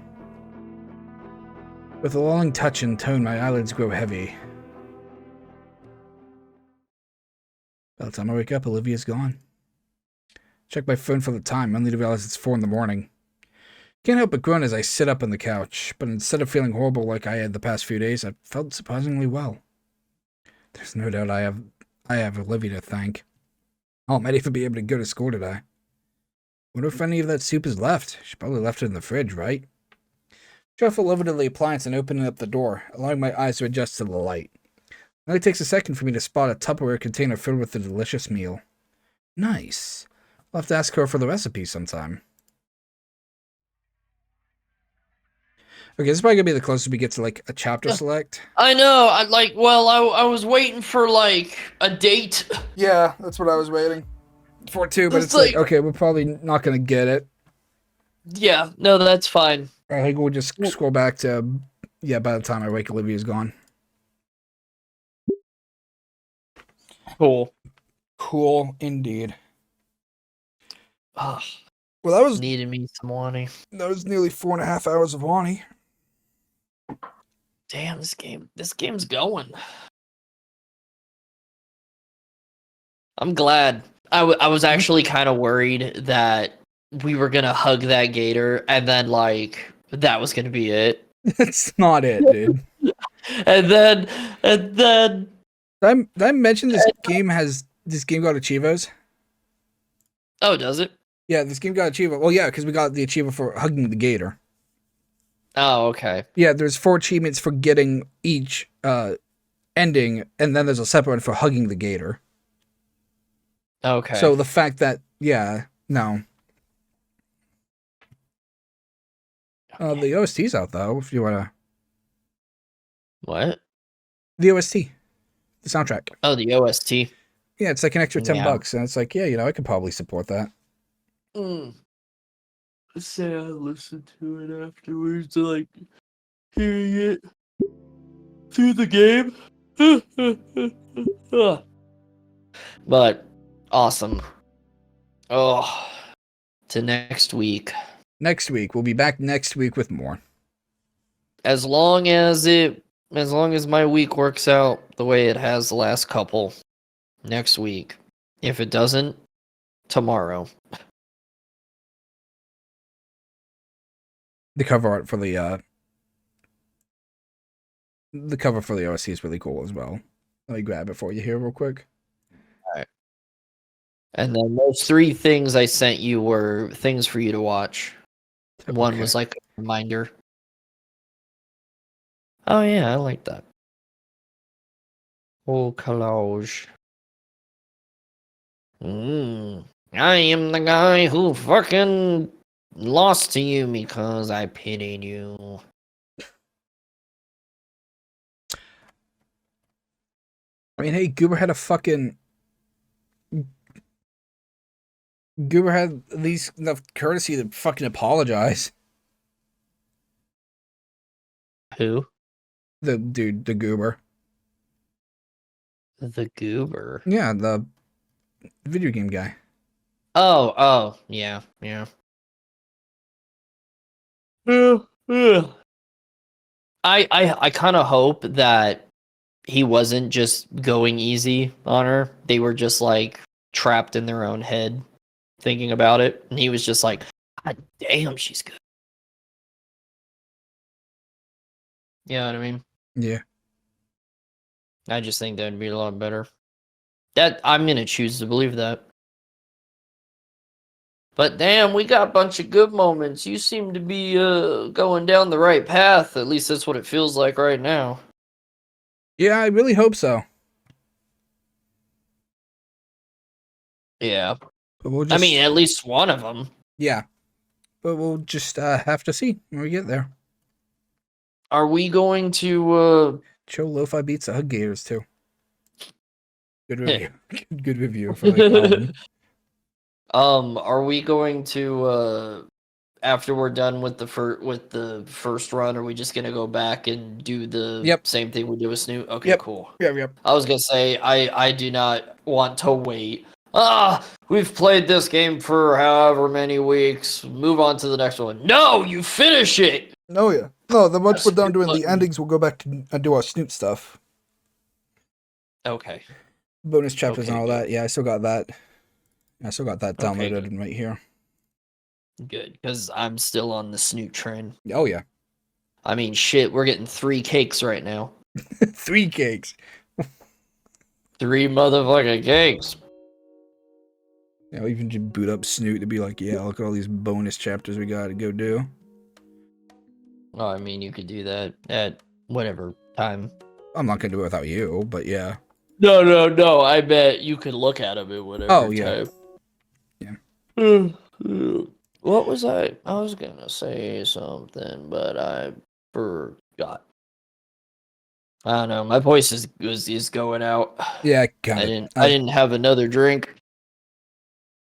With a lulling touch and tone, my eyelids grow heavy. By the time I wake up, Olivia's gone. Check my phone for the time, only to realize it's 4 in the morning. Can't help but groan as I sit up on the couch, but instead of feeling horrible like I had the past few days, I felt surprisingly well. There's no doubt I have Olivia to thank. I might even be able to go to school today. Wonder if any of that soup is left. She probably left it in the fridge, right? Shuffle over to the appliance and open up the door, allowing my eyes to adjust to the light. It only takes a second for me to spot a Tupperware container filled with a delicious meal. Nice. I'll have to ask her for the recipe sometime. Okay, this is probably gonna be the closest we get to, like, a chapter select. I know. I was waiting for like a date. Yeah, that's what I was waiting for too, but it's like, okay, we're probably not gonna get it. Yeah, no, that's fine. I think we'll just scroll back to, yeah, by the time I wake, Olivia's gone. Cool. Cool, indeed. Ugh, Well, that was Needed me some Wani. nearly 4.5 hours of Wani. damn, this game's going. I'm glad. I was actually kind of worried that we were gonna hug that gator and then like that was gonna be it. That's not it, dude. And then Did I mention this game got Achievos? oh, does it? Yeah, this game got Achievo. Well, yeah, because we got the Achievo for hugging the gator. Oh, okay. Yeah, there's 4 achievements for getting each ending, and then there's a separate one for hugging the gator. Okay. So the fact that, yeah, no. The OST's out, though, if you want to... What? The OST. The soundtrack. Oh, the OST. Yeah, it's like an extra $10, Yeah. and it's like, yeah, I could probably support that. Say I listened to it afterwards, like hearing it through the game. But awesome. Oh, to next week. Next week. We'll be back next week with more. As long as my week works out the way it has the last couple, next week. If it doesn't, tomorrow. The cover art for the OST is really cool as well. Let me grab it for you here real quick. Alright. And then those 3 things I sent you were things for you to watch. One Okay. was like a reminder. Oh yeah, I like that. Oh, collage. I am the guy who fucking lost to you because I pitied you. I mean, hey, Goober had at least enough courtesy to fucking apologize. Who? The dude, the Goober. The Goober. Yeah, the video game guy. Oh, yeah. I kind of hope that he wasn't just going easy on her. They were just like trapped in their own head thinking about it. And he was just like, God damn, she's good. You know what I mean? Yeah. I just think that'd be a lot better. That I'm gonna choose to believe that. But damn, we got a bunch of good moments. You seem to be going down the right path. At least that's what it feels like right now. Yeah, I really hope so. Yeah. But we'll just, I mean, at least one of them. yeah. But we'll just have to see when we get there. Are we going to Show Lo-Fi Beats to Hug Gators too. Good review. Good review for like album. are we going to after we're done with the first run, are we just gonna go back and do the same thing we did with Snoot? Okay, cool. Yep. I was gonna say I do not want to wait. We've played this game for however many weeks. Move on to the next one. No, you finish it. Oh yeah. No, then once That's we're done good doing the button. endings, we'll go back to and do our Snoot stuff. Okay. Bonus chapters and Okay, all good. that. Yeah, I still got that. I still got that Okay, downloaded right here. Good, because I'm still on the Snoot train. Oh yeah. I mean, shit, we're getting 3 cakes right now. 3 cakes. 3 motherfucking cakes. Yeah, we even just boot up Snoot to be like, yeah, look at all these bonus chapters we got to go do. Well, I mean, you could do that at whatever time. I'm not gonna do it without you, but yeah. No. I bet you could look at them at whatever Oh yeah. time. Yeah. What was I? I was gonna say something, but I forgot. I don't know. My voice is going out. Yeah, I didn't have another drink.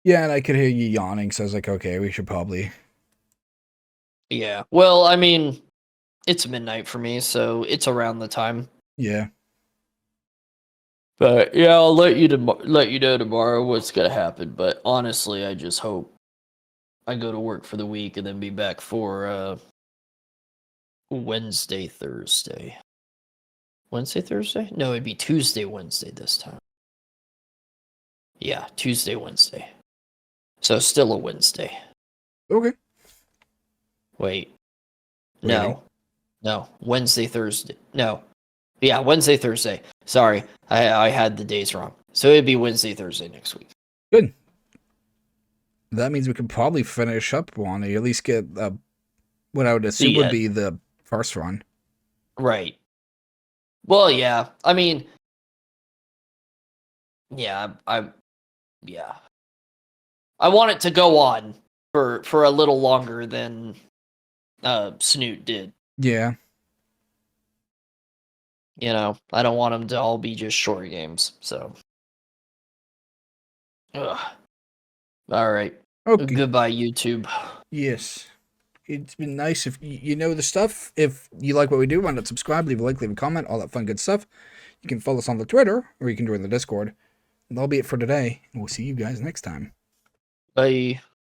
Yeah, and I could hear you yawning, so I was like, okay, we should probably. Yeah. Well, I mean, it's midnight for me, so it's around the time. Yeah. But yeah, I'll let you know tomorrow what's gonna happen. But honestly, I just hope I go to work for the week and then be back for Wednesday, Thursday. Wednesday, Thursday? No, it'd be Tuesday, Wednesday this time. Yeah, Tuesday, Wednesday. So still a Wednesday. Okay. Wait. Waiting. No. Wednesday, Thursday. No. Yeah, Wednesday, Thursday. Sorry, I had the days wrong. So it'd be Wednesday, Thursday next week. Good. That means we can probably finish up Wani, at least get what I would assume would be the first run. Right. Well, yeah. I mean, yeah, I want it to go on for a little longer than Snoot did. Yeah. You know, I don't want them to all be just short games. So, ugh. All right. Okay. Goodbye, YouTube. Yes. It's been nice if you know the stuff. If you like what we do, why not subscribe, leave a like, leave a comment, all that fun good stuff. You can follow us on the Twitter, or you can join the Discord. And that'll be it for today. And we'll see you guys next time. Bye.